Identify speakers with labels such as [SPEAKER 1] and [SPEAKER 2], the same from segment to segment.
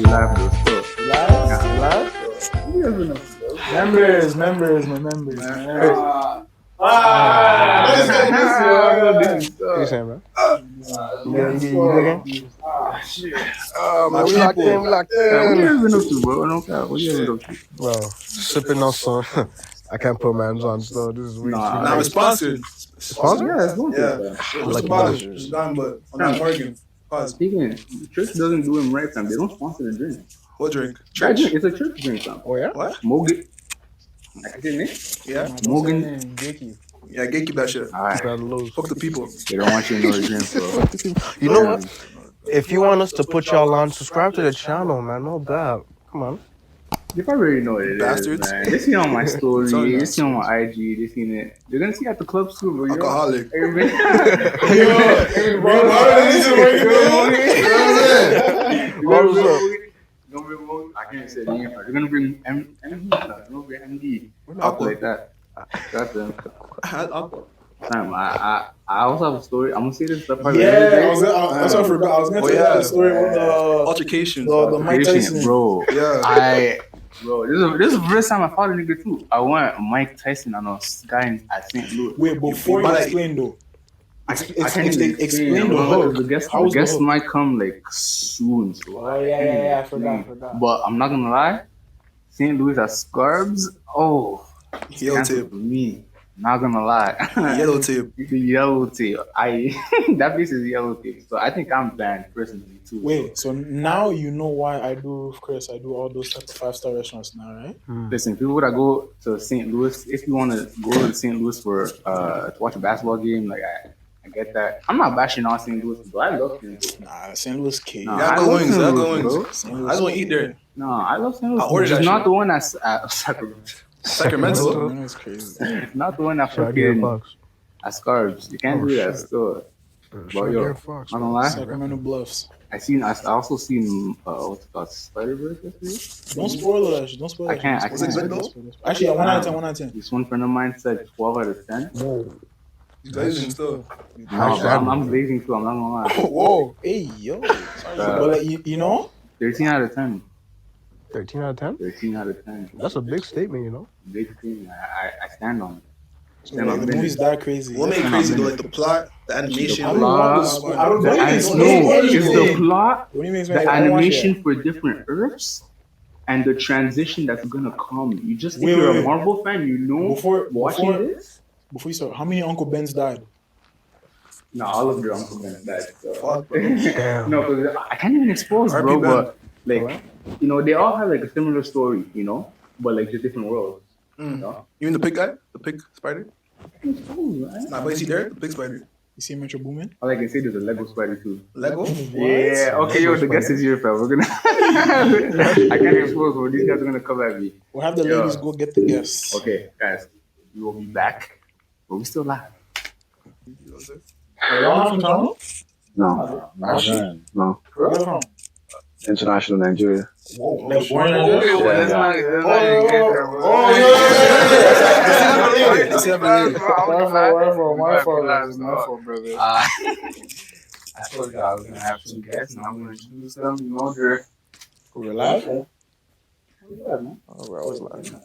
[SPEAKER 1] laugh though. Still.
[SPEAKER 2] Live? Members, my members, man.
[SPEAKER 3] What you saying, bro? You again?
[SPEAKER 2] Shit.
[SPEAKER 3] Man, we locked in.
[SPEAKER 1] What you ever been up to, bro? No cap. What you ever been up to?
[SPEAKER 3] Bro, sipping on some. I can't put my hands on still. This is weird.
[SPEAKER 4] Now it's sponsored.
[SPEAKER 3] Sponsored?
[SPEAKER 1] Yeah, it's going
[SPEAKER 4] Yeah.
[SPEAKER 3] like
[SPEAKER 4] Sponsored. It's done, but I'm not working. Pause.
[SPEAKER 1] Speaking, church doesn't do him right, fam. They don't sponsor the drink.
[SPEAKER 4] What drink?
[SPEAKER 1] Church? It's a church drink, fam.
[SPEAKER 3] Oh, yeah?
[SPEAKER 4] What?
[SPEAKER 1] Morgan. What's his name?
[SPEAKER 4] Yeah.
[SPEAKER 1] Morgan.
[SPEAKER 4] Yeah, gatekeep that shit.
[SPEAKER 1] Alright.
[SPEAKER 4] Fuck the people.
[SPEAKER 1] They don't want you to know the drink, so.
[SPEAKER 3] You know what? If you want us to put y'all on, subscribe to the channel, man. No doubt. Come on.
[SPEAKER 1] They probably already know what it
[SPEAKER 4] Bastards.
[SPEAKER 1] is, man. They see it on my story.
[SPEAKER 4] Sorry,
[SPEAKER 1] They see it on my IG. They seen it. They're gonna see it at the club soon, bro.
[SPEAKER 4] Alcoholic.
[SPEAKER 1] I can't say the name. They're gonna bring MD. They're gonna bring MD. Alcohol like that. That's them. Sam, I also have a story. I'm gonna say this stuff.
[SPEAKER 2] I was gonna tell you the story with the
[SPEAKER 4] altercation.
[SPEAKER 2] The Mike Tyson.
[SPEAKER 1] Bro.
[SPEAKER 4] Yeah.
[SPEAKER 1] This is the first time I fought a nigga too. I went Mike Tyson on a guy at St. Louis.
[SPEAKER 2] Wait, before you explain though.
[SPEAKER 1] I can't even
[SPEAKER 2] explain the hook.
[SPEAKER 1] The guest might come like soon. So
[SPEAKER 2] I forgot.
[SPEAKER 1] But I'm not gonna lie, St. Louis at Scarbs. Oh,
[SPEAKER 4] Yellow tape.
[SPEAKER 1] For me. Not gonna lie.
[SPEAKER 4] Yellow tape.
[SPEAKER 1] The yellow tape. That place is yellow tape. So I think I'm banned personally too.
[SPEAKER 2] Wait, so now you know why I do all those type of 5-star restaurants now, right?
[SPEAKER 1] Listen, people that go to St. Louis, if you want to go to St. Louis for to watch a basketball game, like I get that. I'm not bashing on St. Louis, but I love St. Louis.
[SPEAKER 2] Nah, St. Louis K.
[SPEAKER 1] Nah,
[SPEAKER 4] Yeah,
[SPEAKER 1] I
[SPEAKER 4] good
[SPEAKER 1] love
[SPEAKER 4] wings.
[SPEAKER 1] St.
[SPEAKER 4] I
[SPEAKER 1] Louis,
[SPEAKER 4] just want to eat there.
[SPEAKER 1] No, I love St. Louis.
[SPEAKER 4] I ordered
[SPEAKER 1] It's
[SPEAKER 4] that
[SPEAKER 1] not
[SPEAKER 4] shit.
[SPEAKER 1] the one that's at Sacramento.
[SPEAKER 4] Sacramento.
[SPEAKER 2] That's crazy.
[SPEAKER 1] It's not the one that
[SPEAKER 3] Should I get a
[SPEAKER 1] fucking
[SPEAKER 3] box?
[SPEAKER 1] at Scarbs. You can't do that still. But yo, I don't lie.
[SPEAKER 2] Sacramento Bluffs.
[SPEAKER 1] I also seen what's it called, Spider-Verse yesterday.
[SPEAKER 2] Don't spoil that. Don't spoil
[SPEAKER 1] I
[SPEAKER 2] that.
[SPEAKER 1] can't.
[SPEAKER 4] Was it good though?
[SPEAKER 2] Actually, 1 out of 10.
[SPEAKER 1] This one friend of mine said 12 out of 10.
[SPEAKER 4] He's glazing still.
[SPEAKER 1] I'm blazing too. I'm not gonna lie.
[SPEAKER 2] Whoa. Hey, yo. But like, you know?
[SPEAKER 1] 13 out of 10.
[SPEAKER 3] 13 out of 10?
[SPEAKER 1] 13 out of 10.
[SPEAKER 3] That's a big statement, you know?
[SPEAKER 1] Big thing. I stand on it.
[SPEAKER 2] Like, the movie's that crazy.
[SPEAKER 4] What made it crazy though? Like the plot, the animation.
[SPEAKER 2] I don't know.
[SPEAKER 1] It's the plot,
[SPEAKER 2] What do you mean?
[SPEAKER 1] the animation for different Earths, and the transition that's gonna come. You just think you're a Marvel fan, you know. Watching this.
[SPEAKER 2] Before you start, how many Uncle Bens died?
[SPEAKER 1] No, all of your Uncle Ben died. So.
[SPEAKER 4] Fuck, bro.
[SPEAKER 3] Damn.
[SPEAKER 1] No, because I can't even expose, bro.
[SPEAKER 4] RP
[SPEAKER 1] But like, you know, they all have like a similar story, you know, but like just different worlds. You know?
[SPEAKER 4] Even the pig guy, the pig spider.
[SPEAKER 1] It's cool, right?
[SPEAKER 4] Nah, but is he there? The pig spider.
[SPEAKER 2] You see Metro Boomin?
[SPEAKER 1] All I can say there's a Lego spider too.
[SPEAKER 4] Lego.
[SPEAKER 1] Yeah. Okay, yo, the guest is here, fam. We're gonna. I can't expose, but these guys are gonna come at me.
[SPEAKER 2] We'll have the ladies go get the guests.
[SPEAKER 1] Okay, guys, we will be back, but we still live.
[SPEAKER 2] Are y'all not from Toronto?
[SPEAKER 5] No, no.
[SPEAKER 2] Where are you from?
[SPEAKER 5] International Nigeria.
[SPEAKER 2] Like born in Nigeria? My fault, brother.
[SPEAKER 1] I told you I was gonna have some guests, and I'm gonna introduce them. You know, they're
[SPEAKER 2] We're live?
[SPEAKER 5] Oh, we're always live.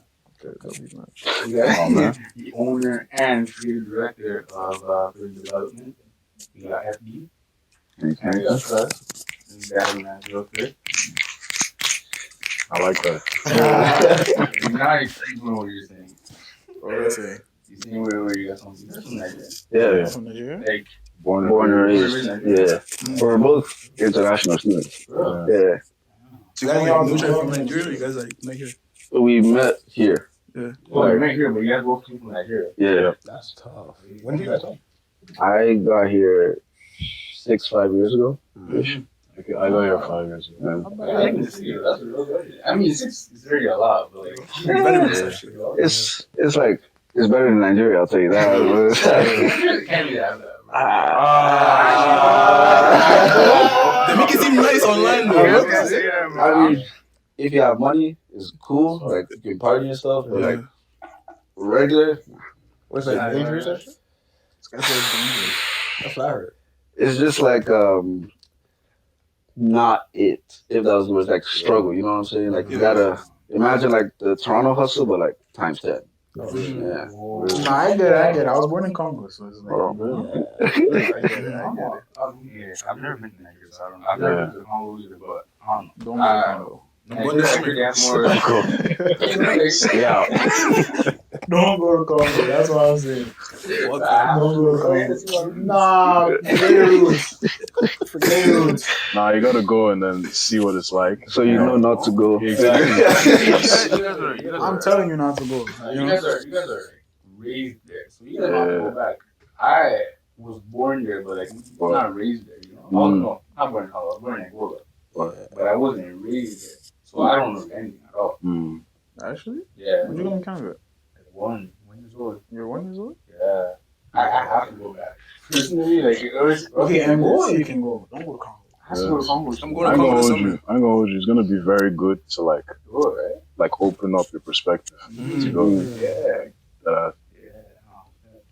[SPEAKER 5] Okay, don't be much.
[SPEAKER 1] we got the owner and creative director of Creative Development. We got FD. And we got Trust. And we got him as real quick.
[SPEAKER 5] I like that.
[SPEAKER 1] Now you know what you're saying.
[SPEAKER 2] What did I say?
[SPEAKER 1] You saying where you got something like that.
[SPEAKER 5] Yeah,
[SPEAKER 2] From Nigeria?
[SPEAKER 1] Like,
[SPEAKER 5] born and raised. Yeah, we're both international students. Yeah,
[SPEAKER 4] So you guys like military from Nigeria? Or you guys like met here?
[SPEAKER 5] we met here.
[SPEAKER 1] well, you're not here, but you guys both came from Nigeria.
[SPEAKER 5] Yeah,
[SPEAKER 3] That's tough. When did you guys come?
[SPEAKER 5] I got here 5 years ago.
[SPEAKER 3] I got here 5 years ago.
[SPEAKER 1] I like this year. That's real good. I mean, it's very a lot, but like,
[SPEAKER 5] It's like it's better than Nigeria. I'll tell you that.
[SPEAKER 1] can't be that bad.
[SPEAKER 4] They make it seem nice online though.
[SPEAKER 5] I mean, if you have money, it's cool. Like you can party and stuff. But like regular,
[SPEAKER 3] What's that, dangerous or shit? That's what it's dangerous. That's what I heard.
[SPEAKER 5] it's just like not it. If that was the word, like struggle. You know what I'm saying? Like you gotta imagine like the Toronto hustle, but like times 10. Yeah.
[SPEAKER 2] Nah, I get it. I was born in Congo, so it's like,
[SPEAKER 5] Oh.
[SPEAKER 2] I get it.
[SPEAKER 1] Yeah, I've never been to Nigeria, so I don't know. I've never been to Congo either, but I don't know.
[SPEAKER 2] Don't go to Congo.
[SPEAKER 5] Yeah.
[SPEAKER 2] Don't go to Congo. That's what I'm saying. Don't go to Congo. Nah, forget your roots.
[SPEAKER 6] Nah, you gotta go and then see what it's like.
[SPEAKER 5] So you know not to go.
[SPEAKER 6] Exactly.
[SPEAKER 2] I'm telling you not to go.
[SPEAKER 1] You guys are raised there, so you guys have to go back. I was born there, but like not raised there. You know, I was not born in Congo. I was born in Angola, but I wasn't raised there, so I don't know anything at all.
[SPEAKER 2] Actually?
[SPEAKER 1] Yeah.
[SPEAKER 2] When you go in Canada?
[SPEAKER 1] 1 years old.
[SPEAKER 2] You're 1 year old?
[SPEAKER 1] Yeah. I have to go back. Personally, like
[SPEAKER 2] okay, Angola you can go. Don't go to Congo.
[SPEAKER 1] I have to go to Congo.
[SPEAKER 6] I'm gonna hold you. It's gonna be very good to like open up your perspective to go.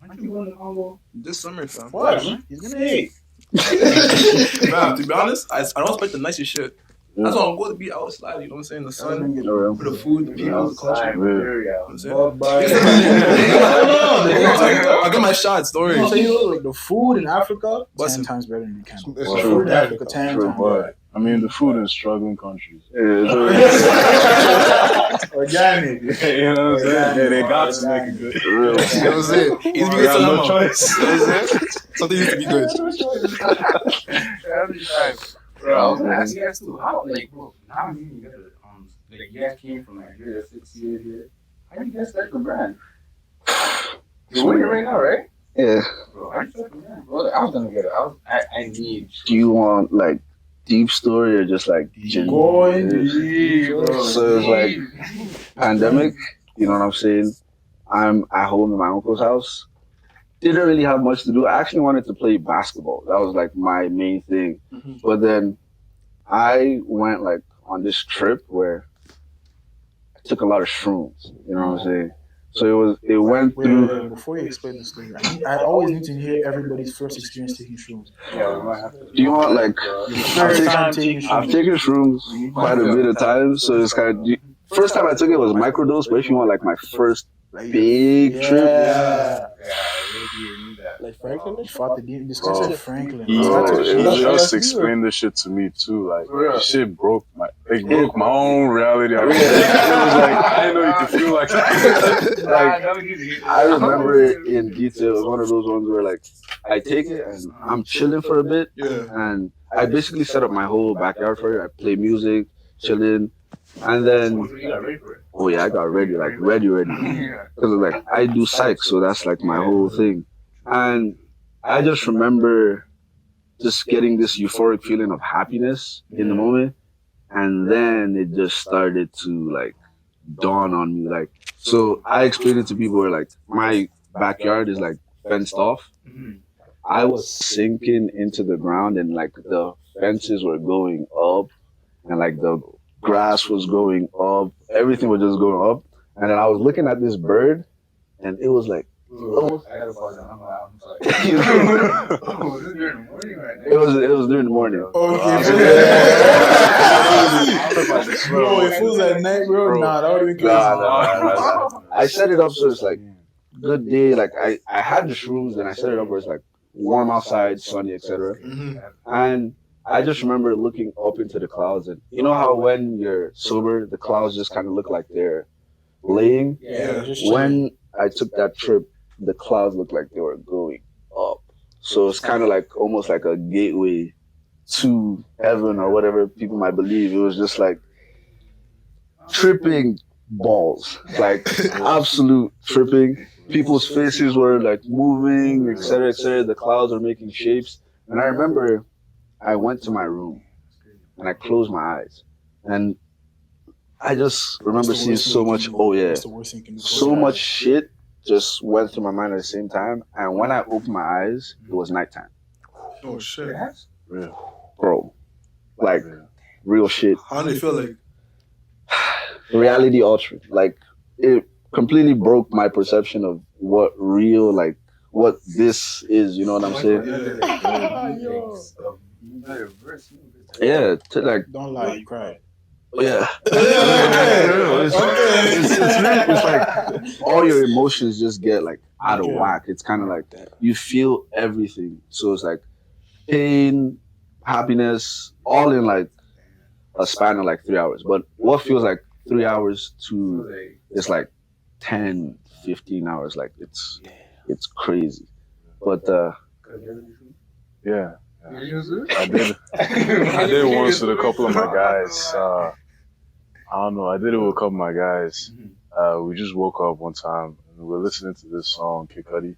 [SPEAKER 1] Aren't you going to Congo?
[SPEAKER 4] This summer, fam.
[SPEAKER 2] What? He's gonna hate.
[SPEAKER 4] Fam, to be honest, I don't expect the nicest shit. That's why I'm going to be outside, you know what I'm saying? The sun, for the food, the people, the culture. You know what I'm saying? I got my shots, don't worry.
[SPEAKER 2] So the food in Africa, 10 times better than Canada. The food in Africa, 10 times better.
[SPEAKER 6] I mean, the food in struggling countries.
[SPEAKER 2] Organic.
[SPEAKER 6] You know what I'm saying? Yeah, they got to make it good.
[SPEAKER 4] You know what I'm saying? It's because
[SPEAKER 6] no choice.
[SPEAKER 4] You know what I'm saying? Something needs to be good.
[SPEAKER 1] Bro, I was gonna ask you guys too. How, like, bro, now you guys are, like, you guys came from Nigeria 6 years here. How do you guys start the brand? You're winning right now, right?
[SPEAKER 5] Yeah.
[SPEAKER 1] Bro, how do you start the brand, bro? I was gonna get it. I need.
[SPEAKER 5] Do you want like deep story or just like
[SPEAKER 2] going deep, bro?
[SPEAKER 5] So it's like pandemic. You know what I'm saying? I'm at home in my uncle's house. Didn't really have much to do. I actually wanted to play basketball. That was like my main thing. But then I went like on this trip where I took a lot of shrooms. You know what I'm saying? So it went through.
[SPEAKER 2] Wait, before you explain the story, I always need to hear everybody's first experience taking shrooms.
[SPEAKER 1] Yeah, we might have to.
[SPEAKER 5] Do you want like? I've taken shrooms quite a bit of times, so it's kind of. First time I took it was microdose, but if you want like my first big trip.
[SPEAKER 2] Like Franklin fought the demon. Discuss it, Franklin.
[SPEAKER 6] Just explain this shit to me too. Like shit broke my own reality. It was like I didn't know you could feel like that.
[SPEAKER 5] Like I remember it in detail. It was one of those ones where like I take it and I'm chilling for a bit, and I basically set up my whole backyard for it. I play music, chilling, and then I got ready, like ready. Because like I do psych, so that's like my whole thing. And I just remember just getting this euphoric feeling of happiness in the moment. And then it just started to like dawn on me. Like, so I explained it to people where like my backyard is like fenced off. I was sinking into the ground and like the fences were going up and like the grass was going up. Everything was just going up. And then I was looking at this bird and it was like,
[SPEAKER 1] I gotta pause that. I'm sorry. Was this during the morning right now?
[SPEAKER 5] It was during the morning.
[SPEAKER 2] Okay, bro, if it was at night, bro, nah, that would be crazy.
[SPEAKER 5] Nah. I set it up so it's like good day. Like I had the shrooms and I set it up where it's like warm outside, sunny, etc. And I just remember looking up into the clouds, and you know how when you're sober, the clouds just kind of look like they're laying. When I took that trip, the clouds looked like they were going up. So it's kind of like almost like a gateway to heaven or whatever people might believe. It was just like tripping balls, like absolute tripping. People's faces were like moving, etc., etc. The clouds were making shapes. And I remember I went to my room and I closed my eyes. And I just remember seeing so much, so much shit just went through my mind at the same time. And when I opened my eyes, it was nighttime.
[SPEAKER 4] Oh, shit.
[SPEAKER 5] Bro, like real shit.
[SPEAKER 4] How did it feel like?
[SPEAKER 5] Reality altering. Like it completely broke my perception of what real, like what this is, you know what I'm saying? Yeah, like
[SPEAKER 2] Don't lie, you cried.
[SPEAKER 5] yeah. It's like all your emotions just get like out of whack. It's kind of like you feel everything. So it's like pain, happiness, all in like a span of like 3 hours. But what feels like 3 hours to it's like 10, 15 hours. Like it's crazy. But
[SPEAKER 6] Yeah. I did once with a couple of my guys. I don't know. I did it with a couple of my guys. We just woke up one time and we were listening to this song, Kid Cudi.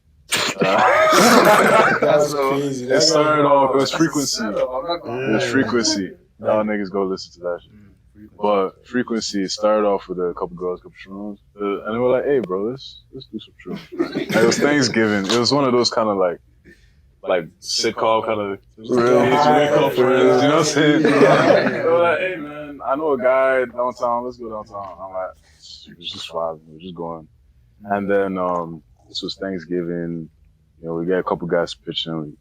[SPEAKER 2] That's crazy.
[SPEAKER 6] It started off. It was Frequency. It was Frequency. Y'all niggas go listen to that shit. But Frequency started off with a couple girls, couple shrooms, and they were like, "Hey, bro, let's do some shrooms." Like, it was Thanksgiving. It was one of those kind of like sitcom kind of conference. You know what I'm saying? They were like, "Hey, man, I know a guy downtown. Let's go downtown." I'm like, "It was just vibing. We're just going." And then this was Thanksgiving. You know, we got a couple guys pitching. We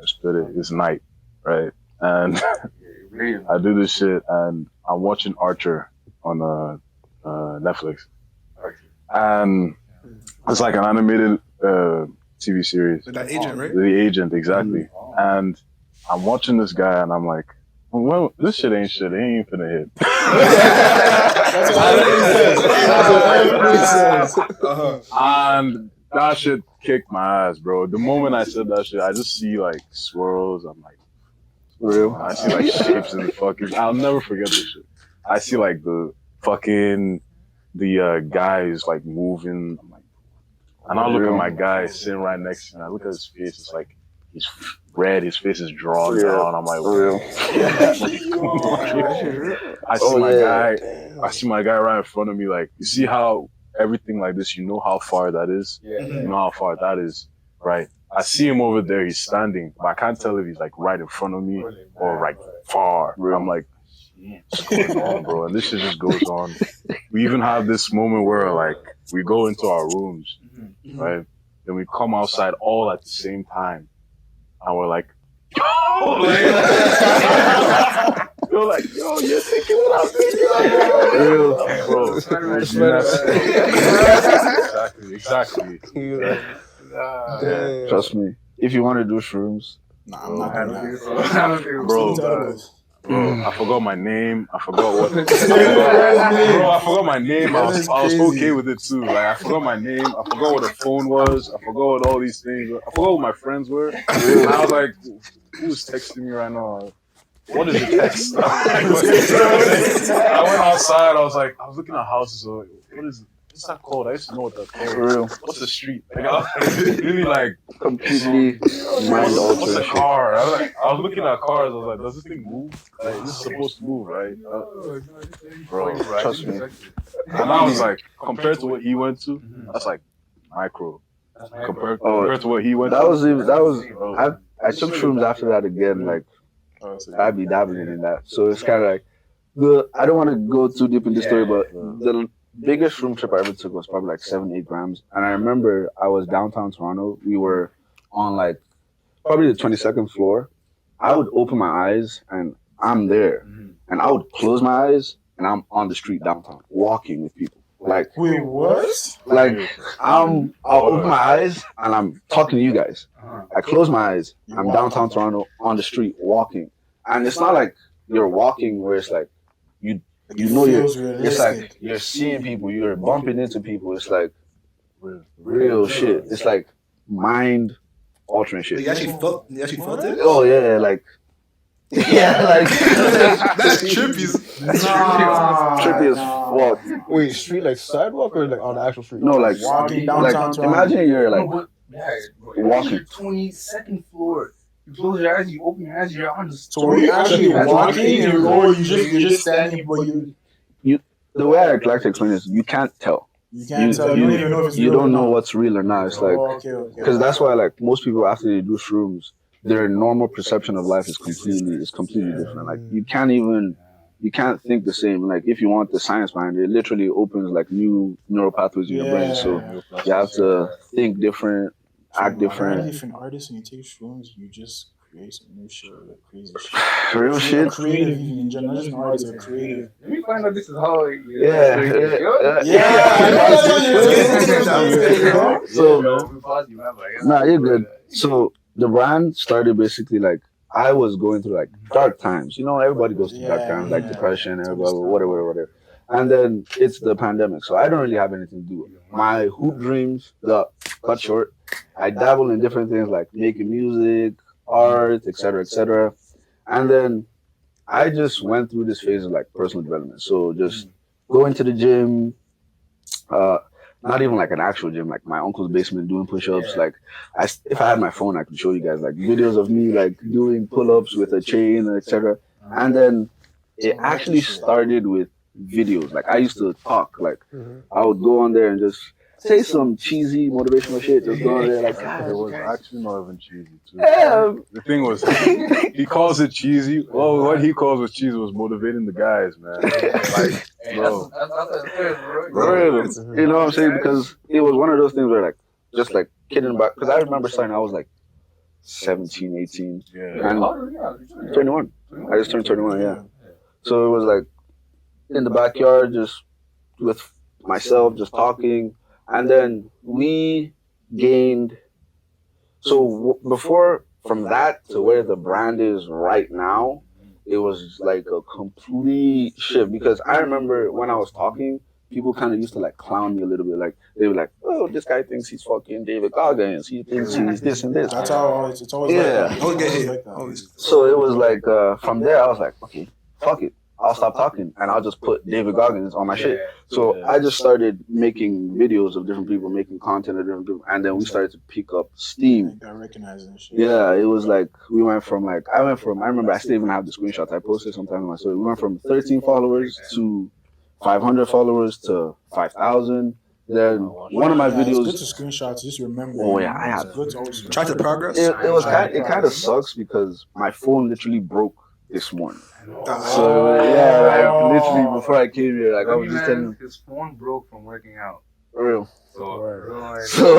[SPEAKER 6] split it. It's night, right? And I do this shit, and I'm watching Archer on Netflix, and it's like an animated TV series.
[SPEAKER 4] That agent, right?
[SPEAKER 6] The Agent, exactly. And I'm watching this guy, and I'm like, well, this shit ain't shit. It ain't finna hit.
[SPEAKER 2] That's what everybody says.
[SPEAKER 6] And that shit kicked my ass, bro. The moment I said that shit, I just see like swirls. I'm like, real. I see like shapes in the fucking. I'll never forget this shit. I see like the guys like moving. I'm like, and I look at my guy sitting right next to me. I look at his face. It's like he's red. His face is drawn down. I'm like, real. I see my guy right in front of me. Like, you see how everything like this. You know how far that is. You know how far that is, right? I see him over there. He's standing, but I can't tell if he's like right in front of me or like far. I'm like, what's going on, bro? And this shit just goes on. We even have this moment where like we go into our rooms, right? Then we come outside all at the same time, and we're like, yo, you're like, yo, you're thinking what I'm thinking, bro. Exactly.
[SPEAKER 5] trust me, if you want to do shrooms,
[SPEAKER 2] Nah, I'm not gonna.
[SPEAKER 6] Bro, I forgot my name. I forgot what. Bro, I forgot my name. I was okay with it too. Like, I forgot my name. I forgot what the phone was. I forgot what all these things were. I forgot what my friends were. And I was like, who's texting me right now? What is the text? I went outside. I was looking at houses. So what is it? What's that called? I used to know what that's called.
[SPEAKER 5] For real.
[SPEAKER 6] What's the street? Like, I was really like
[SPEAKER 5] completely mind
[SPEAKER 6] what's
[SPEAKER 5] altering
[SPEAKER 6] a car? I was looking at cars. I was like, does this thing move? Like, this is supposed to move, right? Bro,
[SPEAKER 5] Trust me.
[SPEAKER 6] And I was like, compared to what he went to, that's like micro. Compared to what he went
[SPEAKER 5] That
[SPEAKER 6] to.
[SPEAKER 5] was I took shrooms after that again. Like I'd be dabbling in that. So it's kind of like I don't want to go too deep in the story, but the biggest shroom trip I ever took was probably like 7-8 grams. And I remember I was downtown Toronto. We were on like probably the 22nd floor. I would open my eyes and I'm there. And I would close my eyes and I'm on the street downtown walking with people. Like,
[SPEAKER 2] wait, what?
[SPEAKER 5] Like I'll open my eyes and I'm talking to you guys. I close my eyes. I'm downtown Toronto on the street walking. And it's not like you're walking where it's like you know it's like you're seeing people, you're bumping into people. It's like real shit. It's like mind altering shit.
[SPEAKER 4] You actually felt it?
[SPEAKER 5] Oh yeah, like yeah, like
[SPEAKER 4] that's trippy.
[SPEAKER 5] Trippy as fuck.
[SPEAKER 3] Wait, street like sidewalk or like on the actual street?
[SPEAKER 5] No, like
[SPEAKER 2] walking downtown.
[SPEAKER 5] Like, imagine you're like
[SPEAKER 1] walking 22nd floor. You close your eyes, you open your eyes, you're on the
[SPEAKER 2] So are you actually walking or you're just standing but
[SPEAKER 5] you the way I like to explain this, you can't tell.
[SPEAKER 2] You can't tell. You don't even know if it's
[SPEAKER 5] you
[SPEAKER 2] real
[SPEAKER 5] don't
[SPEAKER 2] or
[SPEAKER 5] know
[SPEAKER 2] not.
[SPEAKER 5] what's real or not. It's like because that's why like most people after they do shrooms, their normal perception of life is completely different. Like you can't think the same. Like if you want the science behind it, it literally opens like new neural pathways in your brain. So you have to think different, act different.
[SPEAKER 2] If an artist and you take shrooms, you just create some new shit, like crazy shit.
[SPEAKER 5] Real shit.
[SPEAKER 2] Creative in general, not just an artist, but creative.
[SPEAKER 1] Let me find out this is how.
[SPEAKER 5] Yeah. So, nah, you're good. So the brand started basically like I was going through like dark times. You know, everybody goes through dark times, like depression, everybody, whatever. And then it's the pandemic, so I don't really have anything to do with it. My hoop dreams got cut short. I dabble in different things like making music, art, etc. And then I just went through this phase of like personal development. So just going to the gym, not even like an actual gym, like my uncle's basement doing push-ups. Like, if I had my phone, I could show you guys like videos of me like doing pull-ups with a chain, etc. And then it actually started with videos. Like I used to talk. Like I would go on there and just say some cheesy motivational shit. Just go on there like,
[SPEAKER 6] It was actually not even cheesy too.
[SPEAKER 5] yeah.
[SPEAKER 6] The thing was, he calls it cheesy. Well, what he calls was cheesy was motivating the guys, man. Like, bro,
[SPEAKER 5] You know what I'm saying? Because it was one of those things where like, just like kidding about. Because I remember starting, I was like 17, 18, and 21. I just turned 21, yeah. So it was like in the backyard, just with myself, just talking. And then we gained, so before, from that to where the brand is right now, it was like a complete shift. Because I remember when I was talking, people kind of used to like clown me a little bit. Like they were like, "Oh, this guy thinks he's fucking David Goggins. He thinks he's this and this."
[SPEAKER 2] That's how it's always
[SPEAKER 5] Yeah.
[SPEAKER 2] like that.
[SPEAKER 5] So it was like, from there, I was like, okay, fuck it. I'll stop talking and I'll just put David Goggins on my shit. So I just started making videos of different people, making content of different people, and then we started to pick up steam.
[SPEAKER 2] Got recognized and shit.
[SPEAKER 5] Yeah, it was like we went from like I remember I still even have the screenshots I posted sometimes on my story. We went from 13 followers to 500 followers to 5,000. Then one of my videos.
[SPEAKER 2] It's good to screenshots. Just remember.
[SPEAKER 5] Oh yeah, I have.
[SPEAKER 4] Track the progress.
[SPEAKER 5] It kind of sucks because my phone literally broke this morning. So yeah, like literally before I came here, like I was just telling him
[SPEAKER 1] his phone broke from working out.
[SPEAKER 5] for real.
[SPEAKER 1] So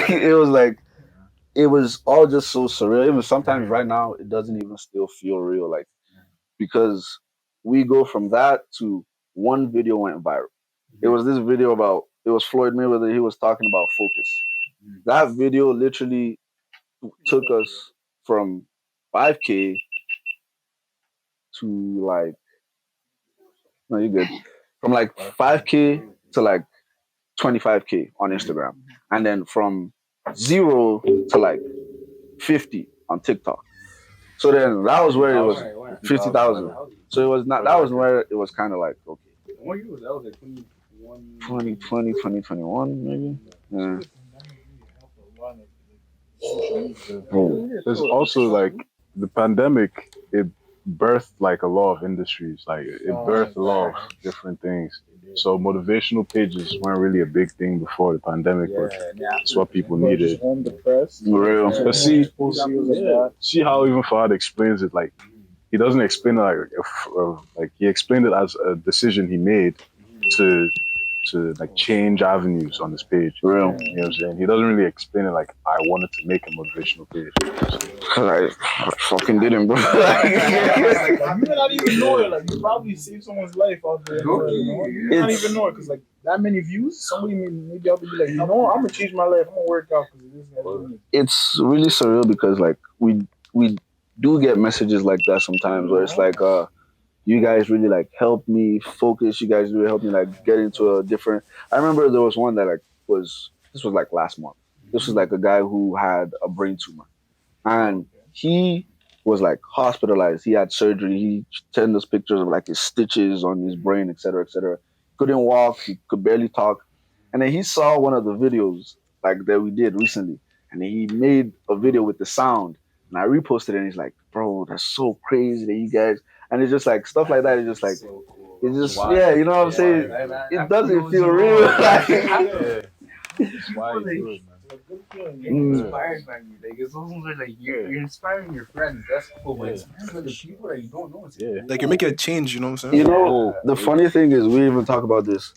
[SPEAKER 5] It was like it was all just so surreal. Even sometimes right now it doesn't even still feel real, like because we go from that to one video went viral. It was this video about it was Floyd Mayweather. He was talking about focus. That video literally took us from 5K to like no, you're good. From like 5K to like 25K on Instagram, and then from 0 to like 50 on TikTok. So then that was where it was 50,000. So it was not. That was where it was kind of like okay.
[SPEAKER 1] What year was that? Was like
[SPEAKER 5] 2021 maybe. Yeah.
[SPEAKER 6] there's also like the pandemic. It birthed like a lot of industries. Like it birthed a lot of different things. So motivational pages weren't really a big thing before the pandemic, but it's what people needed.
[SPEAKER 5] Real.
[SPEAKER 6] But see how even Fahad explains it. Like he doesn't explain it like he explained it as a decision he made to like change avenues on this page.
[SPEAKER 5] Real.
[SPEAKER 6] You know what I'm saying? He doesn't really explain it like I wanted to make a motivational page.
[SPEAKER 5] I fucking didn't, bro.
[SPEAKER 2] You may not even know it. Like you probably saved someone's life out there. You may not even know it because like that many views. Somebody maybe I'll be like, you know, I'm gonna change my life. I'm gonna work out because this guy.
[SPEAKER 5] It's really surreal because like we do get messages like that sometimes where it's like you guys really like helped me focus. You guys really helped me like get into a different. I remember there was one that like this was like last month. This was like a guy who had a brain tumor, and he was like hospitalized. He had surgery. He sent us pictures of like his stitches on his brain, etc., etc. Couldn't walk. He could barely talk, and then he saw one of the videos like that we did recently, and he made a video with the sound, and I reposted it. And he's like, "Bro, that's so crazy that you guys." And it's just like stuff like that. It's just like, it's just yeah, you know what I'm saying. It doesn't feel real.
[SPEAKER 1] Inspired by you. Like it's almost like you're inspiring your friends. That's cool. But inspiring other people that you don't know.
[SPEAKER 4] Like you're making a change. You know what I'm saying?
[SPEAKER 5] You know, the funny thing is, we even talk about this.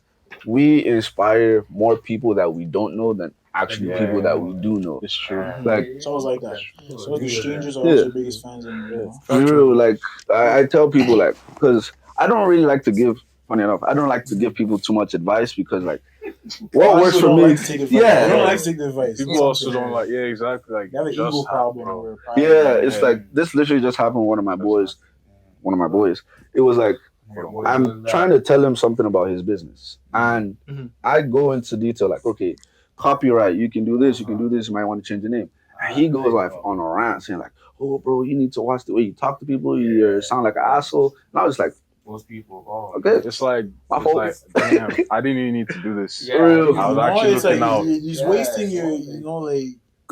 [SPEAKER 5] We inspire more people that we don't know than actually people that we do know.
[SPEAKER 6] It's true.
[SPEAKER 5] Like,
[SPEAKER 2] It's always like that. So the strangers are
[SPEAKER 5] Yeah.
[SPEAKER 2] also your biggest fans. And, you know.
[SPEAKER 5] for real, like I tell people like, because I don't really like to give. Funny enough, I don't like to give people too much advice because like, what works for
[SPEAKER 2] don't
[SPEAKER 5] me?
[SPEAKER 2] Like to take advice.
[SPEAKER 5] Yeah.
[SPEAKER 2] They don't like to take the advice.
[SPEAKER 6] People also don't like, yeah, exactly. Like,
[SPEAKER 2] They have an
[SPEAKER 6] just
[SPEAKER 2] ego
[SPEAKER 6] have,
[SPEAKER 2] problem.
[SPEAKER 6] bro.
[SPEAKER 2] Or pride.
[SPEAKER 5] Yeah, it's like this literally just happened with one of my boys. It was like I'm trying to tell him something about his business, and I go into detail like, okay, copyright, you can do this, you might want to change the name. And he goes like on a rant saying like, oh bro, you need to watch the way you talk to people, you sound like an asshole. And I was like,
[SPEAKER 1] most people.
[SPEAKER 5] okay,
[SPEAKER 6] It's like,
[SPEAKER 5] my fault.
[SPEAKER 6] damn, I didn't even need to do this.
[SPEAKER 1] Yeah.
[SPEAKER 5] For real.
[SPEAKER 6] I was
[SPEAKER 2] No,
[SPEAKER 6] actually
[SPEAKER 2] it's
[SPEAKER 6] looking
[SPEAKER 2] like
[SPEAKER 6] out.
[SPEAKER 2] he's wasting your, like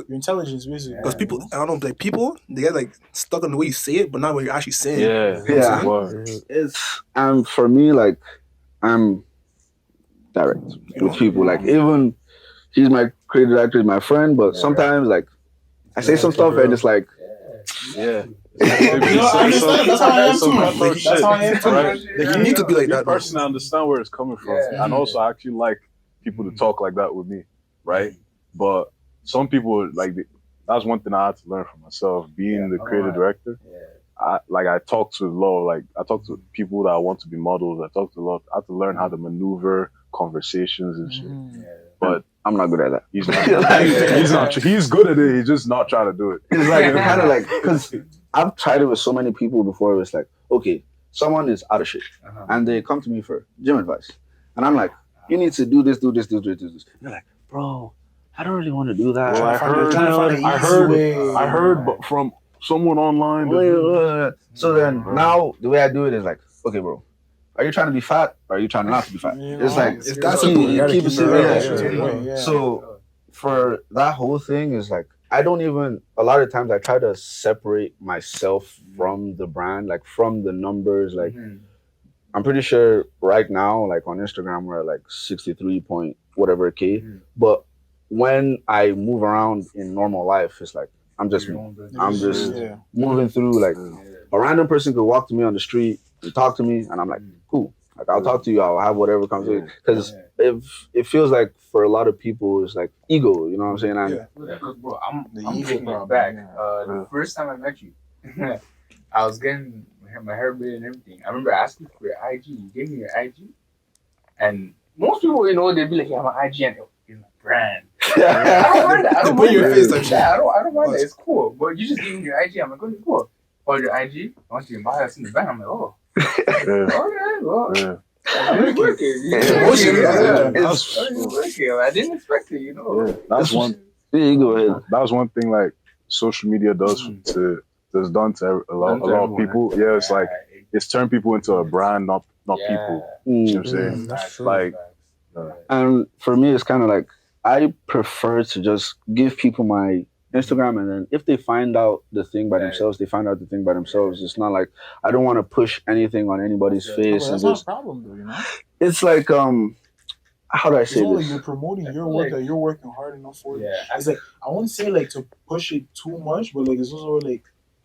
[SPEAKER 2] your intelligence, basically.
[SPEAKER 4] Because people, I don't know, like people, they get like stuck on the way you say it, but not what you're actually saying.
[SPEAKER 6] Yeah,
[SPEAKER 5] Yeah.
[SPEAKER 6] Word.
[SPEAKER 5] It's for me like I'm direct with people. Like even he's my creative director, he's my friend, but sometimes like I say some stuff and it's like
[SPEAKER 6] Yeah.
[SPEAKER 2] I understand. That's how I am too. That's how I am too.
[SPEAKER 6] Right.
[SPEAKER 4] Like, you need to be like that.
[SPEAKER 6] Personally, I understand where it's coming from, and also I actually like people to talk like that with me, right? But some people that's one thing I had to learn for myself. Being the creative director, I talk to a lot. Like I talk to people that want to be models. I talk to a lot. I have to learn how to maneuver conversations and shit. But
[SPEAKER 5] I'm not good at that.
[SPEAKER 6] he's not. He's good at it. He's just not trying to do it.
[SPEAKER 5] It's like kind of like because I've tried it with so many people before. It's like, okay, someone is out of shape and they come to me for gym advice, and I'm like, you need to do this. And they're like, bro, I don't really want to do that.
[SPEAKER 6] Well, I heard, but from someone online.
[SPEAKER 5] So then now the way I do it is like, okay, bro, are you trying to be fat or are you trying not to be fat? It's like
[SPEAKER 4] It's that simple.
[SPEAKER 5] you keep it simple.
[SPEAKER 2] Yeah.
[SPEAKER 5] So for that whole thing is like I don't even a lot of times I try to separate myself from the brand, like from the numbers. Like I'm pretty sure right now, like on Instagram, we're at like 63 point whatever K. But when I move around in normal life, it's like I'm just moving through. Like a random person could walk to me on the street and talk to me, and I'm like, cool. Like I'll talk to you. I'll have whatever comes in. Because if it feels like for a lot of people, it's like ego. You know what I'm saying?
[SPEAKER 1] Bro, I'm taking it back. The first time I met you, I was getting my hair braided and everything. I remember asking for your IG. You gave me your IG, and most people, they'd be like, "Yeah, my IG and it's my brand." I don't mind that. I don't mind that. I don't mind that. It's cool. But you just gave me your IG. I'm like, okay, cool. Or your IG. I want you to buy us in the band. I'm like, oh. Okay, well. I didn't work it. I didn't expect it,
[SPEAKER 6] That's one.
[SPEAKER 5] Yeah, you go ahead.
[SPEAKER 6] That was one thing like social media does that's done to a lot of people. Yeah, it's like it's turned people into a brand, not people. You know what I'm saying?
[SPEAKER 3] That's true.
[SPEAKER 6] Like,
[SPEAKER 5] And for me, it's kind of like I prefer to just give people my Instagram, and then if they find out the thing by themselves, they find out the thing by themselves. It's not like I don't want to push anything on anybody's face.
[SPEAKER 2] That's not a problem, though,
[SPEAKER 5] It's like how do I say
[SPEAKER 2] like
[SPEAKER 5] this?
[SPEAKER 2] you're promoting your work that you're working hard enough for. It's like I wouldn't say like to push it too much, but like it's also like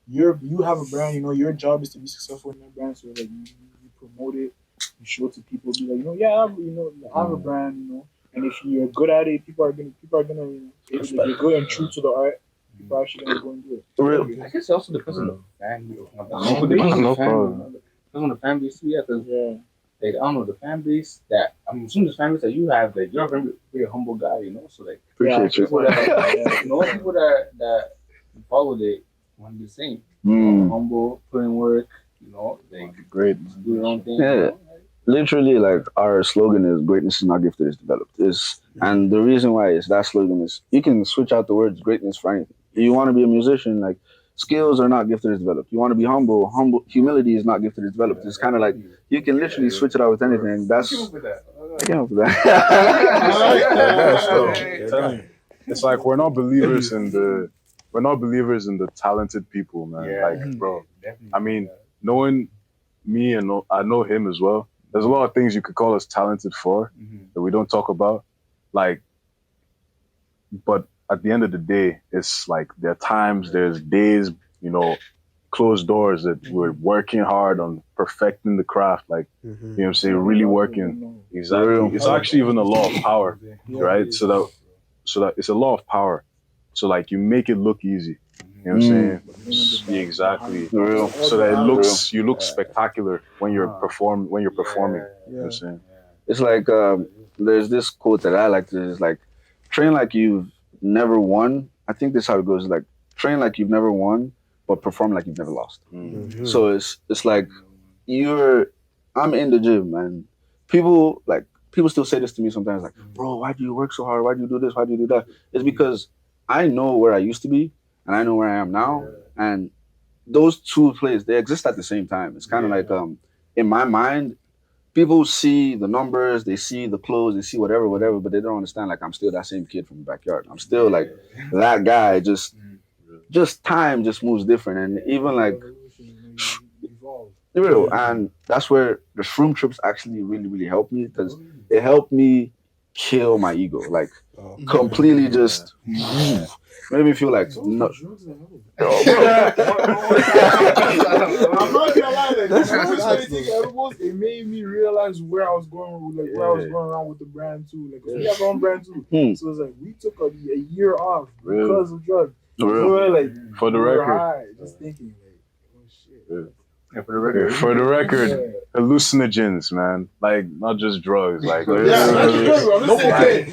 [SPEAKER 2] you have a brand. Your job is to be successful in that brand. So like you promote it, you show it to people. Be like, I have a brand. And if you're good at it, people are gonna if you're good and true to the art, people are actually gonna go and do it.
[SPEAKER 5] Really?
[SPEAKER 1] I guess it also depends on the fan base.
[SPEAKER 6] No problem.
[SPEAKER 1] Depends on the fan base too. Yeah, because like I don't know the fan base that I'm assuming the fan base that you have, like you're a very humble guy, So like
[SPEAKER 5] Appreciate you.
[SPEAKER 1] people that follow it want to be the same. Humble, put in work, like
[SPEAKER 6] great.
[SPEAKER 1] Do your own thing.
[SPEAKER 5] Yeah. Literally, like our slogan is "Greatness is not gifted; it's developed." And the reason why is that slogan is you can switch out the words "greatness" for anything. If you want to be a musician, like skills are not gifted; it's developed. You want to be humble, humility is not gifted; it's developed. It's kind of like you can literally switch it out with anything. I came up with that.
[SPEAKER 6] It's like we're not believers in the talented people, man. Like, bro, I mean, knowing me and I know him as well. There's a lot of things you could call us talented for that we don't talk about. Like, but at the end of the day, it's like there are times, there's days, closed doors that we're working hard on perfecting the craft. Like, you know what I'm saying? Really working. Exactly. It's actually even a law of power, right? So that so that it's a law of power. So like you make it look easy. You know what I'm saying? Yeah, exactly.
[SPEAKER 5] Real.
[SPEAKER 6] So that you look spectacular when you're performing. You know what I'm saying?
[SPEAKER 5] It's like there's this quote that I like to is like train like you've never won. I think this is how it goes. Like train like you've never won, but perform like you've never lost. So it's like I'm in the gym, and people still say this to me sometimes, like, bro, why do you work so hard? Why do you do this? Why do you do that? It's because I know where I used to be and I know where I am now, and those two places, they exist at the same time. It's kind of like in my mind, people see the numbers, they see the clothes, they see whatever, but they don't understand like I'm still that same kid from the backyard. I'm still like that guy. Just time just moves different, and even like and that's where the shroom trips actually really really helped me, because it helped me kill my ego, like completely just made me feel like no.
[SPEAKER 2] I'm not gonna lie, like, it made me realize where I was going, like where I was going around with the brand too. Like, 'cause we have our own brand too. So it's like we took a year off because of drugs. So we're like,
[SPEAKER 6] for the record,
[SPEAKER 2] high, just thinking like, oh shit.
[SPEAKER 1] Yeah, for the record,
[SPEAKER 6] hallucinogens, man. Like not just drugs. Like
[SPEAKER 2] not just drugs. I'm just saying.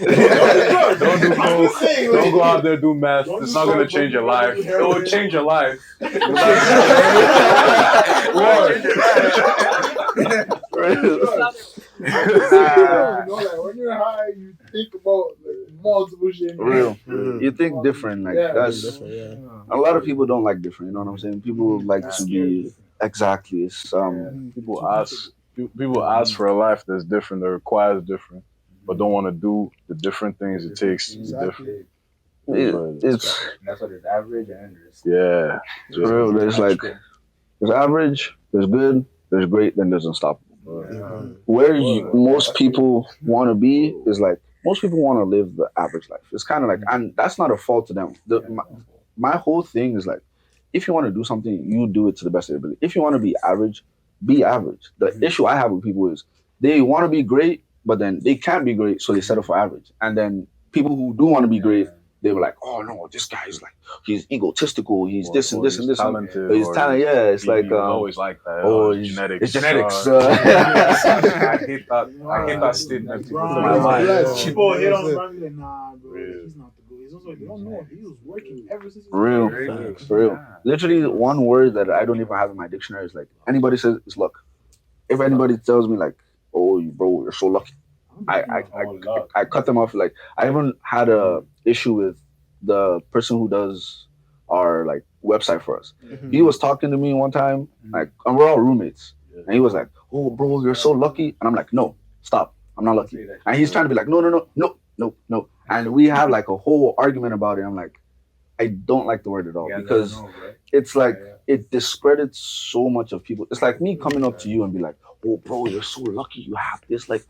[SPEAKER 6] Don't do coke. Don't go out there do meth. It's not gonna change your life. It will change your life.
[SPEAKER 2] When you're high, you think about multiple shit.
[SPEAKER 5] Real. You think different. Like that's a lot of people don't like different. You know what I'm saying? People like to be exactly. It's
[SPEAKER 6] people ask for a life that's different, that requires different, but don't want to do the different things it takes to be different.
[SPEAKER 5] It's
[SPEAKER 1] that's what it's average and
[SPEAKER 6] yeah.
[SPEAKER 5] real. There's average, there's good, there's great, then there's unstoppable. Where most people want to be is like most people want to live the average life. It's kind of like, and that's not a fault to them. My whole thing is like, if you want to do something, you do it to the best of your ability. If you want to be average, be average. The issue I have with people is they want to be great, but then they can't be great, so they settle for average. And then people who do want to be great, they were like, oh no, this guy is like, he's egotistical, he's this and this and this.
[SPEAKER 6] Talented,
[SPEAKER 5] he's talented, yeah. It's like
[SPEAKER 6] always like that.
[SPEAKER 5] Oh,
[SPEAKER 6] it's genetics.
[SPEAKER 5] It's genetics.
[SPEAKER 6] I hate that statement.
[SPEAKER 2] People hit on Brian like, nah, bro, he's not the good. It's also like, they don't know. He was working ever since.
[SPEAKER 5] For real. Literally, one word that I don't even have in my dictionary is like, anybody says it's luck. If anybody tells me like, oh, bro, you're so lucky, I cut them off. Like, I even had a issue with the person who does our like website for us. He was talking to me one time, like, and we're all roommates, and he was like, oh, bro, you're so lucky, and I'm like, no, stop, I'm not lucky. And he's trying to be like, no, and we have like a whole argument about it. I'm like, I don't like the word at all, because it's like it discredits so much of people. It's like me coming up to you and be like, oh, bro, you're so lucky you have this. Like,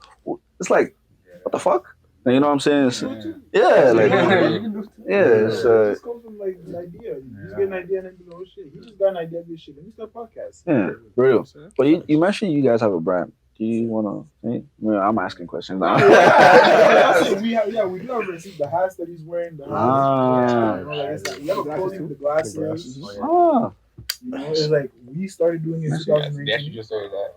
[SPEAKER 5] it's like, what the fuck? You know what I'm saying? It's,
[SPEAKER 2] It just comes from like an idea. You just get an idea and then you know, shit. He just got an idea of this shit. Let me start a podcast.
[SPEAKER 5] Yeah, for real. But you mentioned you guys have a brand. Do you want to? I'm asking questions now.
[SPEAKER 2] We do have a receipt. The hats that he's wearing. We have a clothing with the glasses. You know, it's like we started doing it in 2019.
[SPEAKER 1] You just started that.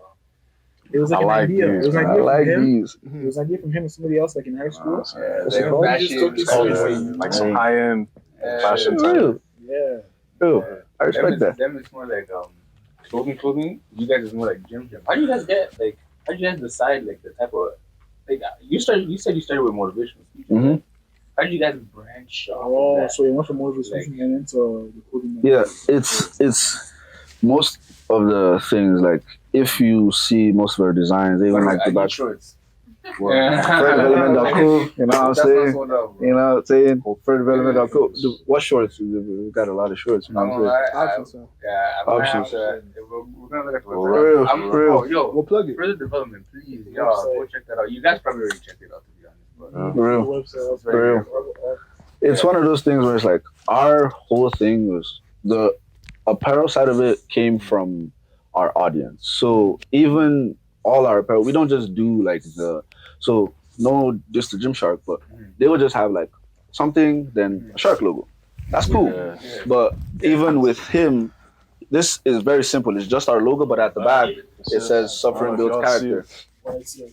[SPEAKER 2] It was like an idea. It was an idea
[SPEAKER 5] like
[SPEAKER 2] from him.
[SPEAKER 5] these.
[SPEAKER 2] It was an idea from him and somebody else, like in high school.
[SPEAKER 6] Like some high-end fashion.
[SPEAKER 2] Yeah.
[SPEAKER 5] I respect that.
[SPEAKER 1] Them is more like clothing. You guys is more like gym. How do you guys get like? How do you guys decide like the type of like you said you started with motivational speech. Right? How did you guys branch off?
[SPEAKER 2] Oh, so you went from motivational speech and into the clothing.
[SPEAKER 5] Yeah, it's most of the things like if you see most of our designs, they even like the back
[SPEAKER 1] shorts.
[SPEAKER 5] Furdevelopment.co, you know what I'm saying? You know what I'm saying? Furdevelopment.co. What shorts? We've got a lot of shorts. You know what I'm saying? Options.
[SPEAKER 1] We're gonna look at the website. Yo,
[SPEAKER 2] we'll plug it.
[SPEAKER 1] Further development, please. Yo, go check that out. You guys probably already checked it out, to be honest.
[SPEAKER 5] For real. It's one of those things where it's like our whole thing was the apparel side of it came from our audience. So even all our apparel, we don't just do like no just the Gymshark, but they would just have like something, then a shark logo. That's cool.
[SPEAKER 6] Yeah.
[SPEAKER 5] But even with him, this is very simple. It's just our logo, but at the back it says "Suffering Builds Character."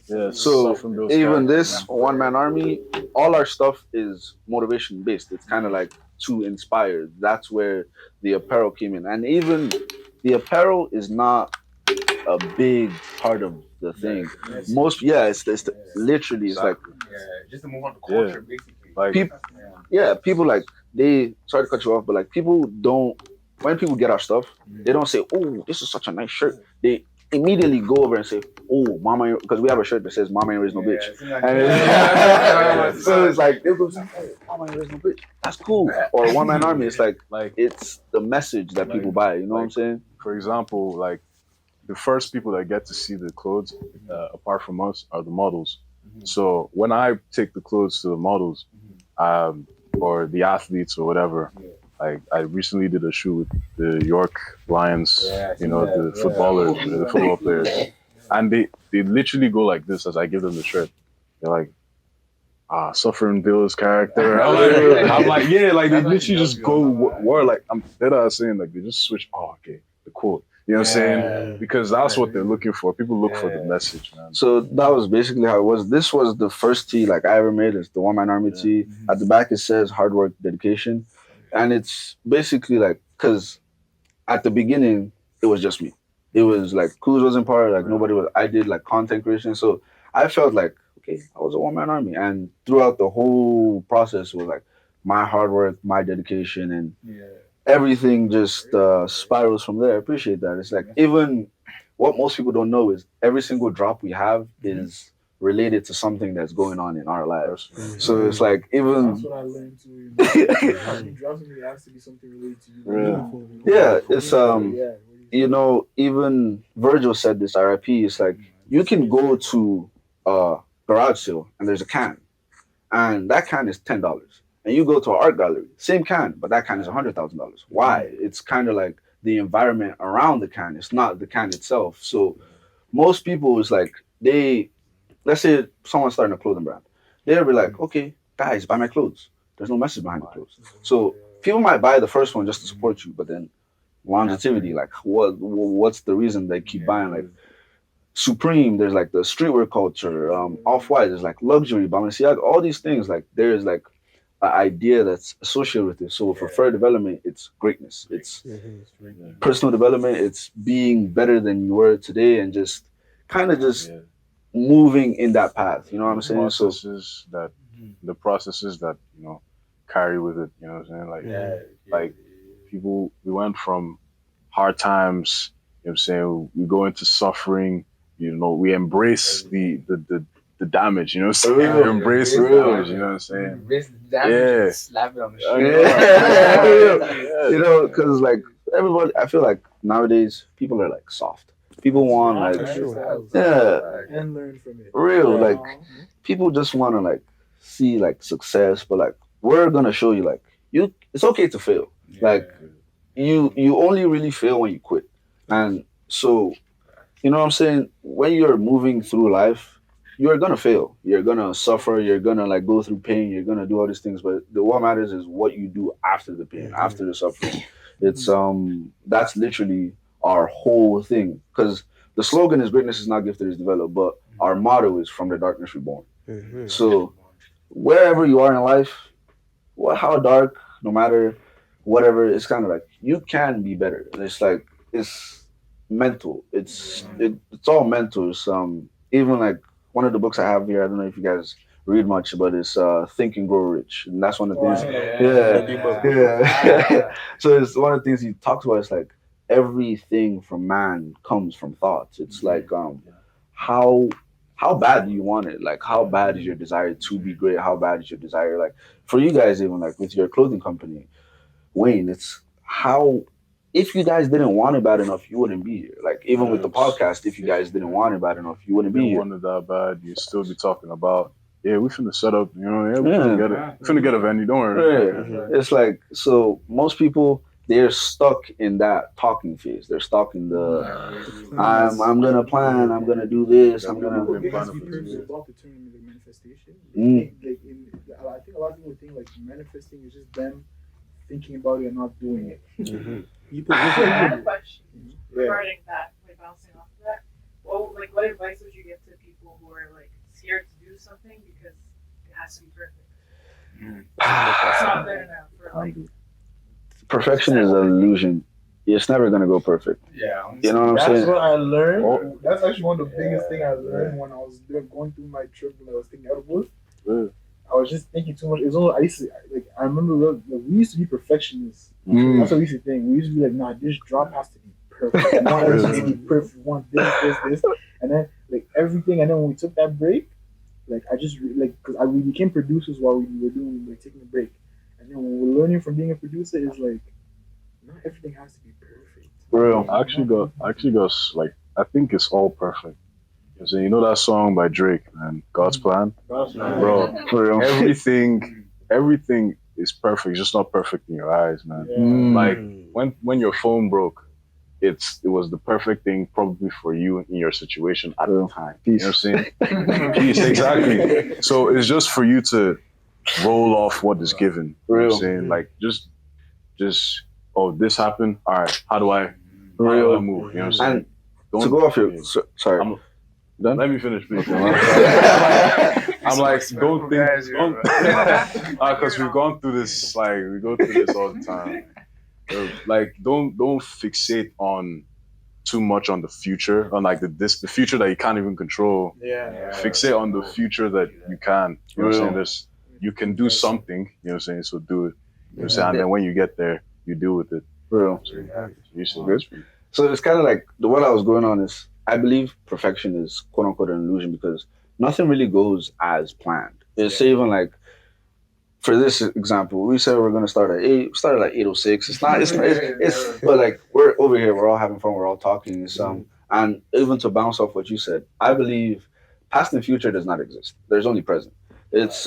[SPEAKER 6] Yeah,
[SPEAKER 5] So
[SPEAKER 6] Suffering Builds
[SPEAKER 5] even
[SPEAKER 6] Character.
[SPEAKER 5] this one man army, all our stuff is motivation based. It's kind of like to inspire. That's where the apparel came in, and even the apparel is not a big part of the thing. Most, it's literally it's like
[SPEAKER 1] just to move on to culture, basically.
[SPEAKER 6] Like,
[SPEAKER 5] people like they sorry to cut you off, but like people don't when people get our stuff, they don't say, "Oh, this is such a nice shirt." They immediately go over and say, "Oh, mama," because we have a shirt that says "Mama ain't raised no bitch," and so it's like they'll go say, "Oh, mama ain't raised no bitch." That's cool. Or one man army. It's like it's the message that people buy. You know what I'm saying?
[SPEAKER 6] For example, like the first people that get to see the clothes, apart from us, are the models. So when I take the clothes to the models, or the athletes or whatever, like I recently did a shoot with the York Lions, the football players, and they literally go like this as I give them the shirt. They're like, Suffering Bill's character. I'm like, yeah, like they literally just go word like I'm saying like they just switch. Oh, okay, the quote. You know what I'm saying? Because that's what they're looking for. People look for the message, man.
[SPEAKER 5] So that was basically how it was. This was the first tee like I ever made. It's the One Man Army tee. At the back it says hard work, dedication. And it's basically like, because at the beginning, it was just me. It was like, Kuz wasn't part, like nobody was, I did like content creation. So I felt like, okay, I was a one-man army. And throughout the whole process, it was like my hard work, my dedication, and everything just spirals from there. I appreciate that. It's like, even what most people don't know is every single drop we have is related to something that's going on in our lives. So it's like, even
[SPEAKER 2] that's what I learned too. It has to be something related to you.
[SPEAKER 5] Yeah, it's even Virgil said this, RIP, it's like you can go to a garage sale and there's a can, and that can is $10. And you go to an art gallery, same can, but that can is $100,000. Why? It's kind of like the environment around the can. It's not the can itself. So most people is like, let's say someone's starting a clothing brand. They'll be like, okay, guys, buy my clothes. There's no message behind the clothes. So people might buy the first one just to support you, but then longevity, like what's the reason they keep buying? Like Supreme, there's like the streetwear culture, Off-White, there's like luxury, Balenciaga, all these things, like there's like an idea that's associated with it. So for further development, it's greatness. It's personal development. It's being better than you were today and just kind of just moving in that path. You know what I'm saying?
[SPEAKER 6] The processes that, carry with it, you know what I'm saying? Like people, we went from hard times, you know what I'm saying? We go into suffering, we embrace the damage, you know what I'm saying? We embrace the damage, you know what I'm saying?
[SPEAKER 1] Embrace the damage, slap it on the
[SPEAKER 5] shoulder. Because like everybody, I feel like nowadays people are like soft. People want like,
[SPEAKER 2] and learn from it.
[SPEAKER 5] Like people just want to like see like success, but like we're gonna show you like it's okay to fail. Like you only really fail when you quit. And so, you know what I'm saying? When you're moving through life, you're gonna fail. You're gonna suffer. You're gonna like go through pain. You're gonna do all these things. But what matters is what you do after the pain, after the suffering. It's that's literally our whole thing. Because the slogan is greatness is not gifted, it's developed. But our motto is from the darkness reborn. So wherever you are in life, how dark, no matter whatever, it's kind of like you can be better. And it's like it's mental. It's all mental. It's even like one of the books I have here. I don't know if you guys read much, but it's Think and Grow Rich, and that's one of the things. So it's one of the things he talks about. It's like everything from man comes from thoughts. It's like how bad do you want it? Like how bad is your desire to be great? How bad is your desire? Like for you guys, even like with your clothing company, Wayne, it's how. If you guys didn't want it bad enough, you wouldn't be here. Like even with the podcast, if you guys didn't want it bad enough, you wouldn't be here.
[SPEAKER 6] If you wanted that bad, you'd still be talking about, we finna set up, we finna get a venue, don't worry.
[SPEAKER 5] It's like, so most people, they're stuck in that talking phase. They're stuck in the I'm gonna plan, I'm gonna do this, I'm gonna.
[SPEAKER 2] It has to be perfect about the term like manifestation. I think a lot of people think like manifesting is just them thinking about it and not doing it.
[SPEAKER 7] I had a question regarding that, like bouncing off of that. Well, like, what advice would you give to people who are like scared to do something because it has to be perfect? It's not good enough for like.
[SPEAKER 5] Perfection is an illusion. It's never gonna go perfect.
[SPEAKER 1] Yeah.
[SPEAKER 5] You know what I'm
[SPEAKER 2] That's
[SPEAKER 5] saying?
[SPEAKER 2] what I learned. That's actually one of the biggest things I learned when I was going through my trip when I was taking edibles. I was just thinking too much. It was only, I remember we used to be perfectionists. That's what we used to think. We used to be like, nah, this drop has to be perfect. We want everything to be perfect. We want this. And then like everything. And then when we took that break, like I just because we became producers while we were doing like taking a break. And then when we're learning from being a producer, is like not everything has to be perfect.
[SPEAKER 6] Real. I actually got like I think it's all perfect. You know that song by Drake, man, God's Plan? Bro, for real. Everything is perfect, just not perfect in your eyes, man. Like when your phone broke, it was the perfect thing probably for you in your situation at the time. Peace. You know what I'm saying? Peace, exactly. So it's just for you to roll off what is given. You know what I'm saying? Like just oh, this happened. All right, how do I move? You know what I'm saying?
[SPEAKER 5] And to go off your sorry.
[SPEAKER 6] Let me finish, please. I'm like, don't think, because we've gone through this, like, we go through this all the time. Like, don't fixate on too much on the future, on like the future that you can't even control. Fixate on the future that you can. You know what I'm saying? You can do something. You know what I'm saying? So do it. You know what I'm saying? And then when you get there, you deal with it.
[SPEAKER 5] Real. So it's kind of like what I was going on is. I believe perfection is quote unquote an illusion because nothing really goes as planned. It's even like, for this example, we said we're gonna start at 8. We started at 8:06. But like we're over here, we're all having fun, we're all talking. And even to bounce off what you said, I believe past and future does not exist. There's only present. It's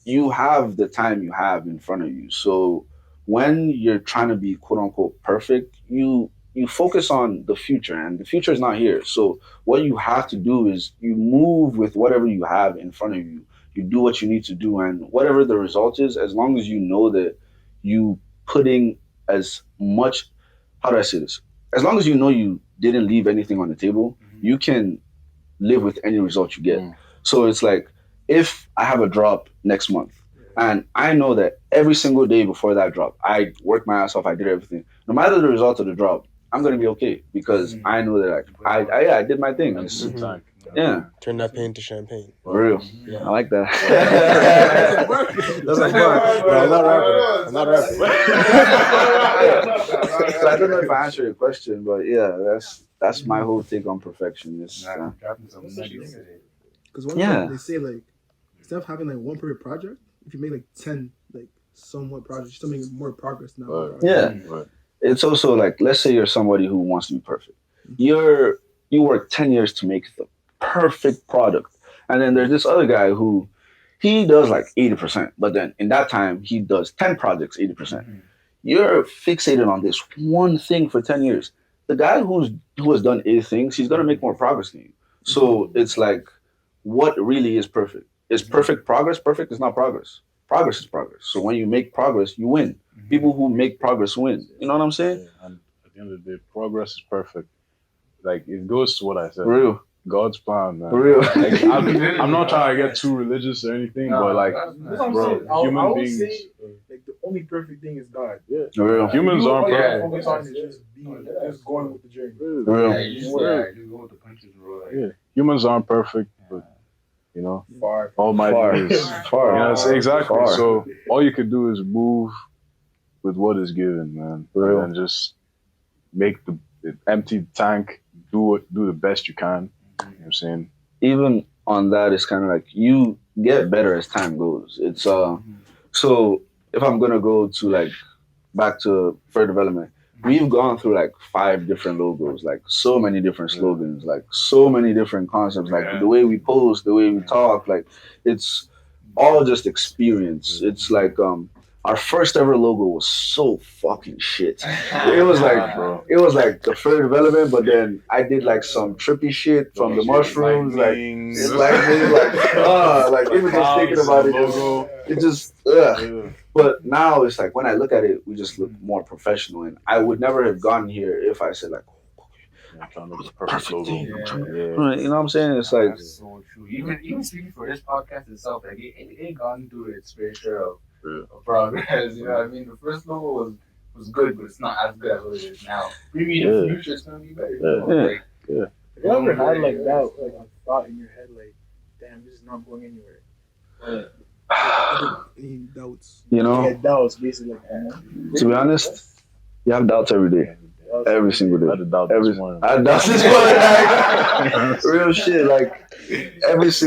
[SPEAKER 5] you have the time you have in front of you. So when you're trying to be quote unquote perfect, you focus on the future, and the future is not here. So what you have to do is you move with whatever you have in front of you. You do what you need to do, and whatever the result is, as long as you know that you putting as much, how do I say this? As long as you know you didn't leave anything on the table, you can live with any result you get. So it's like, if I have a drop next month, and I know that every single day before that drop, I worked my ass off, I did everything. No matter the result of the drop, I'm gonna be okay because I know that I did my thing. Yeah.
[SPEAKER 3] Turn that pain to champagne.
[SPEAKER 5] For real.
[SPEAKER 3] Yeah.
[SPEAKER 5] I like that.
[SPEAKER 3] That's like fun. But I'm not rapping.
[SPEAKER 5] So I don't know if I answered your question, but yeah, that's my whole take on perfection.
[SPEAKER 8] Because one thing they say, like, instead of having like one perfect project, if you make like 10 like somewhat projects, you're still making more progress now.
[SPEAKER 5] Yeah. It's also like, let's say you're somebody who wants to be perfect. You work 10 years to make the perfect product. And then there's this other guy who he does like 80%, but then in that time he does 10 projects 80%. You're fixated on this one thing for 10 years. The guy who has done 8 things, he's gonna make more progress than you. So it's like, what really is perfect? Is perfect progress? Perfect is not progress. Progress is progress. So when you make progress, you win. People who make progress win. You know what I'm saying?
[SPEAKER 6] Yeah, and at the end of the day, progress is perfect. Like, it goes to what I said.
[SPEAKER 5] For real.
[SPEAKER 6] God's plan, man.
[SPEAKER 5] For real.
[SPEAKER 6] Like, I'm not trying to get too religious or anything, but like, bro, human beings.
[SPEAKER 2] Say, like, the only perfect thing is God.
[SPEAKER 6] Yeah.
[SPEAKER 5] For real.
[SPEAKER 6] Humans aren't perfect.
[SPEAKER 2] Focus on is just going with the journey.
[SPEAKER 5] For real.
[SPEAKER 6] Yeah. Humans aren't perfect, but you know, Almighty is
[SPEAKER 5] far.
[SPEAKER 6] You know, exactly.
[SPEAKER 5] Far.
[SPEAKER 6] So all you can do is move with what is given, man, and just make the empty tank. Do the best you can. You know what I'm saying?
[SPEAKER 5] Even on that, it's kind of like you get better as time goes. It's so if I'm gonna go to like back to fair development, we've gone through like 5 different logos, like so many different slogans, like so many different concepts, like the way we post, the way we talk, like it's all just experience. It's like Our first ever logo was so fucking shit. It was like the further development, but then I did like some trippy shit from the mushrooms, like even just thinking about it just But now it's like when I look at it, we just look more professional, and I would never have gone here if I said like,
[SPEAKER 6] trying to make the perfect logo.
[SPEAKER 5] thing. You know what I'm saying? It's like
[SPEAKER 1] that's so true. Even speaking for this podcast itself, like it gone through its fair share of progress. You know what I mean? The first logo was good, but it's not as good as what it is now. Maybe in the future it's gonna be better.
[SPEAKER 2] Have you ever had like that, like a thought in your head, like, damn, this is not going anywhere?
[SPEAKER 8] Any doubts?
[SPEAKER 5] You know,
[SPEAKER 2] Yeah, doubts, basically. Like,
[SPEAKER 5] to be honest, you have doubts every day. Every single day.
[SPEAKER 6] I had doubt this morning.
[SPEAKER 5] I doubt this morning. Like, real shit. Like it's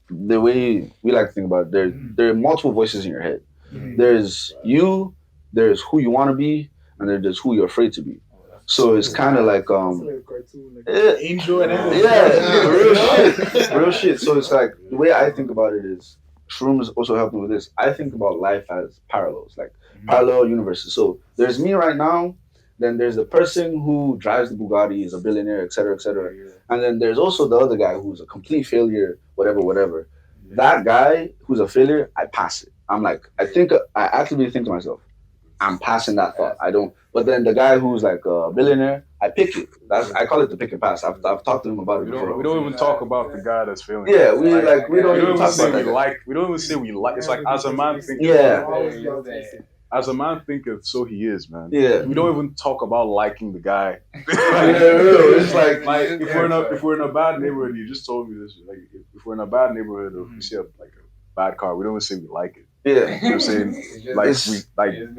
[SPEAKER 5] the way we like to think about it. There are multiple voices in your head. There's you, there's who you want to be, and there's who you're afraid to be. So it's kind of like
[SPEAKER 8] a cartoon, like
[SPEAKER 2] Angel and
[SPEAKER 5] real shit. So it's like the way I think about it is shrooms also help me with this. I think about life as parallels, like parallel universes. So there's me right now, then there's the person who drives the Bugatti, is a billionaire, etc., etc. And then there's also the other guy who's a complete failure, whatever. That guy who's a failure, I pass it. I'm like, I actively think to myself, I'm passing that thought. I don't. But then the guy who's like a billionaire, I pick it. I call it the pick and pass. I've talked to him about it before.
[SPEAKER 6] We don't even talk about the guy that's failing.
[SPEAKER 5] Yeah, we don't even talk about that.
[SPEAKER 6] We don't even say we like. It's like as a man thinking. As a man thinketh, so he is, man.
[SPEAKER 5] Yeah.
[SPEAKER 6] We don't even talk about liking the guy.
[SPEAKER 5] It's like
[SPEAKER 6] if we're in a bad neighborhood, you just told me this. Like if we're in a bad neighborhood or if we see a bad car, we don't even say we like it.
[SPEAKER 5] Yeah.
[SPEAKER 6] You know what I'm saying?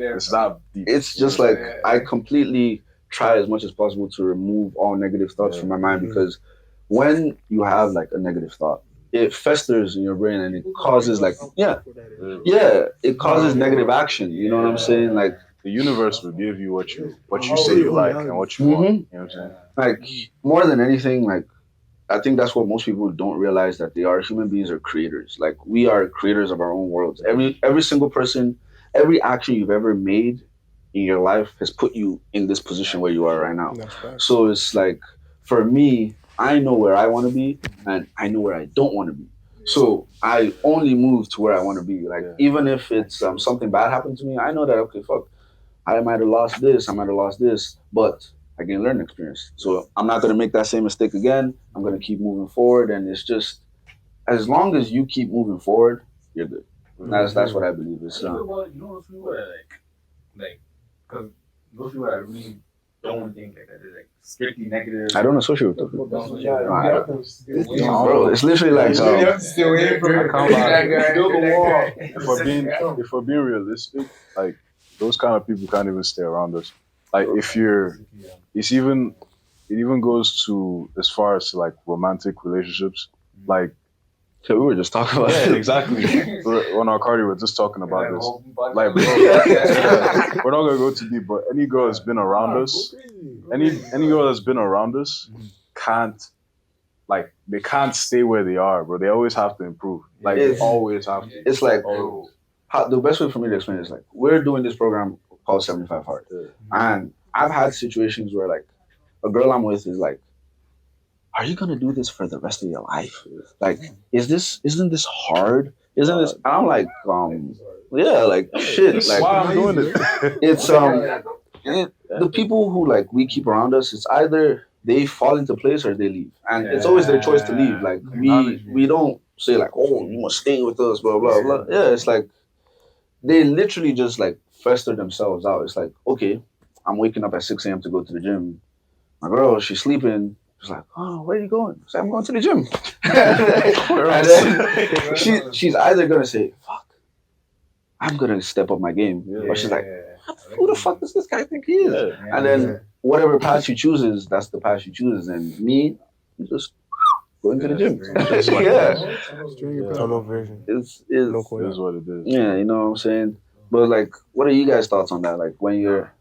[SPEAKER 6] It's not deep.
[SPEAKER 5] It's just like I completely try as much as possible to remove all negative thoughts from my mind, because when you have like a negative thought, it festers in your brain and it causes like it causes negative action. You know what I'm saying? Like
[SPEAKER 6] the universe will give you what you say you like and what you want. You know what I'm saying?
[SPEAKER 5] Like more than anything, like I think that's what most people don't realize, that they are human beings are creators. Like we are creators of our own worlds. Every single person, every action you've ever made in your life has put you in this position where you are right now. So it's like for me, I know where I want to be and I know where I don't want to be. So I only move to where I want to be. Like even if it's something bad happened to me, I know that okay, fuck, I might have lost this, but I can learn experience. So I'm not gonna make that same mistake again. I'm gonna keep moving forward, and it's just as long as you keep moving forward, you're good. That's what I believe. It's
[SPEAKER 1] you know those people are like, because those people are really don't think like that. They're like strictly negative.
[SPEAKER 5] I don't associate with those people. Bro, it's literally like
[SPEAKER 6] if we're being realistic, like those kind of people can't even stay around us. Like it even goes to as far as like romantic relationships. Like
[SPEAKER 5] we were just talking about it.
[SPEAKER 6] Exactly. On our cardio, we're just talking about this. Like, bro, we're not gonna go too deep, but any girl that's been around us, any girl that's been around us they can't stay where they are, bro. They always have to improve. Like they always have to.
[SPEAKER 5] It's like the best way for me to explain it is like we're doing this program called 75 Hard, and I've had situations where like a girl I'm with is like, are you gonna do this for the rest of your life? Like, isn't this hard? Isn't this? And I'm like, like shit. Like,
[SPEAKER 6] why I'm doing it?
[SPEAKER 5] It's the people who like we keep around us. It's either they fall into place or they leave, and it's always their choice to leave. Like we don't say like, oh, you must stay with us, blah blah blah. Yeah, it's like they literally just like fester themselves out. It's like, okay, I'm waking up at 6 a.m. to go to the gym. My girl, she's sleeping. She's like, oh, where are you going? I say, I'm going to the gym. And then she's either going to say, fuck, I'm going to step up my game. Or she's like, who the fuck does this guy think he is? And then whatever path she chooses, that's the path she chooses. And me, I'm just going to the gym.
[SPEAKER 3] Tunnel version.
[SPEAKER 5] It's
[SPEAKER 6] what it is.
[SPEAKER 5] Yeah, you know what I'm saying? But like, what are you guys' thoughts on that? Like when you're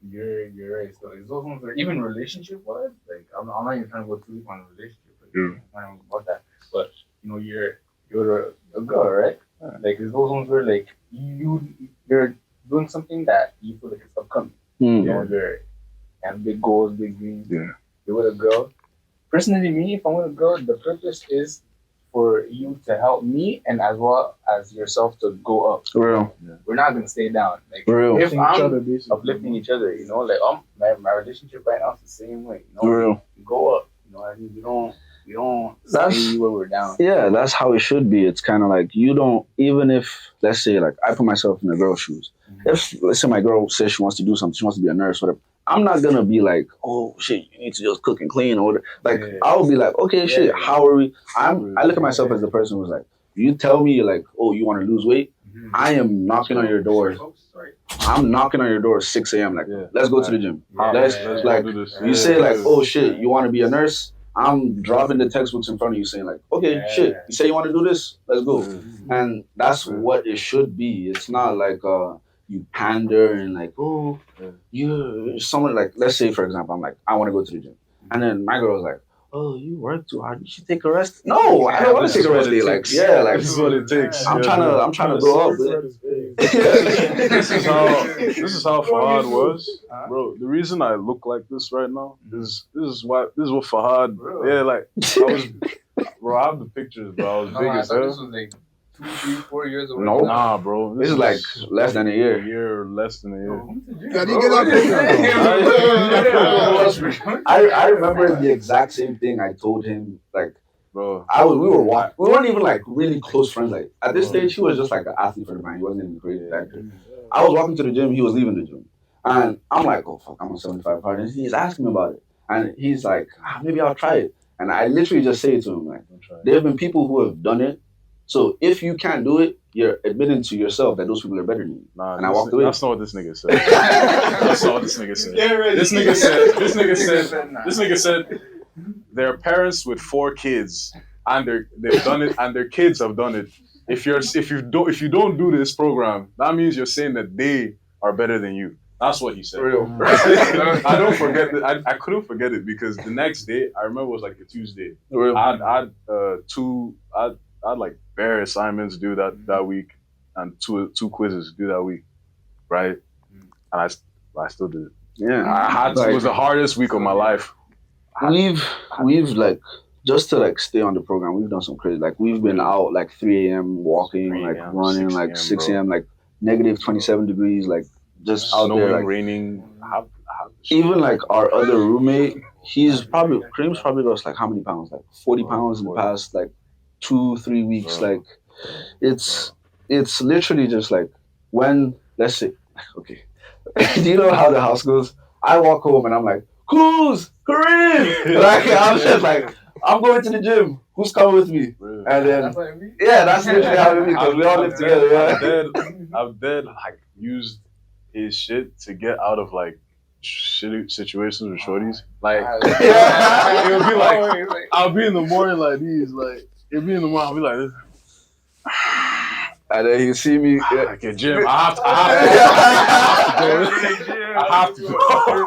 [SPEAKER 1] right. So it's those ones that even relationship wise, like I'm not even trying to go too deep on a relationship, like, about that. But you know, you're a girl, right? Like it's those ones where like you're doing something that you feel like it's upcoming.
[SPEAKER 5] Mm.
[SPEAKER 1] You know, you have big goals, big dreams.
[SPEAKER 6] Yeah.
[SPEAKER 1] You're with a girl. Personally, me, if I'm with a girl, the purpose is for you to help me and as well as yourself to go up.
[SPEAKER 5] For real.
[SPEAKER 1] We're not gonna stay down. Like
[SPEAKER 5] For real.
[SPEAKER 1] if
[SPEAKER 2] Uplifting each other,
[SPEAKER 1] I'm
[SPEAKER 2] basically.
[SPEAKER 1] uplifting each other, you know, like my relationship right now is the same way. You know,
[SPEAKER 5] For real.
[SPEAKER 1] we go up. You know what I mean? We don't
[SPEAKER 5] That's-
[SPEAKER 1] stay where we're down.
[SPEAKER 5] Yeah, that's how it should be. It's kind of like you don't, even if, let's say, like I put myself in a girl's shoes. If, let's say, my girl says she wants to do something, she wants to be a nurse, whatever, I'm not going to be like, oh, shit, you need to just cook and clean or whatever. Like,
[SPEAKER 1] Yeah.
[SPEAKER 5] I'll be like, okay, shit,
[SPEAKER 1] Yeah.
[SPEAKER 5] how are we? I look at myself as the person who's like, you tell me, like, oh, you want to lose weight? I am knocking on your door. I'm knocking on your door at 6 a.m. Like, let's go to the gym. Let's like,
[SPEAKER 6] do this.
[SPEAKER 5] you say like, oh shit, you want to be a nurse? I'm dropping the textbooks in front of you saying like, okay, shit, you say you want to do this? Let's go. And that's what it should be. It's not like you pander and like, oh, you're someone like, let's say for example, I'm like, I want to go to the gym. And then my girl's like, oh, you work too hard. You should take a rest. No, I don't want to take a rest day. Like, yeah, like
[SPEAKER 6] This is what it takes.
[SPEAKER 5] I'm trying to grow up.
[SPEAKER 6] This is how Fahad was, bro. The reason I look like this right now is what Fahad. Yeah, like I was, bro. I have the pictures, bro. I was big as
[SPEAKER 1] This
[SPEAKER 6] hell.
[SPEAKER 1] was like 2, 3, 4 years away.
[SPEAKER 5] No.
[SPEAKER 6] Nah, bro.
[SPEAKER 5] This is like less than a year.
[SPEAKER 6] A year or less than a year.
[SPEAKER 8] Yeah, you get that picture.
[SPEAKER 5] I remember the exact same thing I told him. Like
[SPEAKER 6] Bro,
[SPEAKER 5] we weren't even like really close friends. Like at this stage, he was just like an athlete for the mind. He wasn't even a great actor. I was walking to the gym. He was leaving the gym, and I'm like, oh fuck, I'm on 75 hard. And he's asking me about it, and he's like, maybe I'll try it. And I literally just say to him like, there have been people who have done it. So if you can't do it, you're admitting to yourself that those people are better than you.
[SPEAKER 6] nah,
[SPEAKER 5] And I walked away.
[SPEAKER 6] That's not what this nigga said. That's not what this nigga said. This nigga said there are parents with 4 kids and they've done it and their kids have done it. If you don't do this program, that means you're saying that they are better than you. That's what he said.
[SPEAKER 5] For real.
[SPEAKER 6] I don't forget that. I couldn't forget it because the next day I remember it was like a Tuesday.
[SPEAKER 5] For real.
[SPEAKER 6] I had like bare assignments due that week and two quizzes due that week, right? And I still did it.
[SPEAKER 5] Yeah.
[SPEAKER 6] It was the hardest week of my life.
[SPEAKER 5] We've like just to like stay on the program, we've done some crazy. Like we've been out like 3 a.m. walking,
[SPEAKER 6] 3
[SPEAKER 5] like
[SPEAKER 6] a.m.,
[SPEAKER 5] running,
[SPEAKER 6] 6
[SPEAKER 5] like
[SPEAKER 6] a.m.,
[SPEAKER 5] 6
[SPEAKER 6] bro.
[SPEAKER 5] a.m., like negative 27 degrees, like just out
[SPEAKER 6] Snowing,
[SPEAKER 5] there. Like
[SPEAKER 6] raining.
[SPEAKER 5] even like our other roommate, Kareem's probably lost like how many pounds? Like 40 pounds in the past like 2-3 weeks.
[SPEAKER 6] Bro.
[SPEAKER 5] Like it's literally just like when let's say okay, do you know how the house goes? I walk home and I'm like, who's Kareem? Like I'm just like, I'm going to the gym. Who's coming with me?
[SPEAKER 6] Really?
[SPEAKER 5] And then yeah, that's literally how it is because we all live together. Yeah.
[SPEAKER 6] I've dead like used his shit to get out of like shitty situations with shorties. Like
[SPEAKER 5] Yeah.
[SPEAKER 6] it would be like I'll be in the morning like these, like it'd be in the morning. I'll be like this.
[SPEAKER 5] And then you see me. Yeah.
[SPEAKER 6] Like a gym. I have to go.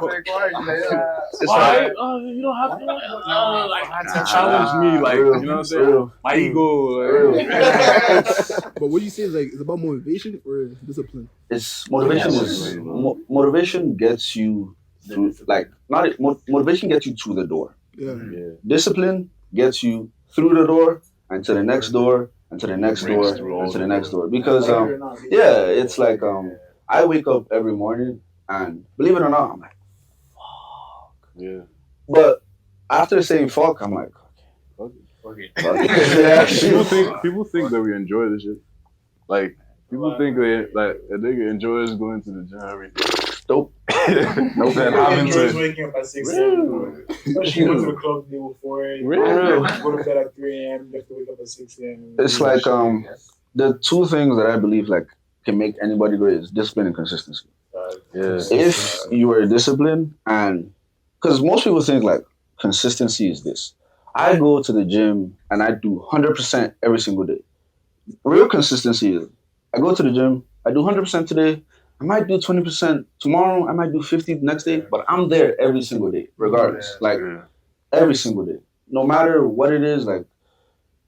[SPEAKER 5] It's like,
[SPEAKER 6] you don't have to. Like to challenge me, like you know what I'm saying? My ego. Like,
[SPEAKER 8] But what you say is like it's about motivation or discipline.
[SPEAKER 5] it's motivation gets you through like motivation gets you to the door.
[SPEAKER 8] Yeah.
[SPEAKER 5] Discipline gets you through the door and to the next door and to the next door and to the next door. Because it's like I wake up every morning and believe it or not, I'm like,
[SPEAKER 6] yeah.
[SPEAKER 5] but after saying fuck, I'm like,
[SPEAKER 1] Okay.
[SPEAKER 6] People think that we enjoy this shit. Like people think that like a nigga enjoys going to the gym every day.
[SPEAKER 5] Nope.
[SPEAKER 6] Nope. That
[SPEAKER 2] He
[SPEAKER 6] happens.
[SPEAKER 2] enjoys waking up at 6 a.m. She went to the club the day before.
[SPEAKER 5] Real.
[SPEAKER 2] Go to bed at 3 a.m. You have to wake up at 6 a.m.
[SPEAKER 5] It's like the 2 things that I believe like can make anybody great is discipline and consistency.
[SPEAKER 6] Yeah.
[SPEAKER 5] If you are disciplined and because most people think like consistency is this. I go to the gym and I do 100% every single day. Real consistency is I go to the gym, I do 100% today, I might do 20% tomorrow, I might do 50% the next day, but I'm there every single day, regardless. Like every single day. No matter what it is, like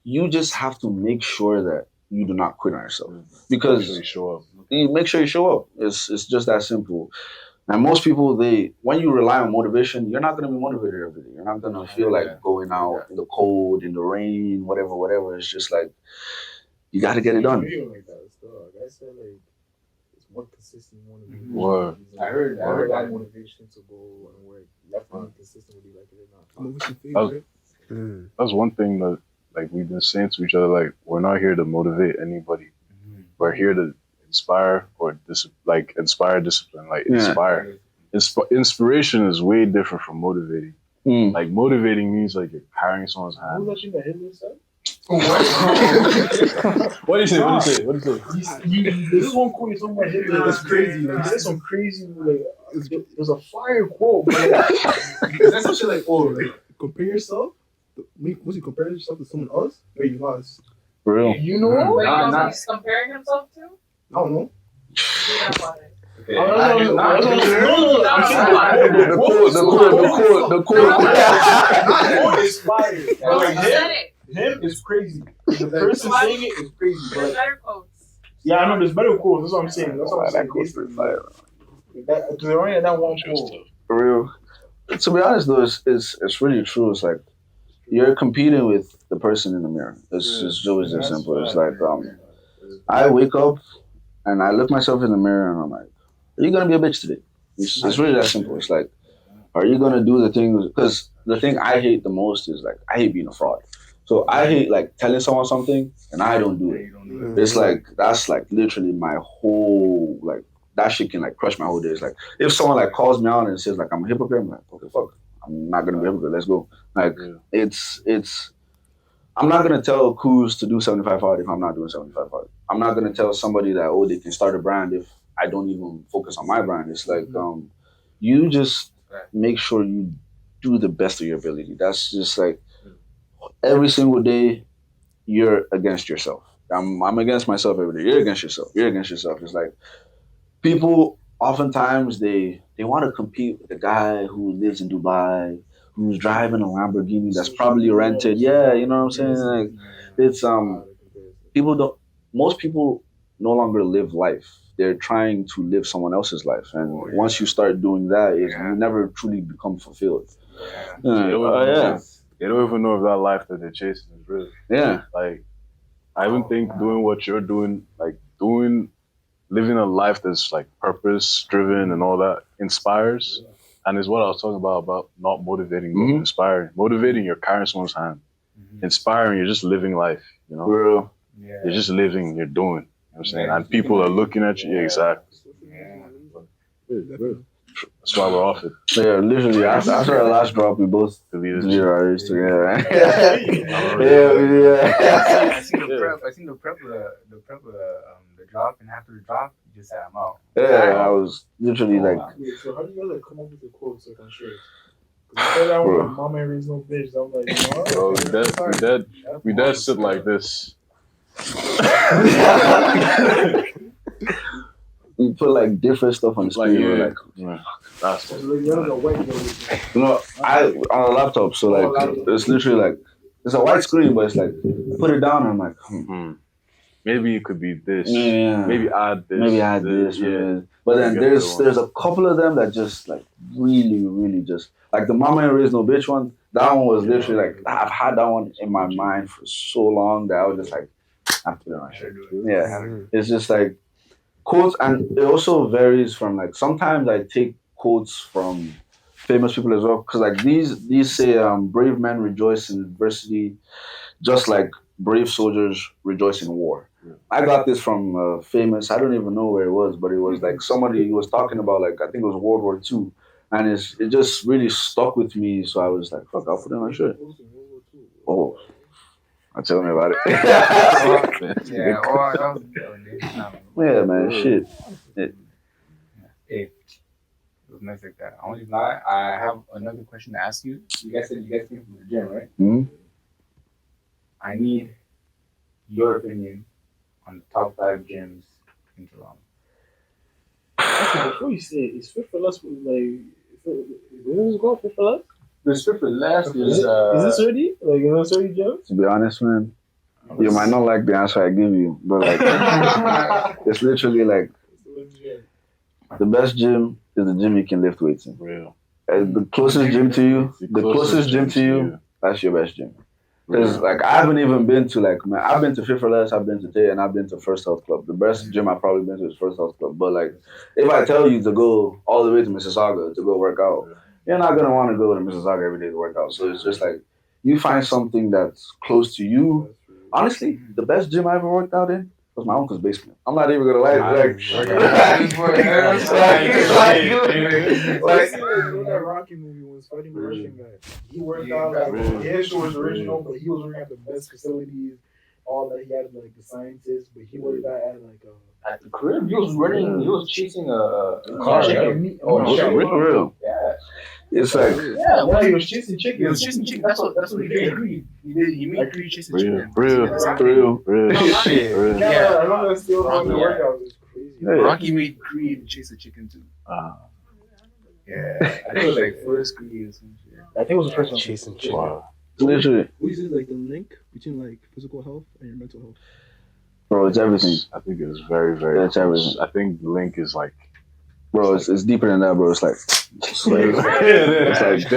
[SPEAKER 5] you just have to make sure that you do not quit on yourself because
[SPEAKER 6] Actually show up.
[SPEAKER 5] you make sure you show up. It's just that simple. And most people, when you rely on motivation, you're not gonna be motivated every day. You're not gonna feel like going out in the cold, in the rain, whatever. It's just like you got to get it done.
[SPEAKER 2] Like that still. Like I said, like it's more consistent motivation.
[SPEAKER 6] Word.
[SPEAKER 1] I heard
[SPEAKER 2] that
[SPEAKER 1] that.
[SPEAKER 2] motivation to go and work. You have to be consistent with it, like it or not.
[SPEAKER 8] Motivation fades,
[SPEAKER 6] That was-
[SPEAKER 8] right?
[SPEAKER 6] That's one thing that like we've been saying to each other. Like we're not here to motivate anybody. We're here to inspire or inspire discipline. Like inspire. Inspiration is way different from motivating. Like motivating means like you're carrying someone's hand.
[SPEAKER 2] Who's that thing that Hitler said?
[SPEAKER 6] What do you say? What do you say?
[SPEAKER 2] This one quote is talking about Hitler. That's crazy. Like, there's some crazy. Like, there's a fire quote. But like, that's some shit like, oh, like compare yourself. Once you compare yourself to someone else, where you lost.
[SPEAKER 5] For real.
[SPEAKER 2] You know?
[SPEAKER 7] Wait,
[SPEAKER 1] Nah,
[SPEAKER 7] no,
[SPEAKER 1] nah.
[SPEAKER 7] he's comparing himself to?
[SPEAKER 2] I don't know.
[SPEAKER 7] Yeah, about it.
[SPEAKER 5] The quote.
[SPEAKER 2] Is fire.
[SPEAKER 7] Who
[SPEAKER 2] Like,
[SPEAKER 7] said it?
[SPEAKER 2] him is crazy. The person saying it is crazy.
[SPEAKER 7] There's
[SPEAKER 2] But
[SPEAKER 7] better quotes.
[SPEAKER 2] yeah, I know there's better quotes. That's what I'm saying. That's what I'm saying.
[SPEAKER 5] That quote's pretty fire.
[SPEAKER 2] Because they're only at that one quote.
[SPEAKER 5] For real. To be honest though, it's really true. It's like you're competing with the person in the mirror. It's always that simple. It's like I wake up and I look myself in the mirror and I'm like, are you gonna be a bitch today? It's really that simple. It's like, are you gonna do the things? Because the thing I hate the most is like I hate being a fraud. So I hate like telling someone something and I don't do it. It's like that's like literally my whole like that shit can like crush my whole day. It's like if someone like calls me out and says like I'm a hypocrite, I'm like, okay, fuck, I'm not gonna be a hypocrite. Let's go. Like it's I'm not gonna tell Kuz to do 75 hard if I'm not doing 75 hard. I'm not gonna tell somebody that they can start a brand if I don't even focus on my brand. It's like you just make sure you do the best of your ability. That's just like every single day you're against yourself. I'm against myself every day. You're against yourself. You're against yourself. It's like people oftentimes they want to compete with the guy who lives in Dubai, who's driving a Lamborghini that's probably rented. Yeah, you know what I'm saying? Like it's most people no longer live life. They're trying to live someone else's life. And once you start doing that, you never truly become fulfilled.
[SPEAKER 6] They don't even know if that life that they're chasing is real.
[SPEAKER 5] Yeah.
[SPEAKER 6] Like I even think doing what you're doing, like living a life that's like purpose driven and all that inspires. And is what I was talking about not motivating, but inspiring. Motivating, you're carrying someone's hand. Inspiring, you're just living life, you know?
[SPEAKER 5] Real.
[SPEAKER 6] You're just living, you're doing. You know what I'm saying? And people are looking at you. Yeah, exactly. That's why we're off it.
[SPEAKER 5] Yeah, literally, after our last drop, we both deleted our Instagram.
[SPEAKER 1] I seen the prep the drop, and after the drop, you just said I'm out.
[SPEAKER 5] Yeah, I was literally like.
[SPEAKER 2] Wait, so how do you guys like come up with the quotes so I can share it? Because I said that one, mama ain't raised no bitch. So I'm like, you know,
[SPEAKER 6] Bro, we dead sit like this.
[SPEAKER 5] We put like different stuff on the screen.
[SPEAKER 6] That's what.
[SPEAKER 5] You know, I on a laptop, so like it's literally like it's a white screen, but it's like put it down and I'm like,
[SPEAKER 6] maybe it could be this.
[SPEAKER 5] Yeah.
[SPEAKER 6] Maybe add this.
[SPEAKER 5] Maybe add this. Yeah. But then there's a couple of them that just like really just like the Mama Ain't Raised No Bitch one. That one was literally like I've had that one in my mind for so long that I was just like, I have to put it on shirt. Yeah. It's just like quotes, and it also varies from like sometimes I take quotes from famous people as well, because like these say brave men rejoice in adversity just like brave soldiers rejoice in war. I got this from famous, I don't even know where it was, but it was like somebody was talking about like I think it was World War II, and it just really stuck with me, so I was like, fuck, I'll put it on my shirt. Oh, tell me about it. Yeah, man, shit.
[SPEAKER 1] Hey, it was nice like that. Only lie, I have another question to ask you. You guys said you guys came from the gym, right?
[SPEAKER 5] Mm-hmm.
[SPEAKER 1] I need your opinion on the top 5 gyms in Toronto.
[SPEAKER 2] Actually, before you say it, is Fit for Less like where is it called? Fit for Less?
[SPEAKER 1] The Fit for Less is
[SPEAKER 2] this already? Like is this already gym?
[SPEAKER 5] To be honest, man, You might not like the answer I give you, but like it's literally like the best gym is the gym you can lift weights in.
[SPEAKER 6] Real.
[SPEAKER 5] The closest gym to you, that's your best gym. Because like I haven't even been to like man, I've been to Fit for Less, I've been to Tay, and I've been to First Health Club. The best gym I've probably been to is First Health Club. But like if I tell you to go all the way to Mississauga to go work out, you're not gonna want to go to Mississauga every day to work out. So it's just like you find something that's close to you. Honestly, the best gym I ever worked out in was my uncle's basement. I'm not even gonna lie. Like
[SPEAKER 2] that Rocky movie was fighting the Russian guy. He worked out like his show was original, but he was working at the best facilities. All that he had like the scientists, but he worked out at like
[SPEAKER 1] at the crib. He was running. He was chasing a
[SPEAKER 2] car.
[SPEAKER 5] Real.
[SPEAKER 1] Yeah.
[SPEAKER 5] It's like
[SPEAKER 2] yeah, he was chasing chicken.
[SPEAKER 1] He was chasing chicken. That's what he did. He made Creed chasing chicken.
[SPEAKER 6] Real.
[SPEAKER 2] Yeah, I remember that still on the workout. It was crazy.
[SPEAKER 4] Rocky made Creed chase a chicken too.
[SPEAKER 1] Yeah, I think it was like first Creed or some shit.
[SPEAKER 2] I think it was the first one.
[SPEAKER 3] Chasing chicken.
[SPEAKER 6] Wow.
[SPEAKER 5] literally,
[SPEAKER 8] What is it like the link between like physical health and your mental health?
[SPEAKER 5] bro. It's everything.
[SPEAKER 6] I think it's very, very.
[SPEAKER 5] It's everything.
[SPEAKER 6] I think the link is like.
[SPEAKER 5] Bro, it's deeper than that, bro. It's like
[SPEAKER 6] It's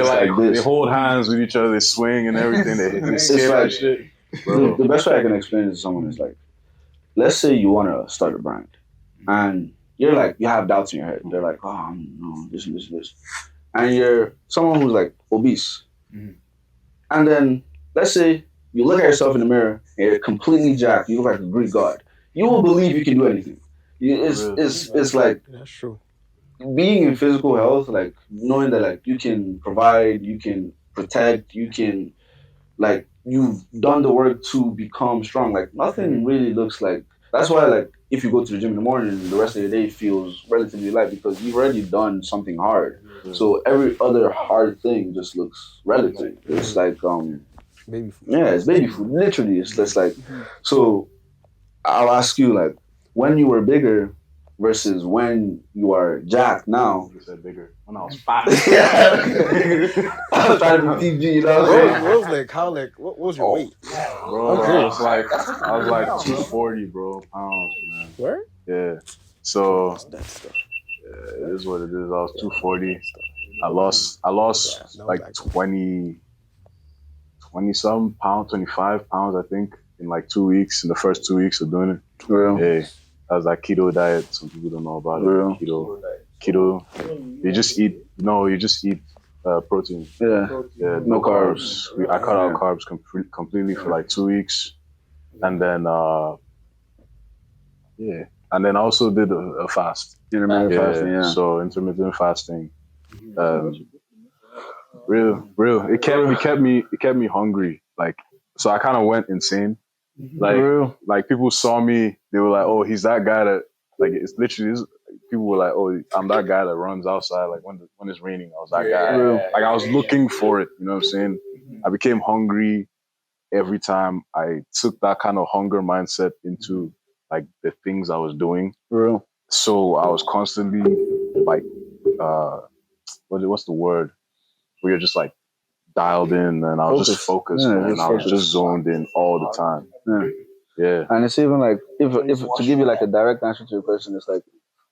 [SPEAKER 6] like they hold hands with each other, they swing and everything. They skate
[SPEAKER 5] like-
[SPEAKER 6] that shit.
[SPEAKER 5] the best way I can explain it to someone is like, let's say you want to start a brand, and you're like you have doubts in your head. They're like, oh no, this and this and this, and you're someone who's like obese, and then let's say you look at yourself in the mirror and you're completely jacked. You look like a Greek god. You will believe you can do anything. It's like
[SPEAKER 3] That's true.
[SPEAKER 5] being in physical health, like knowing that like you can provide, you can protect, you can like you've done the work to become strong. Like nothing really looks like that's why like if you go to the gym in the morning, the rest of your day feels relatively light because you've already done something hard. So every other hard thing just looks relative. It's like
[SPEAKER 3] Baby food.
[SPEAKER 5] yeah, it's baby food. Literally, it's just like so. I'll ask you like when you were bigger versus when you are jacked now.
[SPEAKER 6] You said bigger. When I was fat.
[SPEAKER 5] I was trying to be TG, you know what I'm saying?
[SPEAKER 3] What was like how like what was your weight?
[SPEAKER 6] Bro, I was like 240, bro, pounds, man.
[SPEAKER 3] Where?
[SPEAKER 6] Yeah. So
[SPEAKER 3] That stuff.
[SPEAKER 6] it is what it is. I was 240. I lost
[SPEAKER 3] no,
[SPEAKER 6] like
[SPEAKER 3] back
[SPEAKER 6] 20 some pounds, 25 pounds, I think, in like 2 weeks, in the first 2 weeks of doing it.
[SPEAKER 5] Real.
[SPEAKER 6] Hey, that was that keto diet. Some people don't know about it.
[SPEAKER 5] Real.
[SPEAKER 6] Keto. You just eat protein.
[SPEAKER 5] Yeah.
[SPEAKER 6] Yeah,
[SPEAKER 5] No carbs.
[SPEAKER 6] I cut out carbs completely for like 2 weeks, and then and then I also did a fast.
[SPEAKER 5] Intermittent fasting, yeah.
[SPEAKER 6] So intermittent fasting, real. It kept me hungry. Like so, I kind of went insane. Like people saw me, they were like, "Oh, he's that guy that like." It's literally people were like, "Oh, I'm that guy that runs outside. Like when it's raining, I was that guy. Like I was looking for it. You know what I'm saying? I became hungry every time I took that kind of hunger mindset into like the things I was doing.
[SPEAKER 5] Real.
[SPEAKER 6] So I was constantly like, what's the word? Where you're just like dialed in, and I was just focused, and I was just zoned in all the time. Yeah.
[SPEAKER 5] And it's even like if to give you like a direct answer to your question, it's like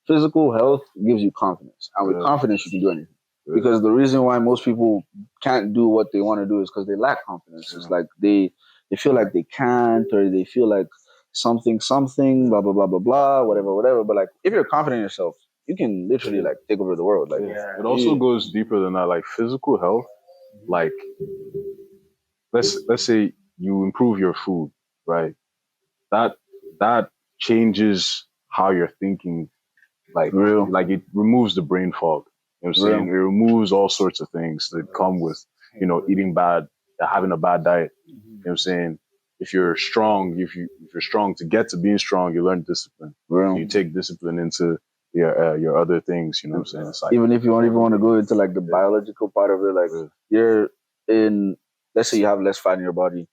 [SPEAKER 5] physical health gives you confidence, and with confidence you can do anything. Because the reason why most people can't do what they want to do is because they lack confidence. It's like they feel like they can't, or they feel like something, blah blah blah blah blah, whatever. But like if you're confident in yourself, you can literally like take over the world. Like
[SPEAKER 6] it also goes deeper than that. Like physical health, like let's say you improve your food, right? That changes how you're thinking. Like it removes the brain fog. You know what I'm saying? It removes all sorts of things that come with, eating bad, having a bad diet. You know what I'm saying? If you're strong, if you're strong, to get to being strong, you learn discipline. You take discipline into your other things. You know what I'm saying? It's like,
[SPEAKER 5] even if you don't even want to go into like the biological part of it, like you're in, let's say you have less fat in your body,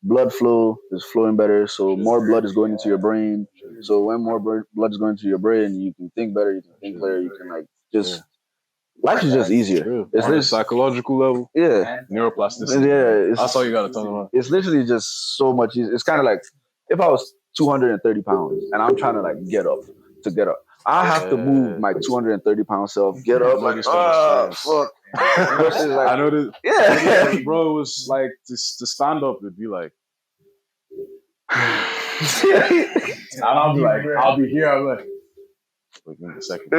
[SPEAKER 5] blood flow is flowing better, so more blood is going into your brain. So when more blood is going to your brain, you can think better, you can think clearer, you can like just life is just easier.
[SPEAKER 6] Real.
[SPEAKER 5] It's
[SPEAKER 6] On a
[SPEAKER 5] this,
[SPEAKER 6] psychological level,
[SPEAKER 5] yeah,
[SPEAKER 6] neuroplasticity.
[SPEAKER 5] yeah.
[SPEAKER 6] That's all you gotta talk about.
[SPEAKER 5] It's literally just so much easier. It's kind of like if I was 230 pounds and I'm trying to like get up. I have to move my 230-pound self, get up, like, fuck. Versus like,
[SPEAKER 6] I know that.
[SPEAKER 5] yeah.
[SPEAKER 6] Bro, it was like to stand up, it'd be like, and I'll be like, I'll be here, I'm like, wait, give me a second.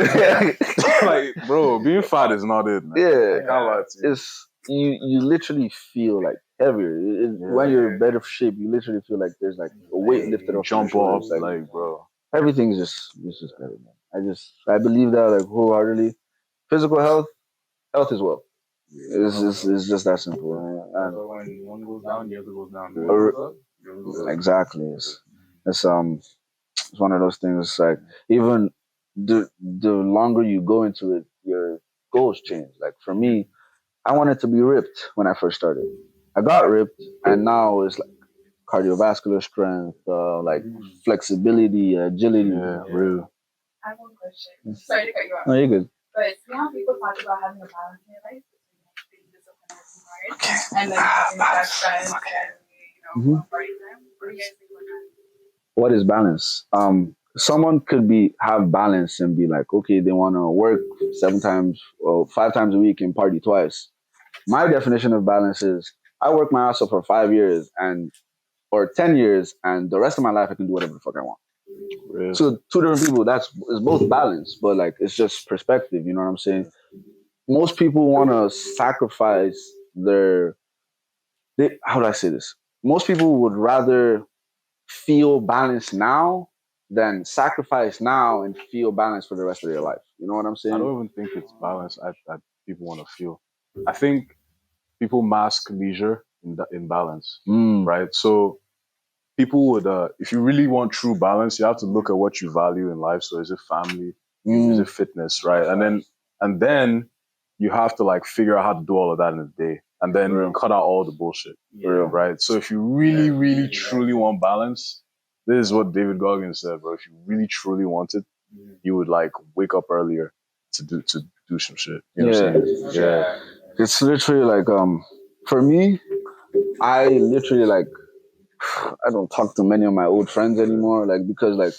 [SPEAKER 6] Like, bro, being fat is not it, man.
[SPEAKER 5] Yeah.
[SPEAKER 6] I can't lie to you.
[SPEAKER 5] It's you literally feel like heavier. When you're in better shape, you literally feel like there's like a weight lifted off.
[SPEAKER 6] Jump
[SPEAKER 5] your
[SPEAKER 6] off,
[SPEAKER 5] shoulders,
[SPEAKER 6] like, bro.
[SPEAKER 5] everything's it's just better, man. I believe that like wholeheartedly. Physical health is wealth. It's just that simple.
[SPEAKER 1] When one goes down, the other goes down.
[SPEAKER 5] Exactly. It's one of those things. Like even the longer you go into it, your goals change. Like for me, I wanted to be ripped when I first started. I got ripped, and now it's like cardiovascular strength, like flexibility, agility.
[SPEAKER 6] Yeah, real.
[SPEAKER 7] I have one question. Sorry to cut you off.
[SPEAKER 5] No, you're good.
[SPEAKER 7] But you know how people talk about having a balance in your life between being disciplined and hard, and then having best friends and party time. What do you guys think about that?
[SPEAKER 5] What is balance? Someone could have balance and be like, okay, they want to work 7 times or 5 times a week and party twice. My definition of balance is I work my ass off for 5 years or 10 years, and the rest of my life I can do whatever the fuck I want.
[SPEAKER 6] Really?
[SPEAKER 5] So 2 different people, it's both balance, but like it's just perspective. You know what I'm saying? Most people want to sacrifice how do I say this? Most people would rather feel balanced now than sacrifice now and feel balanced for the rest of their life. You know what I'm saying?
[SPEAKER 6] I don't even think it's balance. People want to feel. I think people mask leisure in balance, right? So people would, if you really want true balance, you have to look at what you value in life. So is it family? Is it fitness, right? And then you have to like figure out how to do all of that in a day, and then cut out all the bullshit, right? So if you really, really, truly want balance, this is what David Goggins said, bro. If you really, truly want it, you would like wake up earlier to do some shit. You know what I'm saying? Yeah.
[SPEAKER 5] It's literally like for me, I literally like I don't talk to many of my old friends anymore, like because like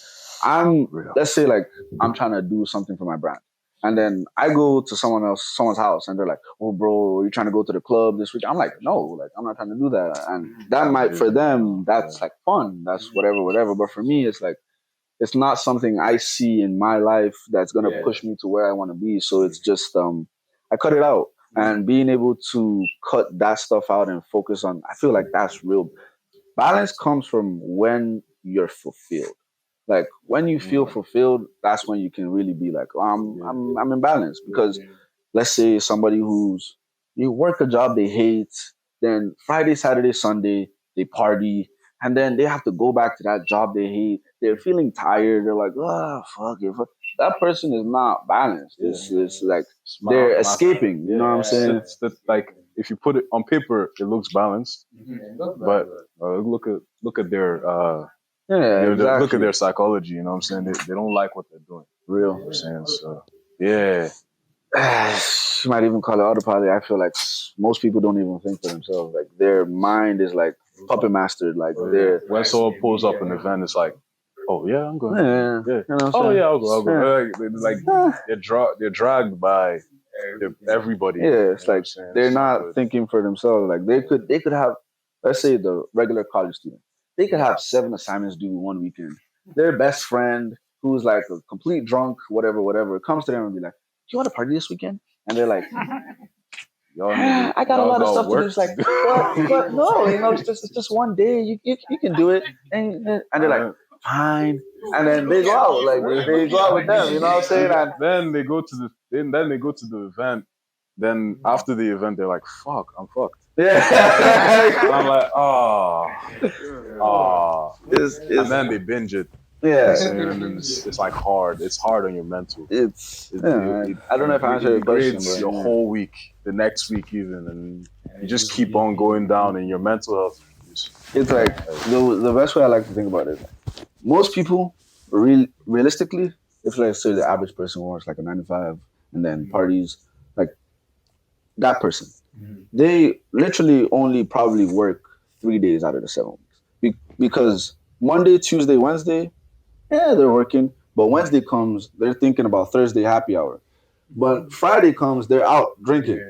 [SPEAKER 5] let's say like I'm trying to do something for my brand. And then I go to someone's house, and they're like, "Oh, bro, are you trying to go to the club this week?" I'm like, "No, like I'm not trying to do that." And that might, for them, that's like fun. That's whatever. But for me, it's like it's not something I see in my life that's gonna push me to where I want to be. So it's just I cut it out, and being able to cut that stuff out and focus on, I feel like that's real. Balance comes from when you're fulfilled. Like when you feel fulfilled, that's when you can really be like, oh, I'm in balance. Because let's say somebody you work a job they hate, then Friday, Saturday, Sunday they party, and then they have to go back to that job they hate. They're feeling tired. They're like, oh fuck it. That person is not balanced. It's like they're escaping. You know what I'm saying?
[SPEAKER 6] It's like if you put it on paper, it looks balanced, but look at their
[SPEAKER 5] exactly.
[SPEAKER 6] Look at their psychology. You know what I'm saying? They don't like what they're doing.
[SPEAKER 5] Real.
[SPEAKER 6] You know what I'm saying? So yeah.
[SPEAKER 5] You might even call it autopilot. I feel like most people don't even think for themselves. Like their mind is like puppet mastered. Like
[SPEAKER 6] when someone pulls up an event, it's like, oh yeah, I'm going.
[SPEAKER 5] Yeah.
[SPEAKER 6] You know
[SPEAKER 5] what I'm
[SPEAKER 6] oh
[SPEAKER 5] saying?
[SPEAKER 6] yeah, I'll go. They're dragged by everybody.
[SPEAKER 5] Yeah, it's like they're not thinking for themselves. Like they could have, let's say the regular college student, they could have 7 assignments due one weekend. Their best friend, who's like a complete drunk, whatever, comes to them and be like, "Do you want to party this weekend?" And they're like, "I got a lot of stuff to do." It's like, but no, it's just one day. You can do it, and they're like, fine. And then they go out, like they go out with them. You know what I'm saying? And
[SPEAKER 6] then they go to the event. Then after the event, they're like, "Fuck, I'm fucked."
[SPEAKER 5] Yeah.
[SPEAKER 6] And I'm like, and then they binge it.
[SPEAKER 5] Yeah.
[SPEAKER 6] And it's like hard. It's hard on your mental.
[SPEAKER 5] I don't know if I answered your question, but
[SPEAKER 6] your whole week, the next week even, and you just keep on going down in your mental health.
[SPEAKER 5] It's like the best way I like to think about it. Most people, realistically, if let's say the average person works like a 9 to 5 and then parties that person. They literally only probably work 3 days out of the 7 weeks because Monday, Tuesday, Wednesday, yeah, they're working. But Wednesday comes, they're thinking about Thursday happy hour. But Friday comes, they're out drinking.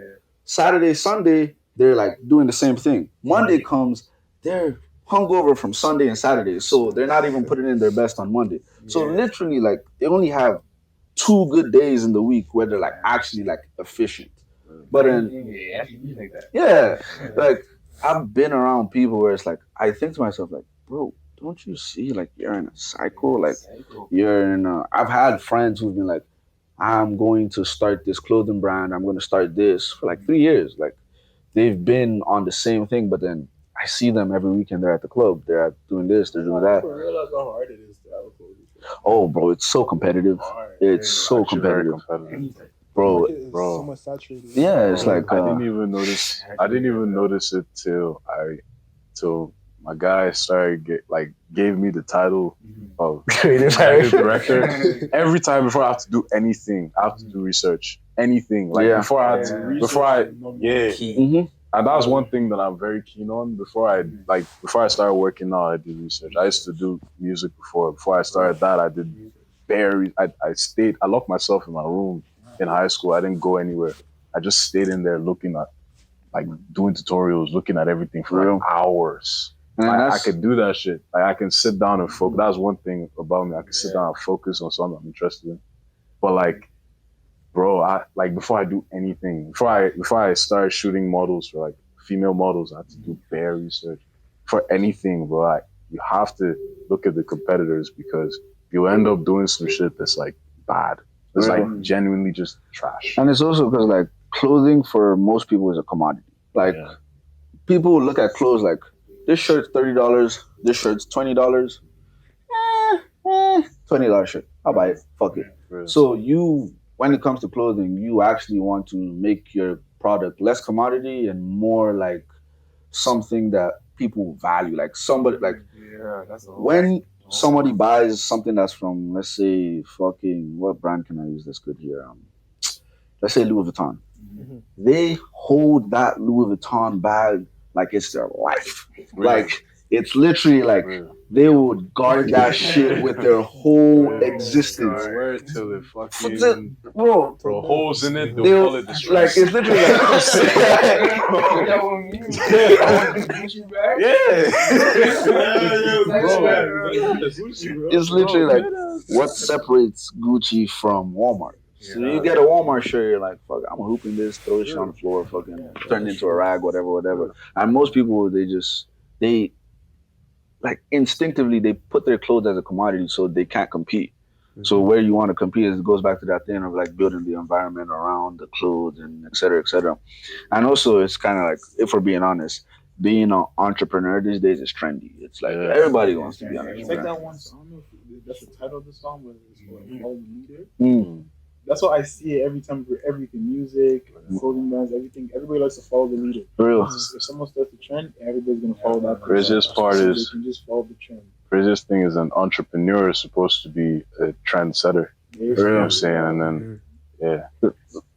[SPEAKER 5] Saturday, Sunday, they're like doing the same thing. Monday comes, they're hungover from Sunday and Saturday, so they're not even putting in their best on Monday. So literally, like they only have 2 good days in the week where they're like actually like efficient. But then, yeah, like I've been around people where it's like I think to myself like, bro, don't you see like you're in a cycle? Like you're in. I've had friends who've been like, I'm going to start this clothing brand. I'm going to start this for like 3 years. Like they've been on the same thing, but then I see them every weekend. They're at the club. They're doing this. They're doing that.
[SPEAKER 2] I realize how hard it is to have a clothing.
[SPEAKER 5] Oh, bro, it's so competitive. It's so competitive, bro.
[SPEAKER 8] So much saturated.
[SPEAKER 5] Yeah, it's like
[SPEAKER 6] I didn't even notice it till my guy started gave me the title of creative director. Every time before I have to do anything, I have to do research. Anything like before I and that's one thing that I'm very keen on. Before I started working now, I did research. I used to do music before. Before I started that, I did I locked myself in my room in high school. I didn't go anywhere. I just stayed in there looking at, like, doing tutorials, looking at everything for like hours. I could do that shit. Like, I can sit down and focus. That's one thing about me. I can sit down and focus on something I'm interested in. But like, bro, before I do anything, before I start shooting models for like female models, I have to do bare research for anything, bro. Like, you have to look at the competitors because you'll end up doing some shit that's like bad. It's like genuinely just trash.
[SPEAKER 5] And it's also because like clothing for most people is a commodity. Like people look at clothes like this shirt's $30, this shirt's $20. $20 shirt. I'll buy it. Fuck it. So when it comes to clothing, you actually want to make your product less commodity and more like something that people value. Like somebody like when somebody buys something that's from, let's say, fucking, what brand can I use that's good here? Let's say Louis Vuitton. They hold that Louis Vuitton bag like it's their life. Like it's literally like they would guard that shit with their whole existence.
[SPEAKER 6] Wear it till it fucking
[SPEAKER 5] bro,
[SPEAKER 6] holes in it. They'll call it the
[SPEAKER 5] like it's literally it's literally like what separates Gucci from Walmart. So you get a Walmart shirt, you're like, fuck, I'm hooping this, throw this shit on the floor, fucking turn it into a rag, whatever. And most people, they like instinctively, they put their clothes as a commodity so they can't compete. So where you want to compete is it goes back to that thing of like building the environment around the clothes and et cetera, et cetera. And also it's kind of like, if we're being honest, being an entrepreneur these days is trendy. It's like everybody wants to be an entrepreneur.
[SPEAKER 2] It's like that one song, I don't know if that's the title of the song, but it's called All the Leader. That's what I see every time for everything, music, clothing brands, everything. Everybody likes to follow the leader.
[SPEAKER 5] For real.
[SPEAKER 2] If someone starts a trend, everybody's gonna follow that.
[SPEAKER 6] Craziest part is
[SPEAKER 2] they can just follow the trend.
[SPEAKER 6] Craziest thing is an entrepreneur is supposed to be a trendsetter. You know what I'm saying? And then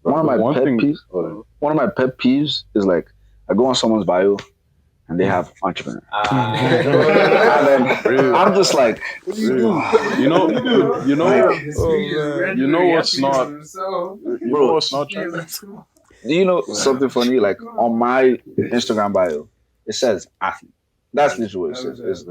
[SPEAKER 5] one of my pet peeves is like I go on someone's bio and they have entrepreneur. I'm just like, what do you do?
[SPEAKER 6] You know what's not trending?
[SPEAKER 5] Do you know something funny? Like on my Instagram bio, it says athlete. That's literally what it says. It's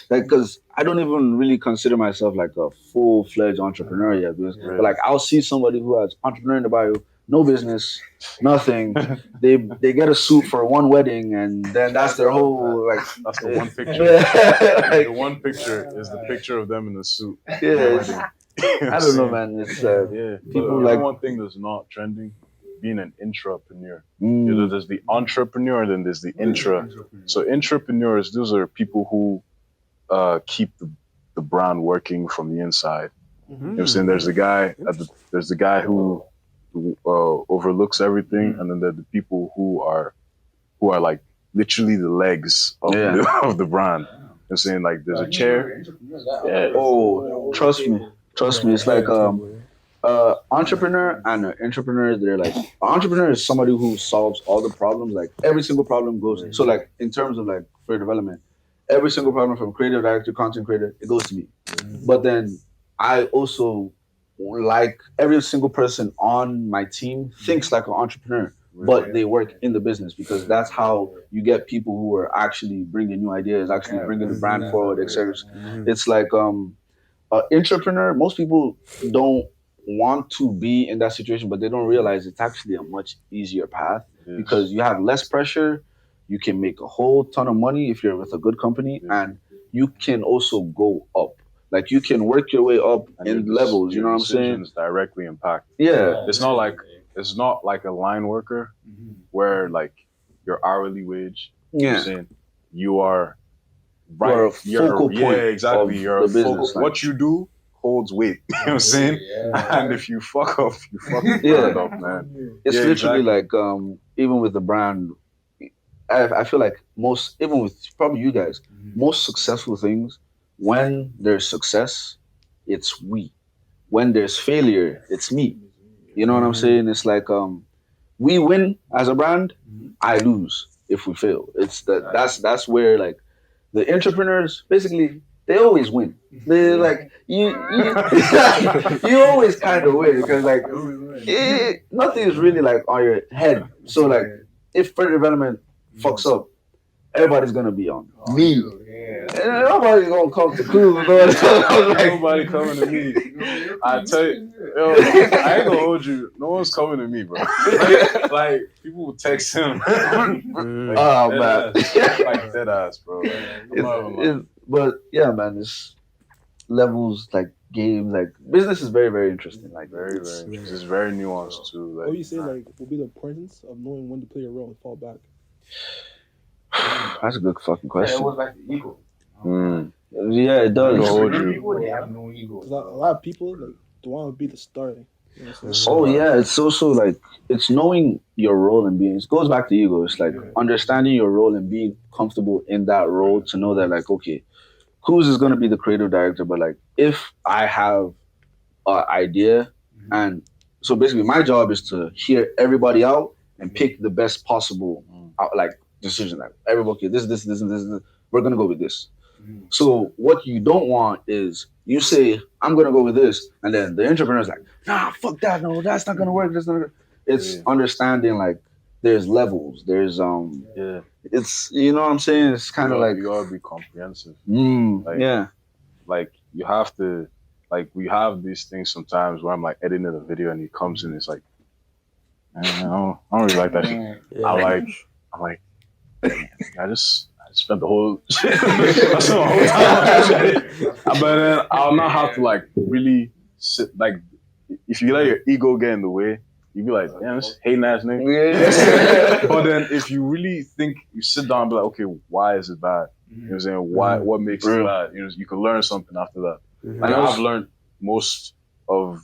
[SPEAKER 5] like because I don't even really consider myself like a full-fledged entrepreneur yet. Because, but like I'll see somebody who has entrepreneur in the bio, no business, nothing. They get a suit for one wedding, and then that's their whole like.
[SPEAKER 6] That's the one picture. The one picture is the picture of them in the suit.
[SPEAKER 5] Yeah, I don't know, man. It's people like
[SPEAKER 6] one thing that's not trending. Being an intrapreneur. You know, there's the entrepreneur and then there's the intra. So intrapreneurs, those are people who keep the brand working from the inside. You know what I'm saying? There's the guy who overlooks everything, and then there are the people who are like literally the legs of the brand. You know what I'm saying? Like there's a chair.
[SPEAKER 5] Oh, trust me. It's like Entrepreneur and an entrepreneur, they're like an entrepreneur is somebody who solves all the problems. Like every single problem goes. So like in terms of like for development, every single problem from creative director, content creator, it goes to me. But then I also like every single person on my team thinks like an entrepreneur, but they work in the business because that's how you get people who are actually bringing new ideas, actually bringing the brand forward, etc. It's like entrepreneur. Most people don't want to be in that situation, but they don't realize it's actually a much easier path because you have less pressure. You can make a whole ton of money if you're with a good company, and you can also go up. Like you can work your way up
[SPEAKER 6] And
[SPEAKER 5] in
[SPEAKER 6] your
[SPEAKER 5] levels. You
[SPEAKER 6] your
[SPEAKER 5] know what I'm saying?
[SPEAKER 6] decisions directly impact.
[SPEAKER 5] Yeah.
[SPEAKER 6] It's not like a line worker where like your hourly wage. You know what
[SPEAKER 5] Yeah.
[SPEAKER 6] I'm saying you are
[SPEAKER 5] You're a
[SPEAKER 6] right.
[SPEAKER 5] focal point
[SPEAKER 6] Yeah, exactly.
[SPEAKER 5] of
[SPEAKER 6] You're
[SPEAKER 5] the
[SPEAKER 6] a focal.
[SPEAKER 5] business, like-
[SPEAKER 6] What you do holds weight. You know what I'm saying? And if you fuck up, you fuck the
[SPEAKER 5] Yeah.
[SPEAKER 6] brand up, man.
[SPEAKER 5] It's
[SPEAKER 6] Yeah,
[SPEAKER 5] literally
[SPEAKER 6] exactly.
[SPEAKER 5] like even with the brand, I feel like most even with probably you guys, most successful things when there's success, it's we. When there's failure, it's me. You know what I'm saying? It's like we win as a brand, I lose if we fail. It's that's where like the entrepreneurs basically they always win. They like you you always kind of win because like nothing is really like on your head. So like if further development fucks up, everybody's gonna be on me. And nobody's gonna come to Clue.
[SPEAKER 6] Nobody coming to me. I tell you, yo, I ain't gonna hold you. No one's coming to me, bro. Like people will text him.
[SPEAKER 5] Oh man,
[SPEAKER 6] Like dead ass, bro.
[SPEAKER 5] but yeah, man, it's levels like games like business is very very interesting. Like
[SPEAKER 6] Very, very interesting. It's very nuanced too.
[SPEAKER 8] What do you
[SPEAKER 6] Like
[SPEAKER 8] say like will be the importance of knowing when to play your role and fall back?
[SPEAKER 5] that's a good fucking
[SPEAKER 1] It
[SPEAKER 5] question.
[SPEAKER 1] was like the ego.
[SPEAKER 5] Yeah, it does.
[SPEAKER 1] People, they have no ego.
[SPEAKER 8] Because a lot of people like don't want to be the star. You know what I'm saying?
[SPEAKER 5] Oh yeah, it's also like it's knowing your role and being. It goes back to ego. It's like understanding your role and being comfortable in that role to know that like okay, Cruz is gonna be the creative director, but like if I have an idea and so basically my job is to hear everybody out and pick the best possible like decision. Like everybody, okay, this. We're gonna go with this. So what you don't want is you say I'm gonna go with this, and then the entrepreneur's like, nah, fuck that, no, that's not gonna work. That's not. Gonna... It's understanding like there's levels. There's it's you know what I'm saying. It's kind of like
[SPEAKER 6] you gotta be comprehensive. Like, like you have to. Like we have these things sometimes where I'm like editing a video and he comes in, it's like, I don't really like that shit.
[SPEAKER 3] Yeah.
[SPEAKER 6] I'm like, I just spent the whole I spent the whole time. But then I'll not have to like really sit like if you let your ego get in the way, you be like, damn, this hating ass nigga. But then if you really think you sit down and be like, okay, why is it bad? You know what I'm saying? Why what makes it bad? You know, you can learn something after that. Like I've learned most of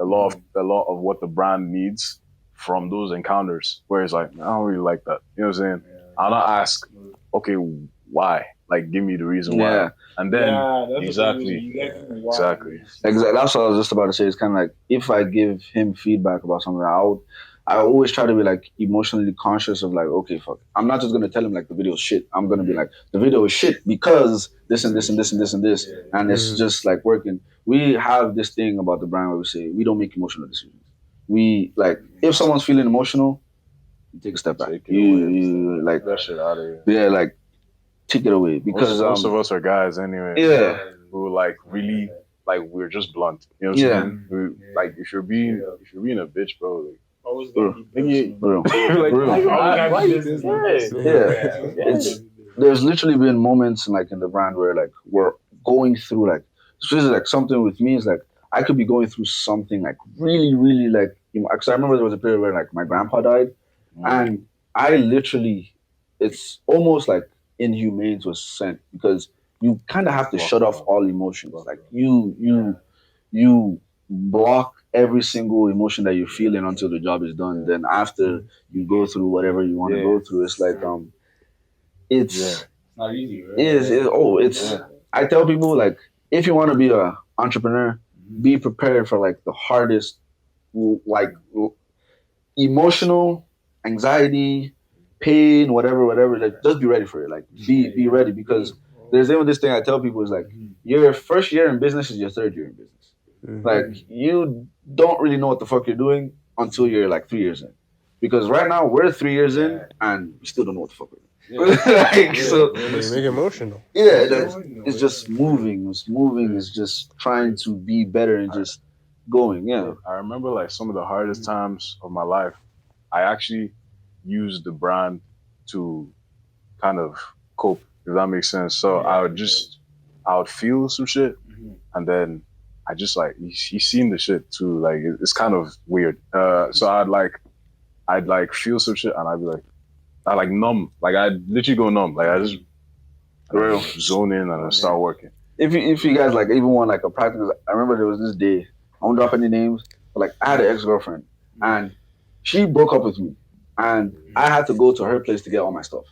[SPEAKER 6] a lot of what the brand needs from those encounters where it's like, I don't really like that. You know what I'm saying? I'll not ask, okay, why? Like give me the reason why. And then exactly.
[SPEAKER 5] That's what I was just about to say. It's kind of like if I give him feedback about something, I always try to be like emotionally conscious of like, okay, fuck. I'm not just gonna tell him like the video's shit. I'm gonna be like, the video is shit because this and this and this and this and this, and it's just like working. We have this thing about the brand where we say we don't make emotional decisions. We like if someone's feeling emotional, you take a step back. You like
[SPEAKER 6] that shit out of here.
[SPEAKER 5] Yeah, like take it away because
[SPEAKER 6] most of us are guys anyway.
[SPEAKER 5] Yeah.
[SPEAKER 6] Who like really like we're just blunt. You know what I'm saying? Like if you're being a bitch, bro. Like,
[SPEAKER 2] always
[SPEAKER 5] there's literally been moments like in the brand where like we're going through like especially like something with me is like I could be going through something like really really like because I remember there was a period where like my grandpa died and I literally it's almost like inhumane to a sense because you kind of have to shut off all emotions like you block every single emotion that you're feeling until the job is done. Then after you go through whatever you want to go through, it's like it's
[SPEAKER 1] not easy, right?
[SPEAKER 5] It's I tell people like if you want to be an entrepreneur, be prepared for like the hardest, like emotional anxiety, pain, whatever. Like, just be ready for it. Like, be ready because there's even this thing I tell people is like, your first year in business is your third year in business. Like, you don't really know what the fuck you're doing until you're like 3 years in. Because right now we're 3 years in and we still don't know what the fuck we're doing. So
[SPEAKER 3] Make it emotional.
[SPEAKER 5] it's just moving. It's moving. It's just trying to be better and just going. Yeah.
[SPEAKER 6] I remember like some of the hardest times of my life. I actually used the brand to kind of cope, if that makes sense. So I would feel some shit, and then I just like you seen the shit too. Like it's kind of weird. So I'd like feel some shit, and I'd be like, I like numb. Like I'd literally go numb. Like I just zone in and I start working.
[SPEAKER 5] If you guys like even want like a practical, I remember there was this day. I won't drop any names, but like I had an ex-girlfriend, and she broke up with me, and I had to go to her place to get all my stuff.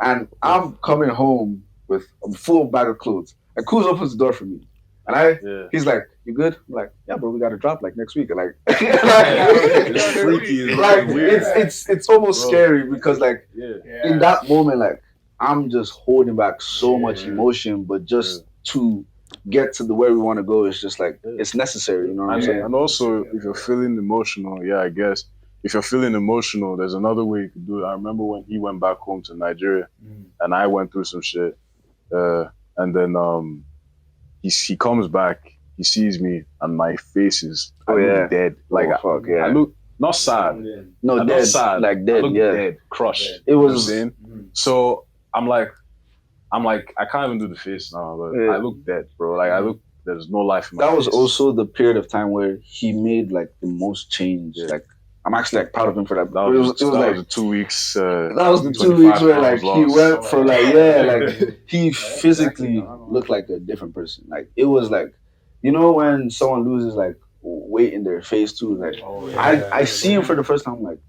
[SPEAKER 5] And I'm coming home with a full bag of clothes. And Kuz opens the door for me. And he's like, "You good?" I'm like, "Yeah, bro, we got to drop like next week." Like,
[SPEAKER 6] It's freaky.
[SPEAKER 5] like it's almost scary because like in that moment, like I'm just holding back so much emotion, but just to get to the where we want to go, it's just like it's necessary. You know what I'm saying?
[SPEAKER 6] And also, if you're feeling emotional, I guess if you're feeling emotional, there's another way you could do it. I remember when he went back home to Nigeria, and I went through some shit, and then he comes back, he sees me, and my face is dead. Like I look not sad,
[SPEAKER 5] no,
[SPEAKER 6] I'm
[SPEAKER 5] dead,
[SPEAKER 6] not sad,
[SPEAKER 5] like dead,
[SPEAKER 6] I look dead, crushed.
[SPEAKER 5] It was.
[SPEAKER 6] You know what I'm saying? So I'm like, I can't even do the face now, but I look dead, bro. Like I look, there's no life in my face.
[SPEAKER 5] That was also the period of time where he made like the most change. Like I'm actually like proud of him for that.
[SPEAKER 6] That was like the 2 weeks.
[SPEAKER 5] That was the 2 weeks where like he went from like like he physically looked like a different person. Like it was like, you know, when someone loses like weight in their face too. Like I see him for the first time. I'm like,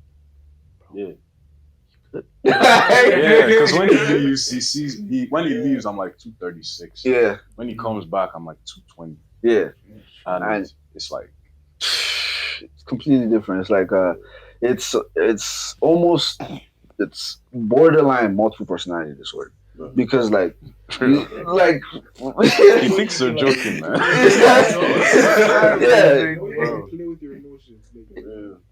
[SPEAKER 6] because when he leaves, when he leaves, I'm like 236.
[SPEAKER 5] Yeah.
[SPEAKER 6] When he comes back, I'm like 220.
[SPEAKER 5] Yeah.
[SPEAKER 6] And it's like
[SPEAKER 5] it's completely different. It's like it's almost it's borderline multiple personality disorder. Because like like
[SPEAKER 6] he thinks they're joking, man.
[SPEAKER 8] Play with your emotions.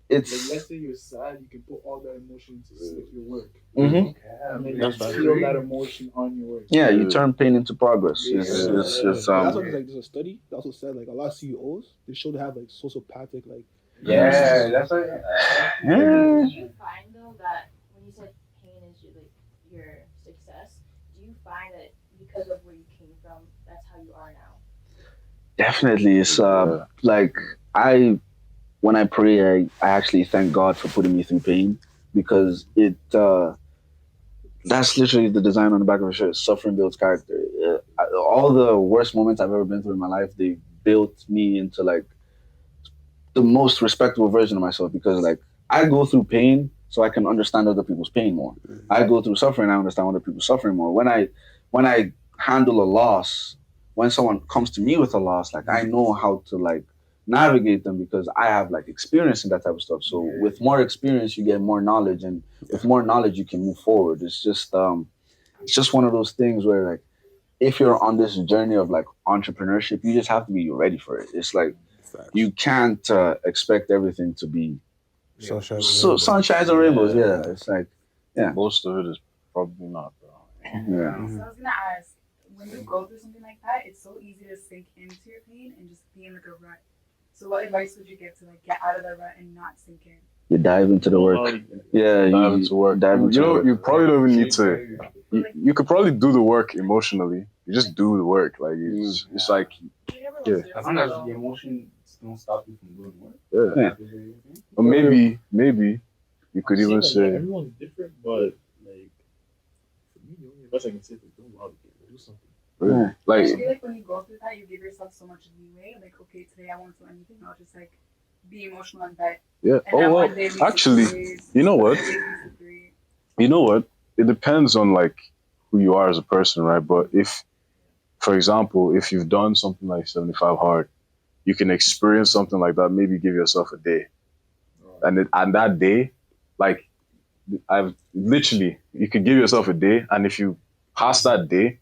[SPEAKER 5] It's
[SPEAKER 8] like, let's say you're sad, you can put all that emotion to your work.
[SPEAKER 5] Mm-hmm.
[SPEAKER 8] And then feel that emotion on your work.
[SPEAKER 5] Yeah, you turn pain into progress.
[SPEAKER 8] That's why like there's a study that also said like a lot of CEOs they show they have like sociopathic like.
[SPEAKER 1] Yeah, that's like.
[SPEAKER 9] Do you find though that when you said pain is your success, do you find that because of where you came from, that's how you are now?
[SPEAKER 5] Definitely, it's like when I pray, I actually thank God for putting me through pain because it that's literally the design on the back of a shirt. Suffering builds character. All the worst moments I've ever been through in my life, they built me into like the most respectable version of myself because like I go through pain so I can understand other people's pain more. I go through suffering, I understand other people's suffering more. When I handle a loss, when someone comes to me with a loss, like I know how to like navigate them because I have like experience in that type of stuff. So with more experience, you get more knowledge, and with more knowledge, you can move forward. It's just one of those things where like if you're on this journey of like entrepreneurship, you just have to be ready for it. It's like you can't expect everything to be sunshines and rainbows. Yeah, it's like
[SPEAKER 6] most of it is probably not, bro.
[SPEAKER 7] So I was gonna ask, when you go through something like that, it's so easy to sink into your pain and just be in like a rut. So what advice would you give to like get out of the rut and not sink in?
[SPEAKER 5] You dive into the work. Yeah,
[SPEAKER 6] dive into work. You probably don't even need to. You could probably do the work emotionally. You just do the work. Like it's like
[SPEAKER 1] As long as the emotions don't stop you from doing work.
[SPEAKER 6] Yeah. Or maybe you could even say
[SPEAKER 2] everyone's different, but like for me, the only advice I can say is do something.
[SPEAKER 5] Yeah.
[SPEAKER 7] I feel like when you go through that, you give yourself so much leeway. Like, okay, today I won't do anything. I'll just like be emotional and bed.
[SPEAKER 6] Yeah. Oh well, actually, you know what? It depends on like who you are as a person, right? But if, for example, if you've done something like 75 hard, you can experience something like that. Maybe give yourself a day, and that day, like I've literally, you could give yourself a day, and if you pass that day,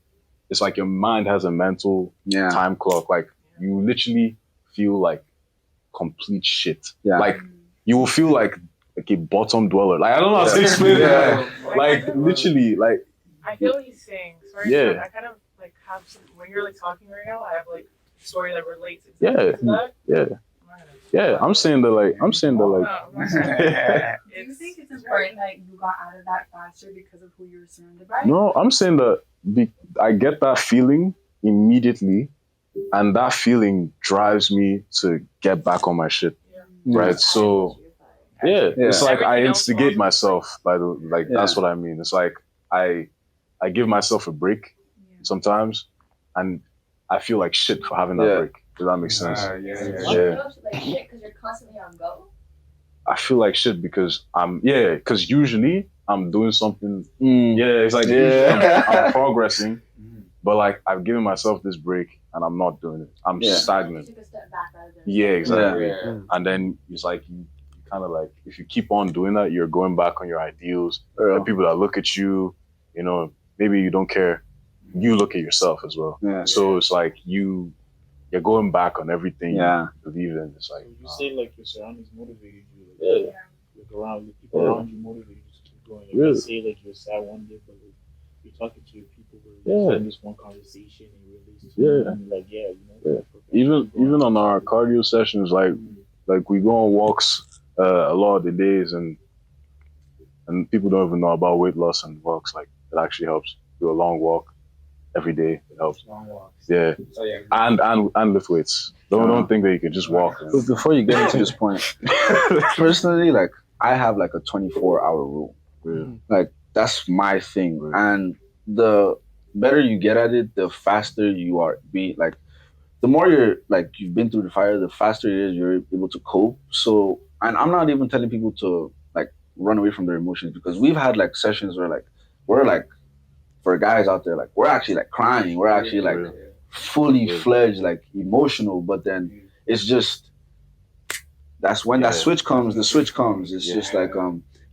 [SPEAKER 6] it's like your mind has a mental time clock. Like you literally feel like complete shit.
[SPEAKER 5] Yeah.
[SPEAKER 6] Like you will feel like a bottom dweller. Like I don't know how to explain it. Like literally, like
[SPEAKER 7] I feel what he's saying. Sorry, I kind of like have some, when you're like talking right now, I have like a story that relates exactly to that.
[SPEAKER 6] Yeah, I'm saying that like
[SPEAKER 7] No,
[SPEAKER 10] Do you think it's important that you got out of that faster because of who you were surrounded by?
[SPEAKER 6] no, I'm saying that I get that feeling immediately, and that feeling drives me to get back on my shit. Right? So it's like I instigate myself by the like that's what I mean. It's like I give myself a break sometimes, and I feel like shit for having that break. Does that make sense?
[SPEAKER 9] You feel like shit because you're constantly on go?
[SPEAKER 6] I feel like shit because because usually I'm doing something. It's like usually I'm progressing, but like I've given myself this break and I'm not doing it. I'm stagnant.
[SPEAKER 9] You took a step back rather than
[SPEAKER 6] Exactly. And then it's like you kind of like, if you keep on doing that, you're going back on your ideals. There are people that look at you, you know, maybe you don't care. You look at yourself as well. So it's like you're going back on everything you believe in. It's like
[SPEAKER 2] you say like your surroundings motivated you. Like around the people around you motivated you to keep going. Like you say like you're sad one day, but like you're talking to your people where you're having this one conversation and you release and you're like,
[SPEAKER 6] even on our cardio sessions, like we go on walks a lot of the days, and people don't even know about weight loss and walks. Like it actually helps. Do a long walk every day. It helps.
[SPEAKER 1] Long walks.
[SPEAKER 6] Yeah.
[SPEAKER 1] So,
[SPEAKER 6] And lift weights. Don't think that you can just walk.
[SPEAKER 5] But before you get into this point, personally, like I have like a 24-hour rule. Like that's my thing. And the better you get at it, the faster you are being like, the more you've been through the fire, the faster it is you're able to cope. So, and I'm not even telling people to like run away from their emotions, because we've had like sessions where like we're like, for guys out there, like we're actually like crying, we're actually like fully fledged, like emotional, but then it's just, that's when that switch comes, the switch comes. It's just like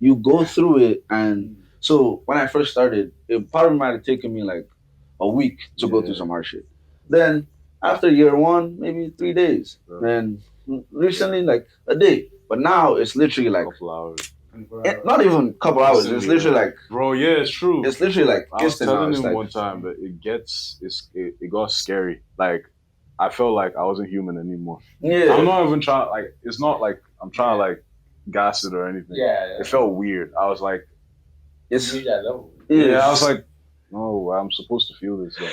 [SPEAKER 5] you go through it. And so when I first started, it probably might have taken me like a week to go through some hard shit. Then after year one, maybe 3 days. Then recently like a day. But now it's literally like not even a couple hours. It's literally like,
[SPEAKER 6] bro, it's true.
[SPEAKER 5] It's literally like
[SPEAKER 6] I was telling him
[SPEAKER 5] like,
[SPEAKER 6] one time that it got scary. Like I felt like I wasn't human anymore. I'm not even trying, like it's not like I'm trying to like gas it or anything. It felt weird. I was like,
[SPEAKER 1] that level.
[SPEAKER 6] I was like, no, I'm supposed to feel this. I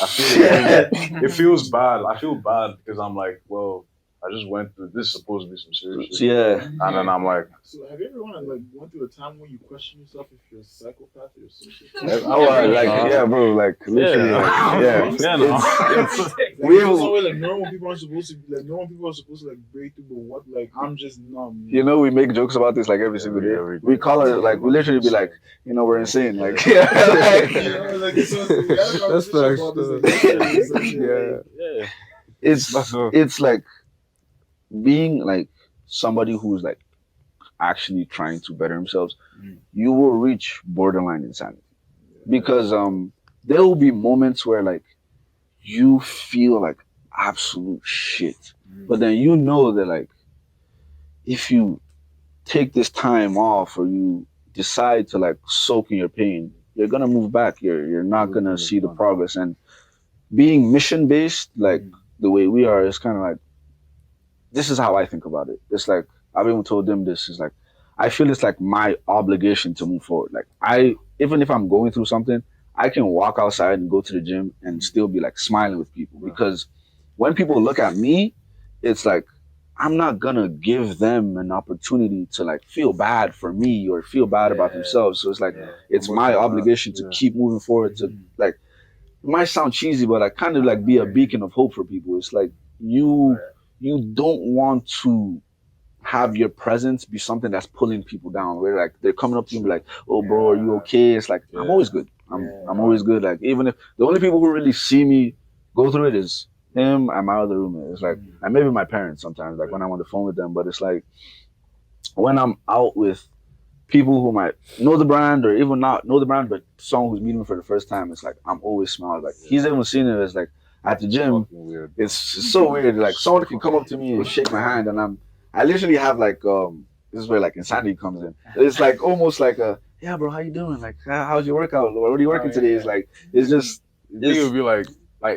[SPEAKER 6] feel it feels bad. I feel bad because I'm like, well, I just went through this. Is supposed to be some serious shit. And then I'm like,
[SPEAKER 2] so have you ever went through a time when you question yourself if you're a psychopath or a
[SPEAKER 5] sociopath? Bro, like literally,
[SPEAKER 2] like normal people are supposed to be like, normal people are supposed to like break through, but what, like I'm just numb.
[SPEAKER 5] You know, we make jokes about this like every single day. We call it like, we literally be like, you know, we're insane. Like,
[SPEAKER 3] that's
[SPEAKER 5] it's like being like somebody who's like actually trying to better themselves. You will reach borderline insanity, because there will be moments where like you feel like absolute shit, but then you know that like if you take this time off, or you decide to like soak in your pain, you're gonna move back. You're not gonna see the progress. And being mission based, like the way we are, is kind of like, this is how I think about it. It's like, I've even told them this, is like, I feel it's like my obligation to move forward. Like even if I'm going through something, I can walk outside and go to the gym and still be like smiling with people, because when people look at me, it's like, I'm not gonna give them an opportunity to like feel bad for me or feel bad about themselves. So it's like, it's my obligation to keep moving forward, to like, it might sound cheesy, but I kind of like be a beacon of hope for people. It's like, you don't want to have your presence be something that's pulling people down, where like they're coming up to you and be like, oh bro, are you okay? It's like, I'm always good. I'm always good. Like, even if the only people who really see me go through it is him and my other roommate. It's like, and maybe my parents sometimes, like when I'm on the phone with them. But it's like when I'm out with people who might know the brand or even not know the brand, but someone who's meeting me for the first time, it's like I'm always smiling. Like he's even seen it as like at the gym. It's so weird. Like someone can come up to me and shake my hand, and I literally have like this is where like insanity comes in. It's like almost like a yeah, bro, how you doing? Like how's your workout? What are you working today? It's like it's just
[SPEAKER 6] It would be like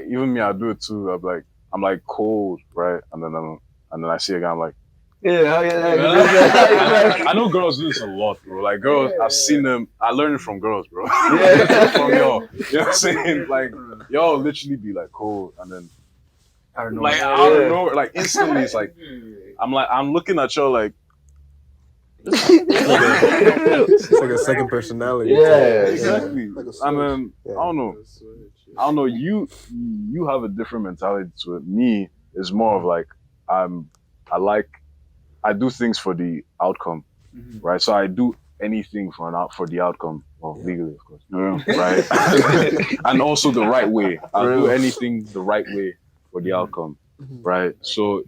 [SPEAKER 6] even me, I do it too. I'm like cold, right? And then I see a guy, I'm like,
[SPEAKER 5] yeah.
[SPEAKER 6] I know girls do this a lot, bro. Like girls, I've seen them. I learned it from girls, bro.
[SPEAKER 5] Yeah.
[SPEAKER 6] From y'all. You know what I'm saying? Like y'all literally be like cold, and then out of nowhere, like instantly, it's like I'm looking at y'all like.
[SPEAKER 3] It's like a second personality.
[SPEAKER 6] Yeah, exactly.
[SPEAKER 8] Like a
[SPEAKER 6] And then
[SPEAKER 3] Yeah.
[SPEAKER 6] I don't know. You have a different mentality to it. Me is more of like I do things for the outcome, right? So I do anything for the outcome, well, legally, of course, right? And also the right way. I'll do anything the right way for the outcome, right? So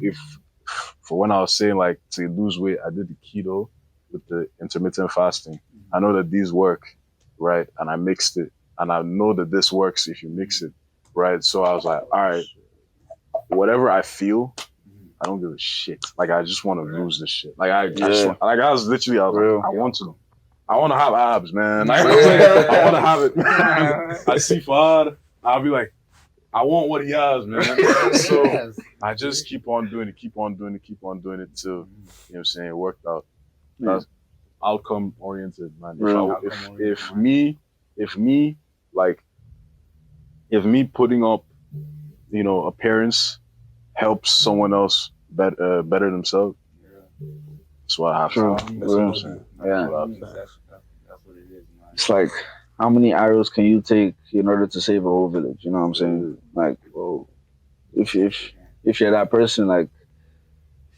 [SPEAKER 6] for when I was saying like to lose weight, I did the keto with the intermittent fasting. I know that these work, right? And I mixed it, and I know that this works if you mix it, right? So I was like, all right, whatever I feel, I don't give a shit. Like I just want to lose this shit. Like I was literally, I want to have abs, man. Like, I want to have it. I see Fahad, I'll be like, I want what he has, man. So I just keep on doing it till, you know what I'm saying, it worked out. That's outcome oriented, man. If me putting up, you know, appearance helps someone else better themselves. That's what happens. That's what I'm saying.
[SPEAKER 5] Yeah.
[SPEAKER 1] That's what it is, man.
[SPEAKER 5] It's like how many arrows can you take in order to save a whole village? You know what I'm saying? Like, well, if you're that person, like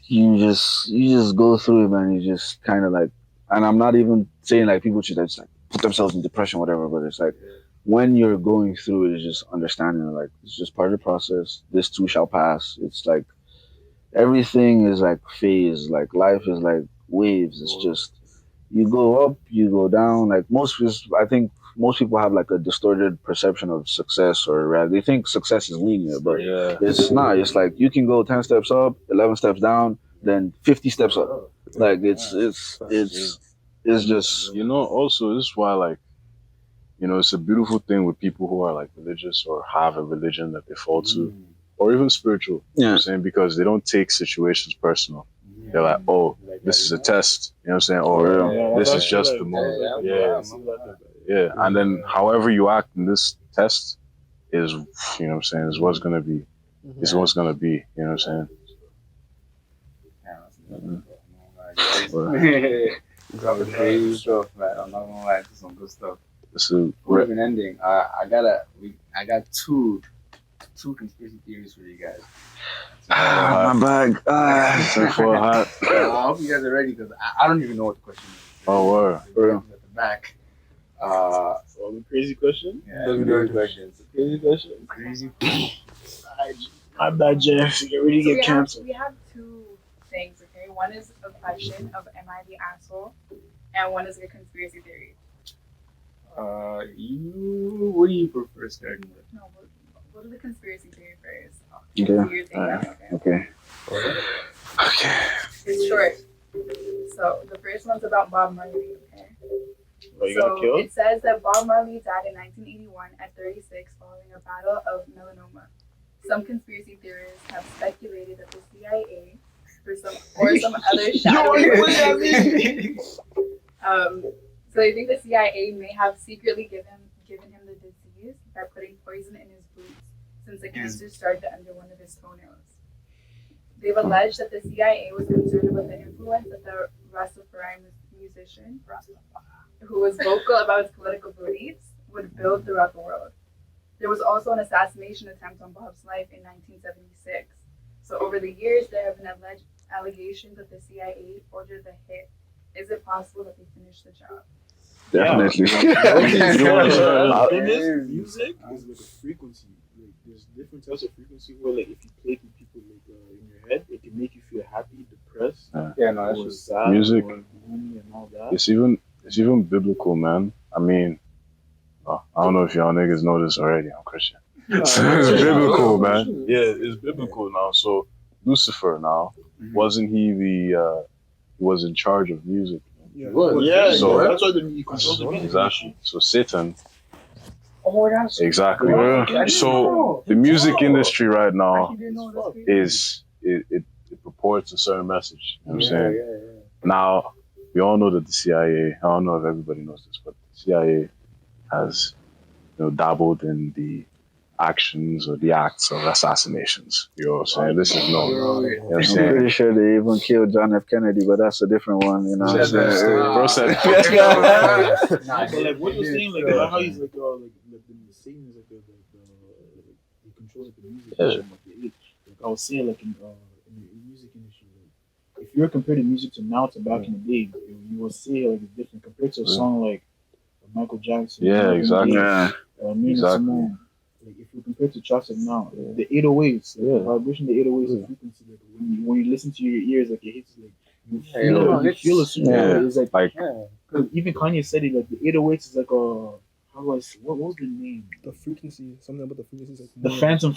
[SPEAKER 5] you just go through it, man. You just kind of like, and I'm not even saying like people should just like put themselves in depression, whatever. But it's like when you're going through it, it's just understanding like it's just part of the process. This too shall pass. It's like everything is like phase. Like life is like waves. It's just you go up, you go down. Like I think most people have like a distorted perception of success, or they think success is linear, but it's not. It's like you can go 10 steps up, 11 steps down, then 50 steps up. Like it's just,
[SPEAKER 6] you know. Also, this is why, like, you know, it's a beautiful thing with people who are like religious or have a religion that they fall to, or even spiritual. You know what I'm saying? Because they don't take situations personal. They're like, oh, this is a test. You know what I'm saying? Or this is just the moment. Yeah. And then however you act in this test is, you know what I'm saying, is what's gonna be. Is what's gonna be. You know what I'm saying?
[SPEAKER 1] Dropping crazy stuff, man. I'm not gonna lie, this is some good stuff.
[SPEAKER 6] So
[SPEAKER 1] We're even ending. I got two conspiracy theories for you guys.
[SPEAKER 5] my bag.
[SPEAKER 1] I hope you guys are ready because I don't even know what the question is.
[SPEAKER 6] Oh, word.
[SPEAKER 1] At the back.
[SPEAKER 2] The crazy question?
[SPEAKER 1] Yeah, crazy questions.
[SPEAKER 2] Crazy. My bad, Jeff. Get ready to get canceled.
[SPEAKER 10] We have two things, okay? One is a question of am I the asshole? And one is a conspiracy theory.
[SPEAKER 1] What do you prefer starting with?
[SPEAKER 10] No, what are the conspiracy theory first?
[SPEAKER 5] Okay.
[SPEAKER 10] It's short. So the first one's about Bob Marley, okay?
[SPEAKER 2] So
[SPEAKER 10] it says that Bob Marley died in 1981 at 36 following a battle of melanoma. Some conspiracy theorists have speculated that the CIA or some other shadowy so they think the CIA may have secretly given him the disease by putting poison in his boots since the cancer started under one of his toenails. They've alleged that the CIA was concerned about the influence that the Rastafari musician, who was vocal about his political beliefs, would build throughout the world. There was also an assassination attempt on Bob's life in 1976. So over the years, there have been alleged allegations that the CIA ordered the hit. Is it possible that they finished the job?
[SPEAKER 6] Definitely.
[SPEAKER 2] Music is like a frequency. Like there's different types of frequency where like if you play to people like in your head, it can make you feel happy, depressed, or sad,
[SPEAKER 6] music.
[SPEAKER 2] or gloomy and all that.
[SPEAKER 6] It's even biblical, man. I mean, I don't know if y'all niggas know this already. I'm Christian. It's biblical, man. Yeah, it's biblical now. So Lucifer now, wasn't he he was in charge of music?
[SPEAKER 2] So that's why he controls the music.
[SPEAKER 6] Exactly. So Satan. Exactly. So the music industry right now it purports a certain message. You know what I'm saying? Now we all know that the CIA. I don't know if everybody knows this, but the CIA has dabbled in the actions or the acts of assassinations. You know what I'm saying? This is known. You know what I'm saying?
[SPEAKER 5] I'm pretty sure they even killed John F. Kennedy, but that's a different one, you know what I'm saying?
[SPEAKER 6] Bro said,
[SPEAKER 2] But like what you're saying, like how he's like the same as like he controls like the music industry. Like I was saying, like in the music industry, like if you're comparing music to now to back in the day, you will see like it's different compared to a song like Michael Jackson.
[SPEAKER 6] Yeah, exactly.
[SPEAKER 2] Simone. Like if you compare to tracks like now, the 808s, the vibration, the 808s, the frequency, like when you listen to your ears, like it hits like you feel a certain way. It's like even Kanye said it, like the 808s is like a how do I say, what was the name?
[SPEAKER 8] The frequency, something about the frequency is like
[SPEAKER 2] the phantom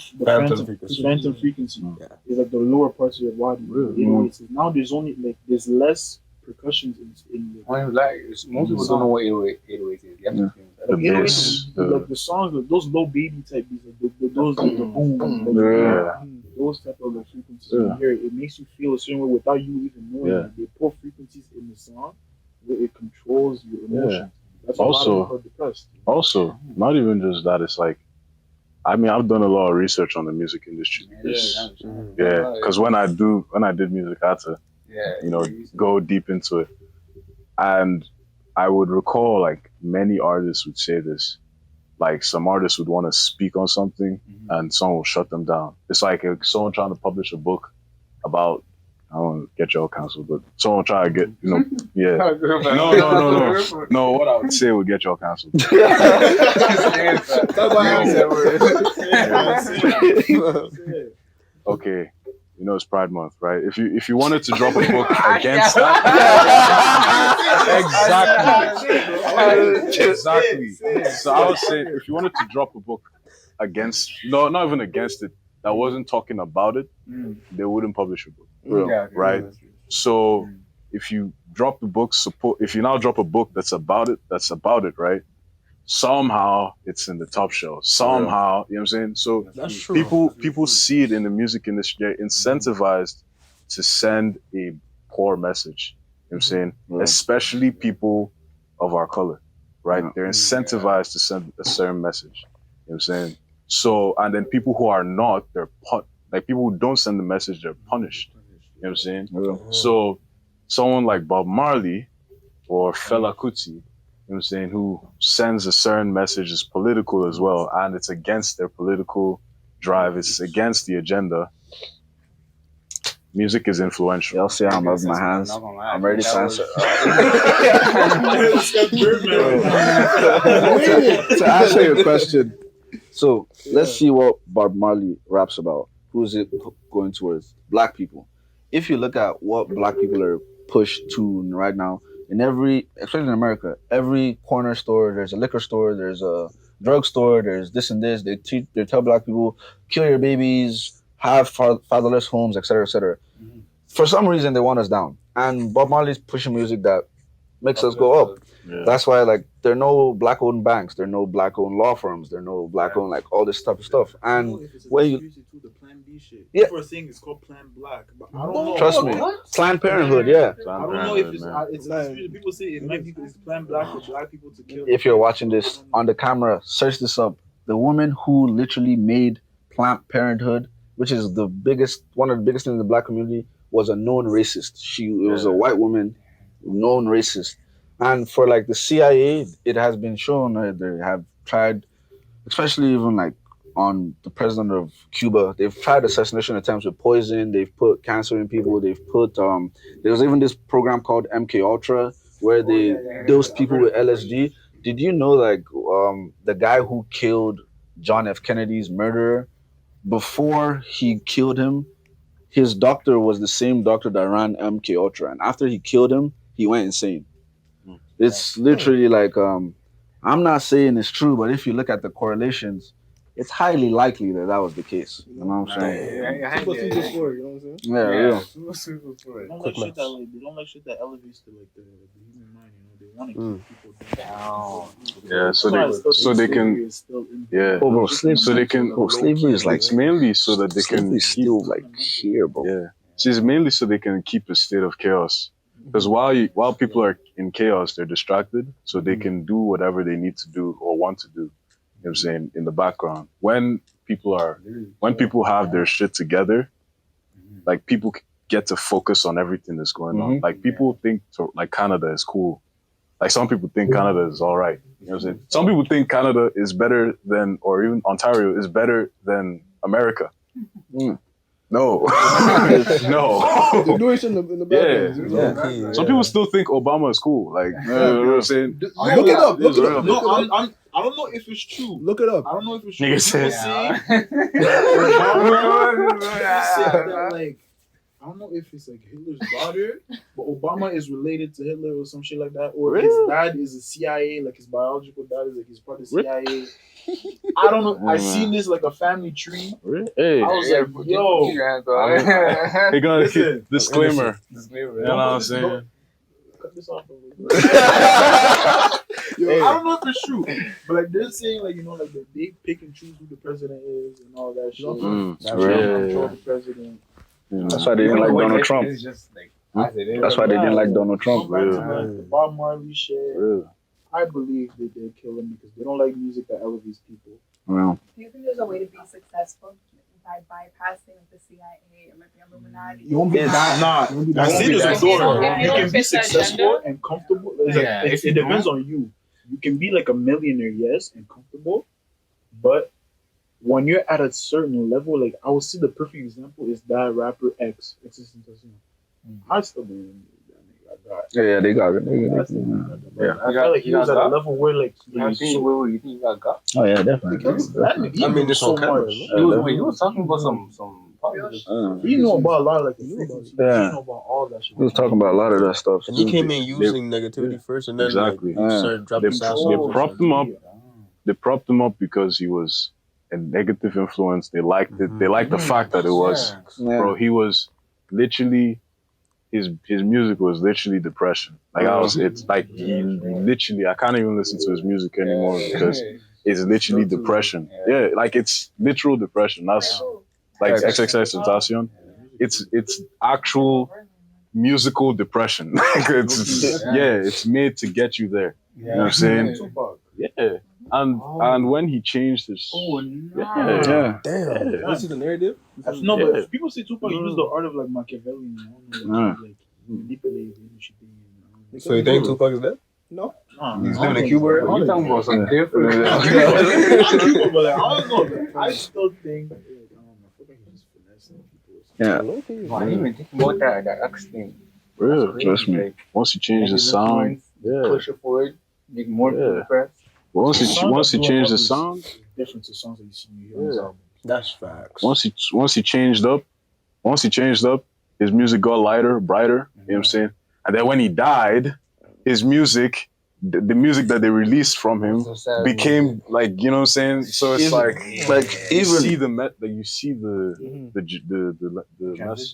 [SPEAKER 2] frequency. Is like the lower parts of your body. 808s. Now there's only like there's less percussions in the
[SPEAKER 1] most people don't know what 808 is.
[SPEAKER 2] The bass, like the songs, like those low baby type beats, like those the boom, those type of like frequencies. You hear it makes you feel a certain way without you even knowing. Like, they put frequencies in the song where it controls your emotions. That's
[SPEAKER 6] also, not even just that. It's like, I mean, I've done a lot of research on the music industry. Because when I did music, I had to, go deep into it, and I would recall like many artists would say this, like some artists would want to speak on something and someone will shut them down. It's like if someone trying to publish a book about, I don't want to get your counsel, but someone try to get, no, what I would say would get your counsel. Okay. It's Pride Month, right? If you wanted to drop a book against that, exactly. So I would say if you wanted to drop a book against, no, not even against it, that wasn't talking about it, they wouldn't publish a book, right? So if you drop the book, if you now drop a book that's about it, right? Somehow it's in the top shelf. Somehow, you know what I'm saying? So people see it in the music industry. They're incentivized to send a poor message. You know what I'm saying? Especially people of our color, right? They're incentivized to send a certain message. You know what I'm saying? So, and then people who are not, like people who don't send the message, they're punished. You know what I'm saying? So someone like Bob Marley or Fela Kuti, you know what I'm saying, who sends a certain message is political as well, and it's against their political drive, it's against the agenda. Music is influential.
[SPEAKER 5] Y'all see I'm rubbing my hands. I'm ready to answer. To answer your question, so let's see what Bob Marley raps about. Who's it going towards? Black people. If you look at what black people are pushed to right now, in especially in America, every corner store, there's a liquor store, there's a drugstore, there's this and this. They tell black people, kill your babies, have fatherless homes, etc., etc. For some reason, they want us down. And Bob Marley's pushing music that makes us go up. That's why, like, there are no black-owned banks, there are no black-owned law firms, there are no black-owned, like, all this type of stuff. And when you...
[SPEAKER 2] Shit. People are saying it's called Plan Black, but I don't know.
[SPEAKER 5] Trust me. Planned Parenthood,
[SPEAKER 2] I don't know if it's people say it might be it's Plan Black for black people to kill.
[SPEAKER 5] If you're watching this on the camera, search this up. The woman who literally made Planned Parenthood, which is one of the biggest things in the black community, was a known racist. It was a white woman, known racist. And for like the CIA, it has been shown that they have tried, especially even like on the president of Cuba, they've tried assassination attempts with poison. They've put cancer in people. They've put there was even this program called MK Ultra, where they dosed people with LSD. Did you know like the guy who killed John F. Kennedy's murderer, before he killed him, his doctor was the same doctor that ran MK Ultra, and after he killed him, he went insane. It's literally like I'm not saying it's true, but if you look at the correlations, it's highly likely that that was the case. You know what I'm saying?
[SPEAKER 8] Super Super Story, you know what I'm saying?
[SPEAKER 5] Yeah, yeah.
[SPEAKER 2] They don't like shit that like they don't like shit that elevates to like the human mind. You know, they want to keep people down.
[SPEAKER 6] Yeah, so they can yeah.
[SPEAKER 5] Oh, bro, slavery.
[SPEAKER 6] So they can.
[SPEAKER 5] Slavery is like
[SPEAKER 6] It's mainly so that they can
[SPEAKER 5] slavery is still like here, bro.
[SPEAKER 6] Yeah. See, it's mainly so they can keep a state of chaos. Because while people are in chaos, they're distracted, so they can do whatever they need to do or want to do. You know what I'm saying? In the background. When people have their shit together, like people get to focus on everything that's going on. Like people think like Canada is cool. Like some people think Canada is all right. You know what I'm saying? Some people think Canada is better than, or even Ontario is better than America. No. No.
[SPEAKER 8] They're doing shit in the background.
[SPEAKER 6] Yeah. Some people still think Obama is cool. Like, you know what I'm saying?
[SPEAKER 8] Look it up. Look it up.
[SPEAKER 2] No, I don't know if it's true.
[SPEAKER 8] Look it up.
[SPEAKER 2] I don't know if it's true.
[SPEAKER 6] Nigga said,
[SPEAKER 2] like, I don't know if it's like Hitler's daughter, but Obama is related to Hitler or some shit like that, or his dad is a CIA, like his biological dad is like he's part of the CIA. I don't know. I seen this like a family tree.
[SPEAKER 6] Hey,
[SPEAKER 2] I was like, yo,
[SPEAKER 6] they got a disclaimer. You know what I'm saying?
[SPEAKER 2] Cut this off. Yo, I don't know if it's true, but like they're saying like, you know, like they pick and choose who the president is and all that shit. Control the president.
[SPEAKER 5] That's why they didn't like Donald Trump.
[SPEAKER 1] It's just like,
[SPEAKER 5] That's why they didn't like Donald Trump.
[SPEAKER 2] The Bob Marley shit. I believe they did kill him because they don't like music that elevates people.
[SPEAKER 5] Well,
[SPEAKER 10] Do you think there's a way to be successful by bypassing the CIA or maybe Illuminati?
[SPEAKER 2] You won't be that. Nah, that's it. Is a door. You can be successful and comfortable. It depends on you. You can be like a millionaire, yes, and comfortable, but when you're at a certain level, like I would see the perfect example is that rapper X. I still believe in that nigga.
[SPEAKER 5] yeah, they got it.
[SPEAKER 2] I feel like he was at a level where like
[SPEAKER 1] you think you got?
[SPEAKER 5] Oh yeah, definitely.
[SPEAKER 2] I mean, there's so much.
[SPEAKER 1] He was talking about some
[SPEAKER 2] He knew about a lot of like he knew about all that shit.
[SPEAKER 5] He was talking about a lot of that stuff.
[SPEAKER 3] And he came in using negativity first, and then started dropping sauce.
[SPEAKER 6] They propped him up. They propped him up because he was a negative influence. They liked it. They liked the fact that it was, bro. He was literally. His music was literally depression. Like it's like he literally, I can't even listen to his music anymore because it's literally depression. Yeah, like it's literal depression. That's like XXXTentacion. It's actual musical depression. Like it's made to get you there. You know what I'm saying? Yeah. And when he changed his
[SPEAKER 3] Damn. This is the narrative?
[SPEAKER 2] No, but people say Tupac used the art of like Machiavellian, like manipulating and shit.
[SPEAKER 3] So you think Tupac is dead?
[SPEAKER 8] No.
[SPEAKER 3] He's living in Cuba?
[SPEAKER 1] You talking about something different?
[SPEAKER 2] Not Cuba, but like, I don't know. I still think I feel like he's just finessing people.
[SPEAKER 5] Yeah.
[SPEAKER 1] I didn't even think about that X thing.
[SPEAKER 6] Real, trust me. Once you change the sound,
[SPEAKER 1] push it forward, make more people depressed.
[SPEAKER 6] Once he changed the sound,
[SPEAKER 2] different to songs that you see on his album.
[SPEAKER 3] That's facts.
[SPEAKER 6] Once he changed up, his music got lighter, brighter. You know what I'm saying? And then when he died, his music, the music that they released from him, became like, you know what I'm saying? So it's like you see the mess.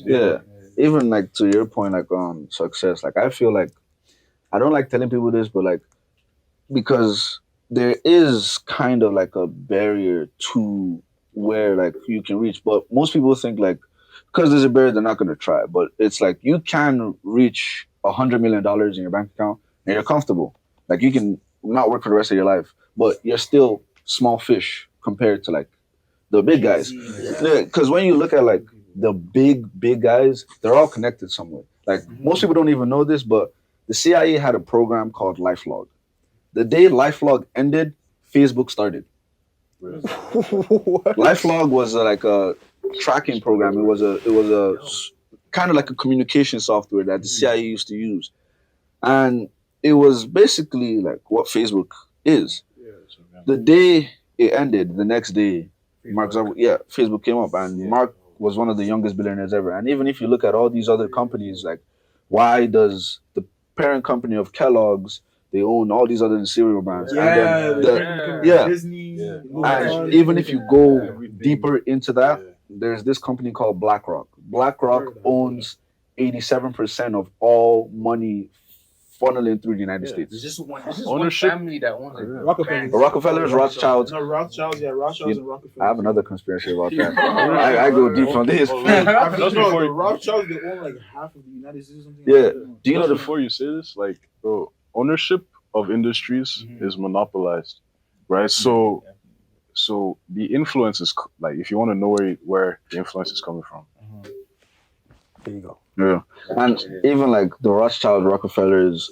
[SPEAKER 5] Yeah. Even like to your point, like on success, like I feel like I don't like telling people this, but like because there is kind of like a barrier to where like you can reach, but most people think like because there's a barrier they're not going to try, but it's like you can reach $100 million in your bank account and you're comfortable. Like you can not work for the rest of your life, but you're still small fish compared to like the big guys. Because when you look at like the big guys, they're all connected somewhere. Like most people don't even know this, but the CIA had a program called LifeLog. The day LifeLog ended, Facebook started. LifeLog was like a tracking program. It was a kind of like a communication software that the CIA used to use. And it was basically like what Facebook is.
[SPEAKER 6] Yeah, so, yeah.
[SPEAKER 5] The day it ended, the next day, Facebook came up, and Mark was one of the youngest billionaires ever. And even if you look at all these other companies, like why does the parent company of Kellogg's they own all these other cereal brands? And then
[SPEAKER 2] Disney.
[SPEAKER 5] and even if you go deeper into that, there's this company called BlackRock. BlackRock owns 87% of all money funneling through the United States.
[SPEAKER 1] There's just one
[SPEAKER 6] Ownership?
[SPEAKER 1] family that owns it.
[SPEAKER 2] Rockefellers.
[SPEAKER 5] Rockefellers, Rothschilds.
[SPEAKER 2] No, Rothschilds, and Rockefellers.
[SPEAKER 5] I have another conspiracy about that. I go deep on this.
[SPEAKER 2] No, the Rothschilds, they own like half of the United States or something.
[SPEAKER 5] Yeah.
[SPEAKER 2] Like that.
[SPEAKER 5] Do you know the
[SPEAKER 6] before you say this, like, bro, ownership of industries is monopolized, right? So the influence is like, if you want to know where the influence is coming from.
[SPEAKER 3] There you go.
[SPEAKER 5] Yeah. And even like the Rothschild, Rockefellers,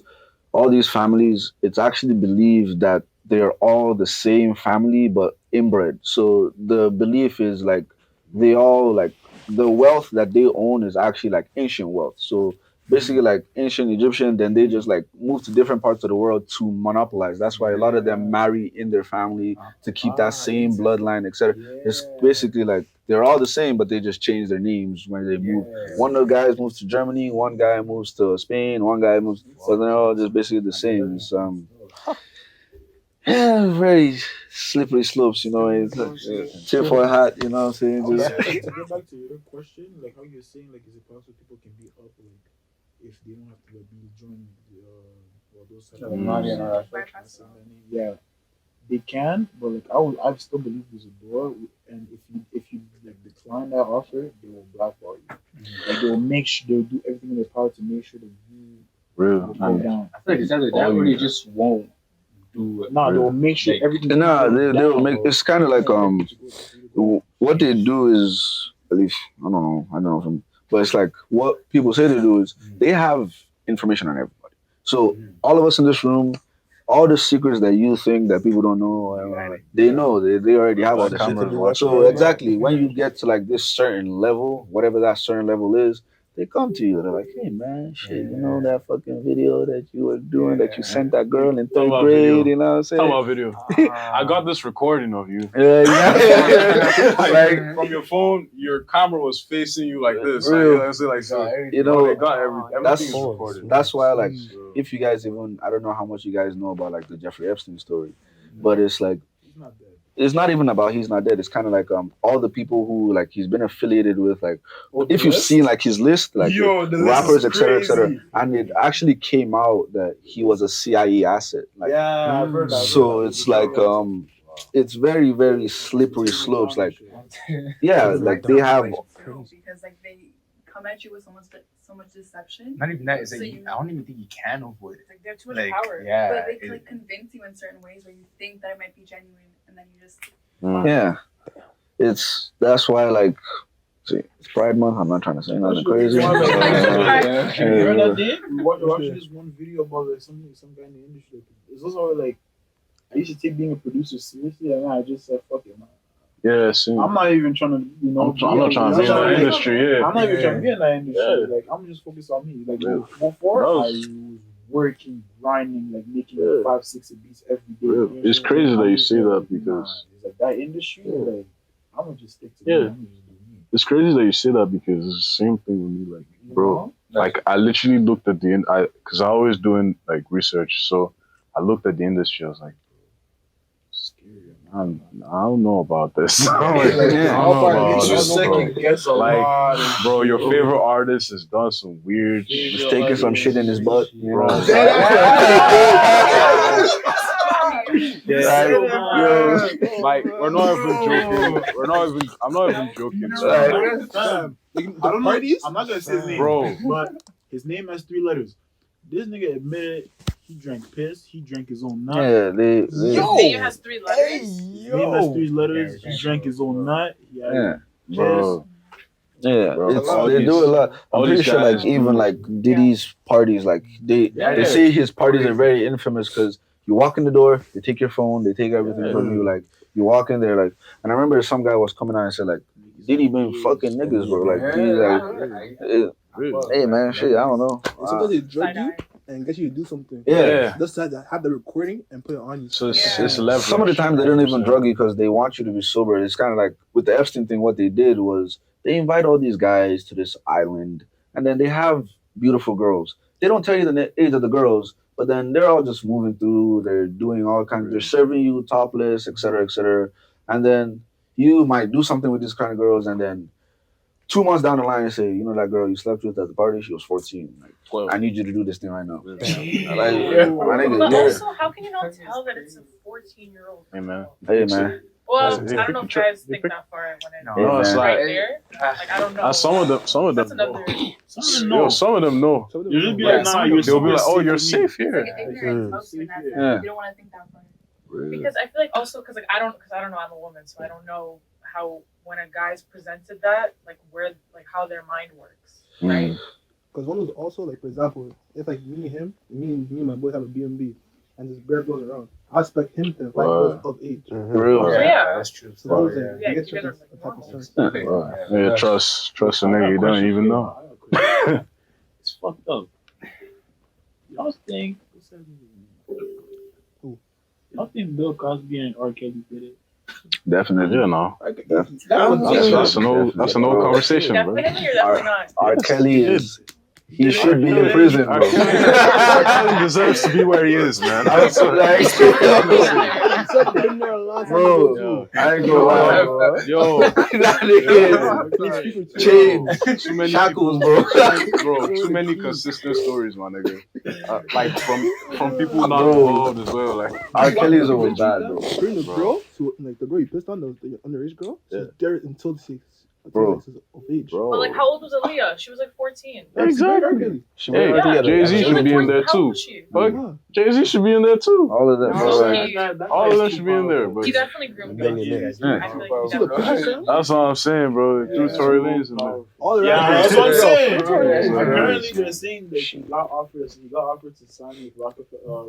[SPEAKER 5] all these families, it's actually believed that they're all the same family but inbred. So the belief is like they all like the wealth that they own is actually like ancient wealth. So basically like ancient Egyptian, then they just like move to different parts of the world to monopolize. That's why a lot of them marry in their family to keep that same bloodline, etc. It's basically like they're all the same, but they just change their names when they move. One of the guys moves to Germany, one guy moves to Spain, one guy moves, so they're all just basically the same. It's very slippery slopes, you know. It's tinfoil hat, you know what I'm saying? Just,
[SPEAKER 2] To get back to your question, like how you're saying, like, is it possible people can be up, like, if they don't have to like, be joined, those type of yeah, they can, but like I still believe there's a door, and if you like decline that offer, they will blackball you. Like they will make sure they'll do everything in their power to make sure that you will go down.
[SPEAKER 1] I feel like it's either that or they just won't do it.
[SPEAKER 2] No, they will make sure everything.
[SPEAKER 5] No, they will make. It's kind of like what they do is, at least I don't know from, but it's like what people say they do is they have information on everybody. So all of us in this room, all the secrets that you think that people don't know, they know. They already have all the shit. So exactly, when you get to like this certain level, whatever that certain level is, they come to you. They're like, "Hey man, shit, you know that fucking video that you were doing that you sent that girl in third grade? You know what I'm saying?
[SPEAKER 6] Talk about video. I got this recording of you.
[SPEAKER 5] Like,
[SPEAKER 6] from your phone, your camera was facing you like this.
[SPEAKER 5] You know,
[SPEAKER 6] they got everything. Everything is recorded.
[SPEAKER 5] That's why, like, if you guys even, I don't know how much you guys know about like the Jeffrey Epstein story, but it's like it's not even about he's not dead. It's kind of like all the people who like he's been affiliated with, like if you've seen like his list, like rappers, etc., and it actually came out that he was a CIA asset. Like,
[SPEAKER 2] I've heard that.
[SPEAKER 5] So it's like it's very very slippery slopes. Like like they have
[SPEAKER 10] because like they come at you with so much deception.
[SPEAKER 1] Not even that. It's like,
[SPEAKER 10] So
[SPEAKER 1] I don't even think you can avoid it.
[SPEAKER 7] Like they have too much power.
[SPEAKER 1] Yeah.
[SPEAKER 10] But they can like convince you in certain ways where you think that it might be genuine, and then you just
[SPEAKER 5] that's why like see, it's Pride Month. I'm not trying to say nothing crazy.
[SPEAKER 2] You heard that day? We watched this one video about like some guy in the industry. It's also like I used to take being a producer seriously, and I just said fuck it, man.
[SPEAKER 6] Yeah, see.
[SPEAKER 2] I'm not even trying to,
[SPEAKER 6] I'm not trying to be in that industry.
[SPEAKER 2] I'm not even trying to be in that industry. Like I'm just focused on me. Like before, I was working, grinding, like making 5-6 beats every day.
[SPEAKER 6] It's crazy that you say that because
[SPEAKER 2] it's like that industry. Like I'm gonna just stick to me. I'm gonna just do me.
[SPEAKER 6] It's crazy that you say that because it's the same thing with me. Like, bro, like I literally looked at because I always doing like research. So I looked at the industry. I was like, I don't know about this. Like, bro, your favorite artist has done some weird shit.
[SPEAKER 5] He's taking some shit in his butt,
[SPEAKER 6] bro. Like we're not even joking. I'm not even joking.
[SPEAKER 2] I'm not gonna say his name,
[SPEAKER 6] bro.
[SPEAKER 2] But his name has 3 letters. This nigga admitted he drank piss. He drank his own nut.
[SPEAKER 5] Yeah,
[SPEAKER 7] His name has 3 letters.
[SPEAKER 2] His name has 3 letters. He drank his own nut.
[SPEAKER 6] Bro.
[SPEAKER 5] Yeah,
[SPEAKER 6] bro.
[SPEAKER 5] They do a lot. I'm pretty sure, like even like Diddy's parties, like they say his parties are very infamous because you walk in the door, they take your phone, they take everything from you. Like you walk in there, like, and I remember some guy was coming out and said like, Diddy been fucking niggas, bro. Like, he's like, hey man, shit, I don't know.
[SPEAKER 8] Somebody drug you? and get you to do something.
[SPEAKER 5] Yeah.
[SPEAKER 8] Just have the recording and put it on you.
[SPEAKER 6] So it's leverage.
[SPEAKER 5] Some of the times they don't even drug you because they want you to be sober. It's kind of like with the Epstein thing. What they did was they invite all these guys to this island, and then they have beautiful girls. They don't tell you the age of the girls, but then they're all just moving through. They're doing all kinds. They're serving you topless, etc., etc. And then you might do something with these kind of girls, and then 2 months down the line, you say, you know that girl you slept with at the party? She was 14. Like,
[SPEAKER 6] 12.
[SPEAKER 5] I need you to do this thing right now.
[SPEAKER 7] But also, how can you not tell that it's a 14-year-old?
[SPEAKER 6] Hey man.
[SPEAKER 5] Hey man.
[SPEAKER 7] Well, I don't know if guys think that far when it
[SPEAKER 6] No, it's
[SPEAKER 7] right
[SPEAKER 6] like
[SPEAKER 7] there. Like, I don't know.
[SPEAKER 6] some of them
[SPEAKER 7] That's another.
[SPEAKER 6] some of them know.
[SPEAKER 2] You just be like, nah,
[SPEAKER 6] They'll be like, oh, you're safe here.
[SPEAKER 10] Ignorance helps you in that sense.
[SPEAKER 5] Yeah.
[SPEAKER 10] You don't want to think that far.
[SPEAKER 7] Because I feel like also because I don't know, I'm a woman, so I don't know how when a guy's presented that, like how their mind works, right?
[SPEAKER 8] Because one was also like, for example, if like me and my boy have a B&B, and this bear goes around, I expect him to invite girls of age.
[SPEAKER 5] Real.
[SPEAKER 7] Yeah,
[SPEAKER 1] that's true.
[SPEAKER 8] So that was like,
[SPEAKER 7] Yeah,
[SPEAKER 8] you get
[SPEAKER 7] you guys
[SPEAKER 8] such
[SPEAKER 7] are
[SPEAKER 8] a type of sense.
[SPEAKER 6] Yeah, trust a nigga you don't even know.
[SPEAKER 2] It's fucked up. Y'all think? Y'all think Bill Cosby and R. Kelly did it?
[SPEAKER 6] Definitely, you know.
[SPEAKER 8] That's
[SPEAKER 6] That's an old conversation, bro.
[SPEAKER 7] definitely or definitely not.
[SPEAKER 5] R. Kelly is. He should be in prison, bro.
[SPEAKER 6] R. Kelly deserves to be where he is, man.
[SPEAKER 5] Bro, I ain't gonna lie, bro.
[SPEAKER 6] Yo,
[SPEAKER 5] That nigga is chains,
[SPEAKER 6] too many
[SPEAKER 5] shackles,
[SPEAKER 6] people,
[SPEAKER 5] bro.
[SPEAKER 6] too many consistent stories, my nigga. Like from people not
[SPEAKER 5] Bro.
[SPEAKER 6] involved as well. Like
[SPEAKER 5] R. Kelly's always bad, bro.
[SPEAKER 8] Bring the girl, so, like the girl you pissed on, the underage girl, she's there until she's
[SPEAKER 5] Bro.
[SPEAKER 8] of age.
[SPEAKER 5] Bro.
[SPEAKER 7] But like, how old was Aaliyah? She was like 14.
[SPEAKER 6] exactly.
[SPEAKER 3] She
[SPEAKER 6] Hey,
[SPEAKER 3] married
[SPEAKER 7] Yeah.
[SPEAKER 3] together.
[SPEAKER 6] Jay-Z should be in there
[SPEAKER 7] How
[SPEAKER 6] too.
[SPEAKER 7] old was she?
[SPEAKER 6] Fuck,
[SPEAKER 8] Yeah.
[SPEAKER 6] Jay-Z should be in there too.
[SPEAKER 5] All of them, bro.
[SPEAKER 7] Okay.
[SPEAKER 6] All of them should be in there, but
[SPEAKER 7] He definitely groomed
[SPEAKER 3] Then
[SPEAKER 7] them.
[SPEAKER 3] you
[SPEAKER 7] I
[SPEAKER 3] niggas.
[SPEAKER 7] feel like he
[SPEAKER 8] See the
[SPEAKER 7] definitely.
[SPEAKER 8] picture, Sam?
[SPEAKER 6] that's what I'm saying, bro. Through Tory Lanez in there.
[SPEAKER 8] All the
[SPEAKER 2] Yeah,
[SPEAKER 8] rappers-
[SPEAKER 2] that's what I'm saying.
[SPEAKER 6] Yeah.
[SPEAKER 2] Apparently, they're saying that he got offered to sign with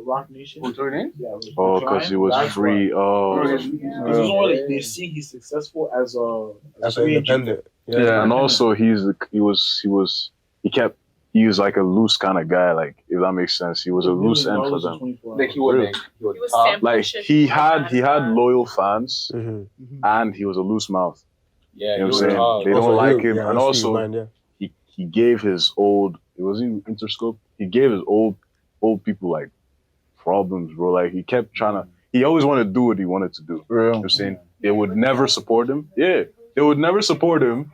[SPEAKER 2] Rock Nation.
[SPEAKER 1] What's her name?
[SPEAKER 2] Yeah, with
[SPEAKER 6] Oh,
[SPEAKER 2] Klein.
[SPEAKER 6] because he was
[SPEAKER 2] That's
[SPEAKER 6] free.
[SPEAKER 2] why.
[SPEAKER 6] Oh,
[SPEAKER 2] Because it's more like they see he's successful as a
[SPEAKER 3] That's
[SPEAKER 2] free agent.
[SPEAKER 3] independent.
[SPEAKER 5] Yeah.
[SPEAKER 6] and also he was like a loose kind of guy. Like if that makes sense, he was a loose end for them.
[SPEAKER 1] Like he was
[SPEAKER 6] Really?
[SPEAKER 7] He was
[SPEAKER 1] top.
[SPEAKER 7] sampling
[SPEAKER 6] Like
[SPEAKER 7] shit
[SPEAKER 6] he
[SPEAKER 7] from
[SPEAKER 6] had
[SPEAKER 7] Afghanistan.
[SPEAKER 6] loyal fans,
[SPEAKER 3] Mm-hmm.
[SPEAKER 6] and he was a loose mouth.
[SPEAKER 1] Yeah,
[SPEAKER 6] You know
[SPEAKER 1] he
[SPEAKER 6] what I'm
[SPEAKER 1] was
[SPEAKER 6] saying?
[SPEAKER 1] top.
[SPEAKER 6] They don't like him,
[SPEAKER 3] Yeah,
[SPEAKER 6] and
[SPEAKER 3] that's
[SPEAKER 6] also
[SPEAKER 3] Steve Bland, yeah.
[SPEAKER 6] he gave his old. It was in Interscope. He gave his old people like problems, bro. Like he kept trying to. He always wanted to do what he wanted to do. You know what I'm saying? They would never support him. Yeah, they would never support him.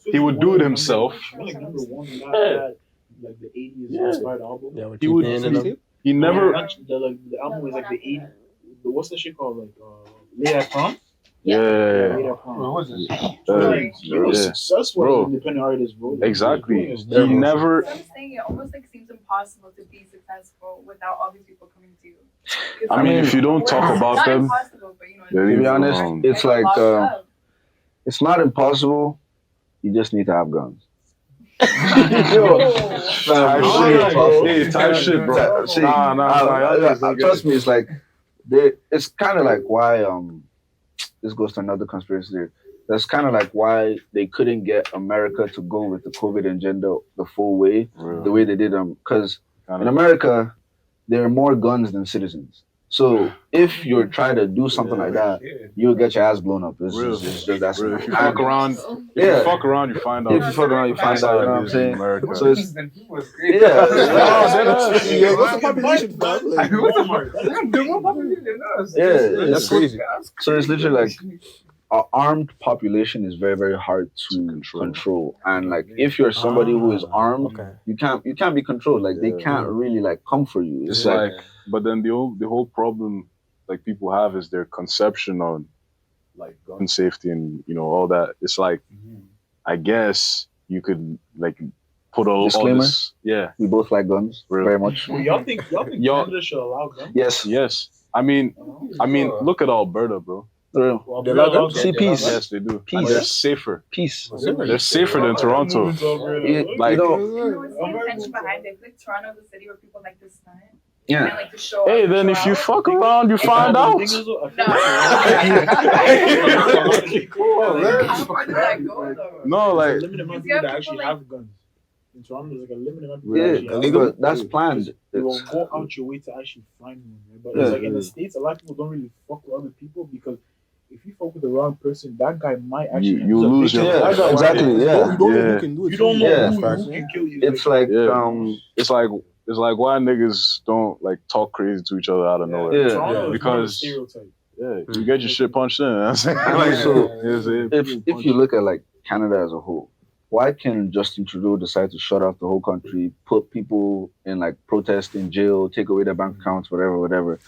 [SPEAKER 6] He would do it himself.
[SPEAKER 2] Like number one, that like the 80s inspired album.
[SPEAKER 3] Yeah, with
[SPEAKER 6] He would.
[SPEAKER 3] T-Pain and them.
[SPEAKER 6] He never.
[SPEAKER 2] The album was like the 80s. What's the shit called? Like Lay At Prom?
[SPEAKER 6] Yeah.
[SPEAKER 2] Lay At Prom.
[SPEAKER 1] What was this?
[SPEAKER 2] He was
[SPEAKER 6] Yeah.
[SPEAKER 2] successful
[SPEAKER 6] Bro.
[SPEAKER 2] as an independent artist, bro.
[SPEAKER 6] Exactly.
[SPEAKER 2] He
[SPEAKER 6] He never.
[SPEAKER 10] So I'm saying it almost like seems impossible to be successful without all these people coming to you.
[SPEAKER 6] I mean, if you don't talk about
[SPEAKER 10] not
[SPEAKER 6] them,
[SPEAKER 10] impossible, but you know,
[SPEAKER 6] they're
[SPEAKER 5] To be
[SPEAKER 6] even
[SPEAKER 5] honest,
[SPEAKER 6] wrong.
[SPEAKER 5] it's like
[SPEAKER 10] locked up.
[SPEAKER 5] it's not impossible. You just need to have guns.
[SPEAKER 6] Type shit, bro. Hey, type shit, bro.
[SPEAKER 5] See,
[SPEAKER 6] Nah.
[SPEAKER 5] trust me, it's like it's kind of like why this goes to another conspiracy theory. That's kind of like why they couldn't get America to go with the COVID agenda the full way, the way they did because in America there are more guns than citizens. So if you're trying to do something like that, you'll get your ass blown up. It's just that simple.
[SPEAKER 6] If you fuck around, you find out.
[SPEAKER 5] If you fuck around, you find out. You know what I'm saying?
[SPEAKER 6] America.
[SPEAKER 5] So it's
[SPEAKER 1] Yeah.
[SPEAKER 8] Yeah, what's the population, bro? Like,
[SPEAKER 5] it's crazy. So it's literally like an armed population is very, very hard to control. And like if you're somebody who is armed, you can't be controlled. Like they can't really like come for you.
[SPEAKER 6] It's like, but then the whole problem like people have is their conception on like gun safety and all that. It's like I guess you could like put all
[SPEAKER 5] disclaimer.
[SPEAKER 6] This, yeah,
[SPEAKER 5] we both like guns very much.
[SPEAKER 2] Well, y'all think Canada should allow guns?
[SPEAKER 5] Yes.
[SPEAKER 6] I mean, look at Alberta, bro.
[SPEAKER 2] Well,
[SPEAKER 3] They allow guns?
[SPEAKER 5] See, peace.
[SPEAKER 6] Yes, they do.
[SPEAKER 5] Peace.
[SPEAKER 6] And they're safer.
[SPEAKER 5] Peace.
[SPEAKER 6] They're safer than Toronto.
[SPEAKER 5] Like
[SPEAKER 10] You know what's the intention behind it? Like Toronto, the city where people like to stunt. And
[SPEAKER 5] yeah.
[SPEAKER 10] like to show
[SPEAKER 6] Hey,
[SPEAKER 10] off,
[SPEAKER 6] then
[SPEAKER 10] show
[SPEAKER 6] if you
[SPEAKER 10] out.
[SPEAKER 6] fuck around, you find out. No, like
[SPEAKER 2] limited amount of people that actually have guns. in Toronto, there's like a limited number of people
[SPEAKER 5] Yeah,
[SPEAKER 2] actually have
[SPEAKER 5] but that's planned.
[SPEAKER 2] you will
[SPEAKER 5] It's,
[SPEAKER 2] go out your way to actually find one. Right? But
[SPEAKER 5] Yeah.
[SPEAKER 2] it's like in the States, a lot of people don't really fuck with other people because if you fuck with the wrong person, that guy might actually
[SPEAKER 6] You lose your
[SPEAKER 5] Yeah,
[SPEAKER 2] that guy
[SPEAKER 5] exactly,
[SPEAKER 2] might-
[SPEAKER 5] yeah.
[SPEAKER 8] You don't know
[SPEAKER 6] Yeah.
[SPEAKER 8] who can do it.
[SPEAKER 2] You don't know
[SPEAKER 5] Yeah.
[SPEAKER 2] who can kill you.
[SPEAKER 5] it's like
[SPEAKER 6] it's like why niggas don't like talk crazy to each other out of nowhere.
[SPEAKER 5] Yeah.
[SPEAKER 2] Toronto is
[SPEAKER 6] Because-
[SPEAKER 2] more of a stereotype.
[SPEAKER 6] Yeah, you get your shit punched in. I'm saying.
[SPEAKER 5] And
[SPEAKER 6] Like,
[SPEAKER 5] also,
[SPEAKER 6] it's-
[SPEAKER 5] if you look at like Canada as a whole, why can Justin Trudeau decide to shut off the whole country, put people in like protest in jail, take away their bank accounts, whatever?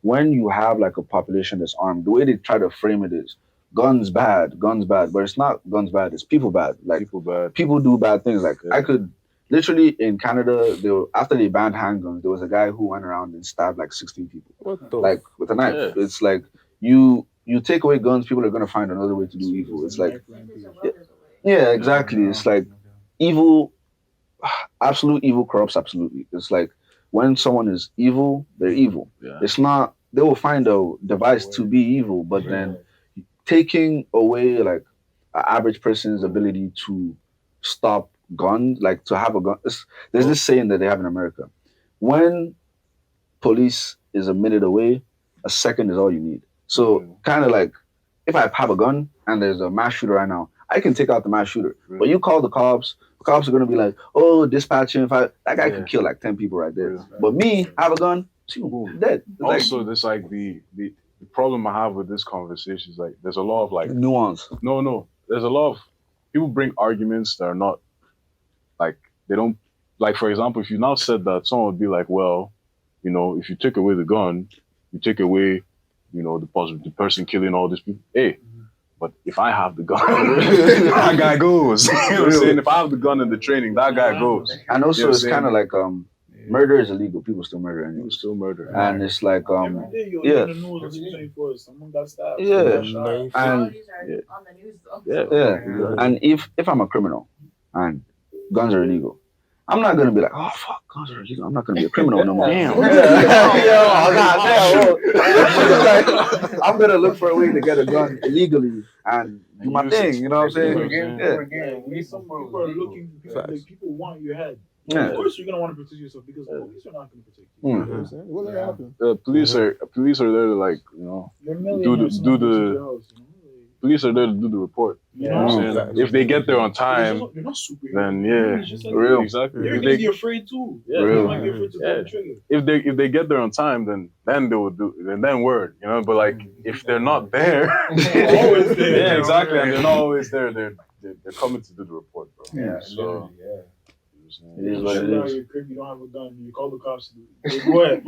[SPEAKER 5] When you have like a population that's armed, the way they try to frame it is guns bad, but it's not guns bad, it's people bad. Like
[SPEAKER 6] people bad.
[SPEAKER 5] people do bad things. Like
[SPEAKER 6] Yeah.
[SPEAKER 5] I could literally in Canada, after they banned handguns, there was a guy who went around and stabbed like 16 people,
[SPEAKER 3] What the?
[SPEAKER 5] like with a knife.
[SPEAKER 6] Yeah.
[SPEAKER 5] It's like you take away guns, people are gonna find another way to do evil. It's like yeah, exactly. It's like evil, absolute evil corrupts absolutely. It's like when someone is evil, they're evil.
[SPEAKER 6] Yeah.
[SPEAKER 5] It's not. They will find a device to be evil, but then taking away like an average person's ability to stop guns, like to have a gun. There's this saying that they have in America: when police is a minute away, a second is all you need. So kind of like if I have a gun and there's a mass shooter right now, I can take out the mass shooter. But you call the cops are gonna be like, oh, dispatching. That guy can kill like 10 people right there. But me, I have a gun, boom, dead. It's like
[SPEAKER 6] Also, there's like the problem I have with this conversation is like there's a lot of like
[SPEAKER 5] nuance.
[SPEAKER 6] No. There's a lot of people bring arguments that are not like they don't like. For example, if you now said that, someone would be like, well, you know, if you take away the gun, you take away, you know, the person killing all these people. Hey, but if I have the gun, that guy goes. You know what I'm saying? If I have the gun in the training, that guy goes.
[SPEAKER 5] And also,
[SPEAKER 6] You know what
[SPEAKER 5] it's
[SPEAKER 6] I'm
[SPEAKER 5] kind of like murder is illegal. People still murder anyway.
[SPEAKER 6] People still murder.
[SPEAKER 5] And it's like
[SPEAKER 2] Every day you'll
[SPEAKER 5] yeah.
[SPEAKER 2] hear in the news on 24, someone got stabbed.
[SPEAKER 5] Yeah.
[SPEAKER 2] Someone got shot.
[SPEAKER 5] And
[SPEAKER 9] All these are on the news though.
[SPEAKER 5] yeah. And if I'm a criminal and guns are illegal, I'm not gonna be like, oh fuck, guns are illegal. I'm not gonna be a criminal no more.
[SPEAKER 6] Damn.
[SPEAKER 5] I'm gonna look for a way to get a gun illegally and do my thing. You know what I'm saying?
[SPEAKER 2] Yeah. Some people are looking. People want your head.
[SPEAKER 5] Yeah.
[SPEAKER 2] Of course, you're gonna want to protect yourself because police are not gonna protect you.
[SPEAKER 5] Mm.
[SPEAKER 8] What will happen?
[SPEAKER 6] Police are there to like, you know,
[SPEAKER 2] You're
[SPEAKER 6] police are there to do the report. You know what I'm saying? If they get there on time,
[SPEAKER 2] You're not super.
[SPEAKER 6] then yeah,
[SPEAKER 2] Just like
[SPEAKER 5] real.
[SPEAKER 6] Exactly.
[SPEAKER 2] You're
[SPEAKER 6] If
[SPEAKER 2] gonna
[SPEAKER 6] they,
[SPEAKER 2] be afraid too.
[SPEAKER 6] Yeah.
[SPEAKER 2] You
[SPEAKER 5] Real.
[SPEAKER 2] might be afraid to pull the trigger.
[SPEAKER 6] if they get there on time, then they will do. Then word, you know. But like if they're not there,
[SPEAKER 2] Always there.
[SPEAKER 6] yeah, exactly, and they're not always there. They're coming to do the report, bro.
[SPEAKER 1] Yeah.
[SPEAKER 6] So
[SPEAKER 5] It is what it
[SPEAKER 2] Shut down
[SPEAKER 5] is.
[SPEAKER 2] your crib, you don't have a gun. You call the cops. They go ahead.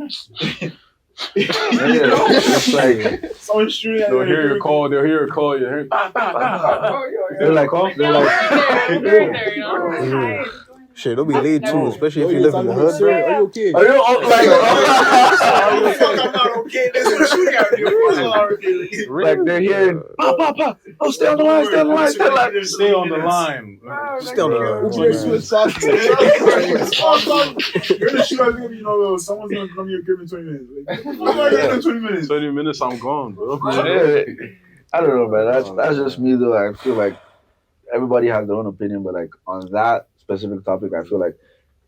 [SPEAKER 5] Yeah, it's like
[SPEAKER 2] Someone's shooting at
[SPEAKER 6] they'll hear your
[SPEAKER 2] crib.
[SPEAKER 6] call. They'll hear your call. You hear.
[SPEAKER 5] they're like
[SPEAKER 9] There, you know.
[SPEAKER 3] Shit, they'll be late too, especially if you
[SPEAKER 8] Yo,
[SPEAKER 3] live in the hood.
[SPEAKER 8] sir, are you okay?
[SPEAKER 5] are you
[SPEAKER 2] I'm not okay. There's no shooting at me.
[SPEAKER 5] like they're hearing oh stay on the line, stay on the line, stay on the line.
[SPEAKER 6] Stay on the line.
[SPEAKER 3] Stay on the line.
[SPEAKER 8] Uber switch sauce.
[SPEAKER 2] You're gonna shoot at me, you know, someone's gonna come to your crib in 20 minutes. Like, what am I getting in 20 minutes?
[SPEAKER 6] 20 minutes, I'm gone, bro.
[SPEAKER 5] Yeah. I don't know, man. That's just me though. I feel like everybody has their own opinion, but like on that specific topic, I feel like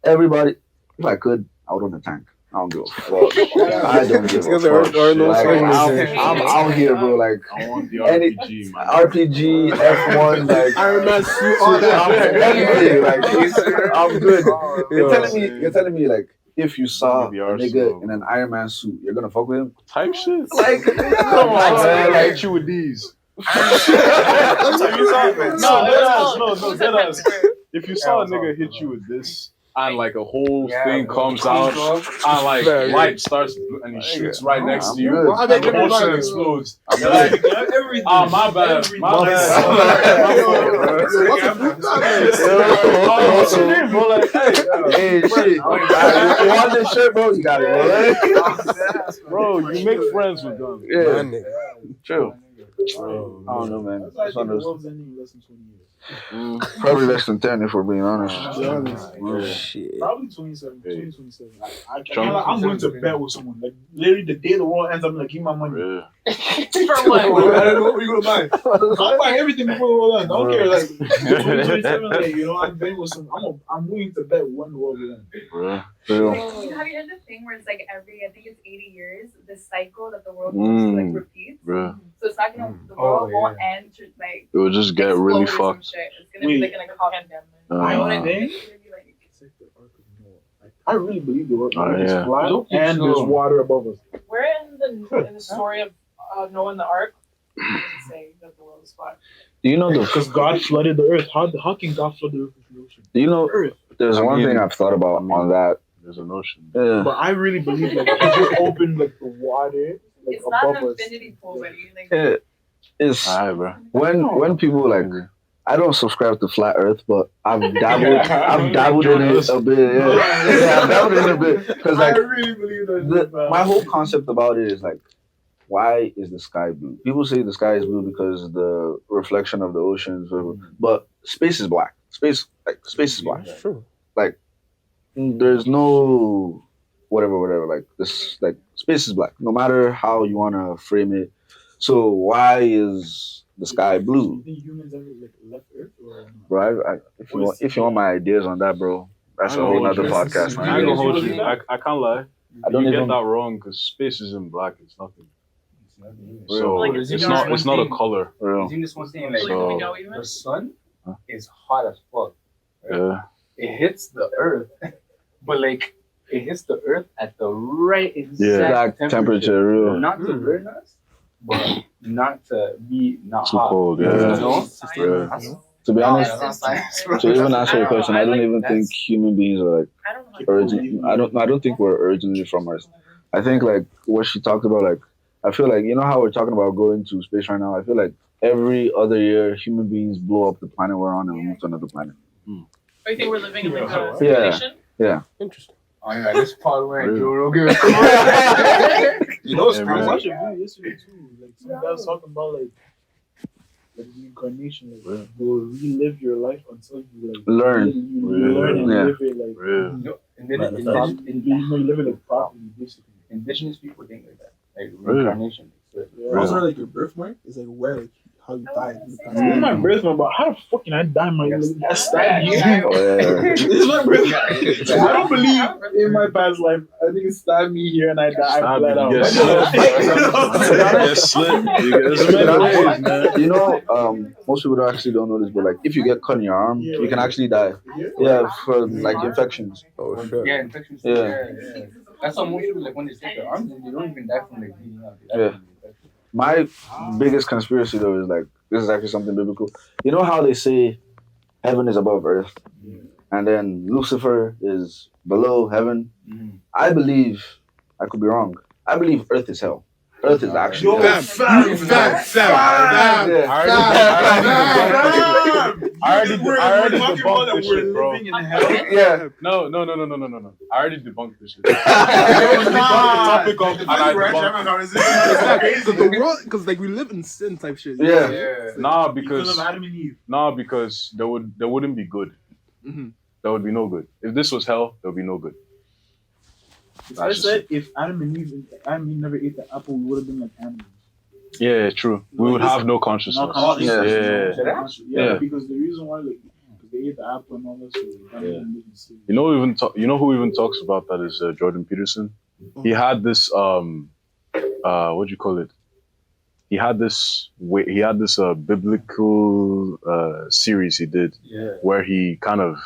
[SPEAKER 5] everybody, if I could, I would own a tank. I don't give a fuck. I don't give a fuck. Like, I'm out here, bro. Like
[SPEAKER 6] I want the
[SPEAKER 5] Any-
[SPEAKER 6] RPG, man.
[SPEAKER 5] RPG, F1, like
[SPEAKER 8] Iron Man suit, all that.
[SPEAKER 5] everything. Like I'm good.
[SPEAKER 3] Yeah.
[SPEAKER 5] You're telling me like if you saw a
[SPEAKER 6] The
[SPEAKER 5] nigga
[SPEAKER 6] Arsenal.
[SPEAKER 5] in an Iron Man suit, you're gonna fuck with him?
[SPEAKER 6] Type shit.
[SPEAKER 5] Like come on, man.
[SPEAKER 6] I
[SPEAKER 5] Like
[SPEAKER 6] hit you with these. If you saw a nigga hit you with this and like a whole thing comes out and like light starts and he shoots right next to you
[SPEAKER 5] good.
[SPEAKER 8] I
[SPEAKER 6] and
[SPEAKER 8] make
[SPEAKER 6] the whole shit
[SPEAKER 8] everybody.
[SPEAKER 6] explodes. You're like,
[SPEAKER 2] Everything.
[SPEAKER 6] oh my bad. My bad. What's your name, bro? Like,
[SPEAKER 5] hey, shit. You want this shirt, bro? You got it, bro.
[SPEAKER 6] bro, you make friends with guns.
[SPEAKER 5] Yeah,
[SPEAKER 3] My nigga.
[SPEAKER 5] true. I don't know, man.
[SPEAKER 2] That's why I
[SPEAKER 5] It's one
[SPEAKER 2] think
[SPEAKER 5] of
[SPEAKER 2] the
[SPEAKER 5] those,
[SPEAKER 2] world's ending in less than 20 years.
[SPEAKER 5] probably less than 10 if we're being honest.
[SPEAKER 2] To be honest.
[SPEAKER 3] Shit.
[SPEAKER 2] Probably 27.
[SPEAKER 6] Hey.
[SPEAKER 2] 2027.
[SPEAKER 6] Trump-
[SPEAKER 2] I'm willing to bet with someone. Like, literally, the day the world ends, I'm like, give me my money.
[SPEAKER 6] Yeah.
[SPEAKER 7] For what?
[SPEAKER 4] What are you gonna buy?
[SPEAKER 2] I'll buy everything before the world ends. I don't care. Like, 2027, like, you know, I'm betting with some. I'm willing to bet when the world will end.
[SPEAKER 6] Bruh.
[SPEAKER 5] Real.
[SPEAKER 10] Like, have you heard the thing where it's like every, I think it's 80 years, the cycle that the world goes to like repeats?
[SPEAKER 6] Bruh.
[SPEAKER 10] So it's not gonna, the world won't end to like
[SPEAKER 6] It would just get
[SPEAKER 10] explode
[SPEAKER 6] really
[SPEAKER 10] or some
[SPEAKER 6] fucked.
[SPEAKER 10] shit. It's gonna be like in a pandemic.
[SPEAKER 2] I know that thing.
[SPEAKER 10] It's gonna be like,
[SPEAKER 8] It's like the Ark of Noah.
[SPEAKER 2] I really believe the world
[SPEAKER 6] Oh,
[SPEAKER 2] is
[SPEAKER 6] yeah.
[SPEAKER 2] flat
[SPEAKER 1] Look,
[SPEAKER 2] and there's
[SPEAKER 1] so-
[SPEAKER 2] water above us.
[SPEAKER 7] Where in the story of Noah and the Ark does it say that the world is flat?
[SPEAKER 5] Do you know
[SPEAKER 2] Because God flooded the earth. How can God flood the earth with the ocean?
[SPEAKER 5] Do you know?
[SPEAKER 2] Earth.
[SPEAKER 5] There's
[SPEAKER 6] I
[SPEAKER 5] one
[SPEAKER 6] mean-
[SPEAKER 5] thing I've thought about on that.
[SPEAKER 6] There's an ocean.
[SPEAKER 5] Yeah.
[SPEAKER 2] But I really believe like if you open like the water like
[SPEAKER 10] it's not
[SPEAKER 2] above
[SPEAKER 10] an
[SPEAKER 2] us.
[SPEAKER 10] infinity pool, buddy. Like,
[SPEAKER 5] It's
[SPEAKER 6] Alright, bro.
[SPEAKER 5] when people like. I don't subscribe to flat Earth, but I've dabbled in it a bit. Yeah, I've dabbled in it a bit because
[SPEAKER 2] I
[SPEAKER 5] like
[SPEAKER 2] really believe that.
[SPEAKER 5] my whole concept about it is like, why is the sky blue? People say the sky is blue because the reflection of the oceans, but space is black. Space is black.
[SPEAKER 3] That's true.
[SPEAKER 5] There's no whatever. Like this, like space is black. No matter how you wanna frame it. So why is the sky blue?
[SPEAKER 2] You think humans ever like left Earth or not?
[SPEAKER 5] Bro, if you want my ideas on that, bro, that's a whole nother podcast,
[SPEAKER 6] I ain't
[SPEAKER 5] man.
[SPEAKER 6] gonna hold you. I can't lie.
[SPEAKER 5] I don't
[SPEAKER 6] You get
[SPEAKER 5] even.
[SPEAKER 6] that wrong because space isn't black. It's nothing.
[SPEAKER 5] Real.
[SPEAKER 6] So
[SPEAKER 7] Like,
[SPEAKER 6] it's
[SPEAKER 7] it's
[SPEAKER 6] not.
[SPEAKER 7] not
[SPEAKER 6] It's not a
[SPEAKER 1] one thing.
[SPEAKER 6] color.
[SPEAKER 5] Real.
[SPEAKER 1] You think this one thing
[SPEAKER 7] Like,
[SPEAKER 1] like
[SPEAKER 7] do we
[SPEAKER 6] So-
[SPEAKER 7] know even?
[SPEAKER 1] the sun
[SPEAKER 6] Huh?
[SPEAKER 1] is hot as fuck.
[SPEAKER 6] Yeah.
[SPEAKER 1] It hits the earth, but like it hits the earth at the right
[SPEAKER 5] Exact
[SPEAKER 1] exact
[SPEAKER 5] temperature, real.
[SPEAKER 1] Not to burn us, but not to be not
[SPEAKER 6] Too
[SPEAKER 1] hot.
[SPEAKER 6] cold.
[SPEAKER 5] Yeah.
[SPEAKER 6] Yeah.
[SPEAKER 1] You know?
[SPEAKER 6] Yeah.
[SPEAKER 5] To be honest,
[SPEAKER 1] That's not science, bro.
[SPEAKER 5] to even answer your question, I don't even
[SPEAKER 1] That's-
[SPEAKER 5] think human beings are like
[SPEAKER 7] I don't know.
[SPEAKER 5] originally. I don't think we're originally from Earth. I think like what she talked about, like I feel like you know how we're talking about going to space right now. I feel like every other year human beings blow up the planet we're on and we move to another planet.
[SPEAKER 7] Oh, you think we're living in like a
[SPEAKER 5] Yeah.
[SPEAKER 7] simulation?
[SPEAKER 3] Interesting.
[SPEAKER 1] Oh yeah, this part where
[SPEAKER 6] Really?
[SPEAKER 1] Joe Rogan.
[SPEAKER 4] You know, it's
[SPEAKER 6] Yeah,
[SPEAKER 2] I
[SPEAKER 6] man.
[SPEAKER 2] watched a video yesterday too. Like some guys talking about like reincarnation. Like
[SPEAKER 6] Yeah.
[SPEAKER 2] you'll relive your life until you like
[SPEAKER 5] Learn.
[SPEAKER 2] You
[SPEAKER 6] Yeah.
[SPEAKER 2] learn and
[SPEAKER 5] Yeah.
[SPEAKER 2] live it like
[SPEAKER 6] Real.
[SPEAKER 1] And then
[SPEAKER 2] you live it like properly, basically.
[SPEAKER 1] indigenous people think like that, like
[SPEAKER 6] Really?
[SPEAKER 1] reincarnation. So,
[SPEAKER 2] Yeah.
[SPEAKER 8] Also, like your birthmark is like where like how you died. In the past.
[SPEAKER 2] This is my birthmark, but how the fuck can I die my that's stabbed you?
[SPEAKER 5] Oh, yeah.
[SPEAKER 2] This is my birthmark. I don't believe in my past life. I think it stabbed me here and I died. I
[SPEAKER 6] Stab
[SPEAKER 2] bled
[SPEAKER 6] you,
[SPEAKER 2] out.
[SPEAKER 6] get slit. There's many ways, man.
[SPEAKER 5] You know, most people actually don't know this, but like if you get cut in your arm, you can actually die. Yeah, from like infections.
[SPEAKER 3] Oh shit.
[SPEAKER 1] yeah, infections.
[SPEAKER 5] Yeah.
[SPEAKER 1] Yeah. That's how most people like when they stick their arms in, they don't even die from like bleeding out. They die
[SPEAKER 5] Yeah.
[SPEAKER 1] from infection.
[SPEAKER 5] My biggest conspiracy though is like this is actually something biblical. You know how they say heaven is above earth, and then Lucifer is below heaven.
[SPEAKER 1] Mhm.
[SPEAKER 5] I believe I could be wrong. I believe earth is hell. Earth is actually hell.
[SPEAKER 6] I already debunked this shit, bro.
[SPEAKER 5] Yeah.
[SPEAKER 6] No. I already debunked this shit. I debunked the topic of, and I debunked
[SPEAKER 8] the world, because like we live in sin type shit.
[SPEAKER 5] Yeah.
[SPEAKER 6] Nah,
[SPEAKER 2] Because
[SPEAKER 6] because
[SPEAKER 2] of Adam and Eve.
[SPEAKER 6] there wouldn't be good. There would be no good. If this was hell, there would be no good.
[SPEAKER 2] I said if Adam and Eve never ate the apple, we would have been like animals.
[SPEAKER 6] Yeah, true. We would have no consciousness.
[SPEAKER 2] Not conscious.
[SPEAKER 6] Yeah.
[SPEAKER 2] Yeah,
[SPEAKER 6] Yeah.
[SPEAKER 2] because the reason why like because they ate the apple and all that, so that made them live in sin.
[SPEAKER 6] You know who even talks about that is Jordan Peterson. He had this what do you call it? He had this biblical series he did where he kind of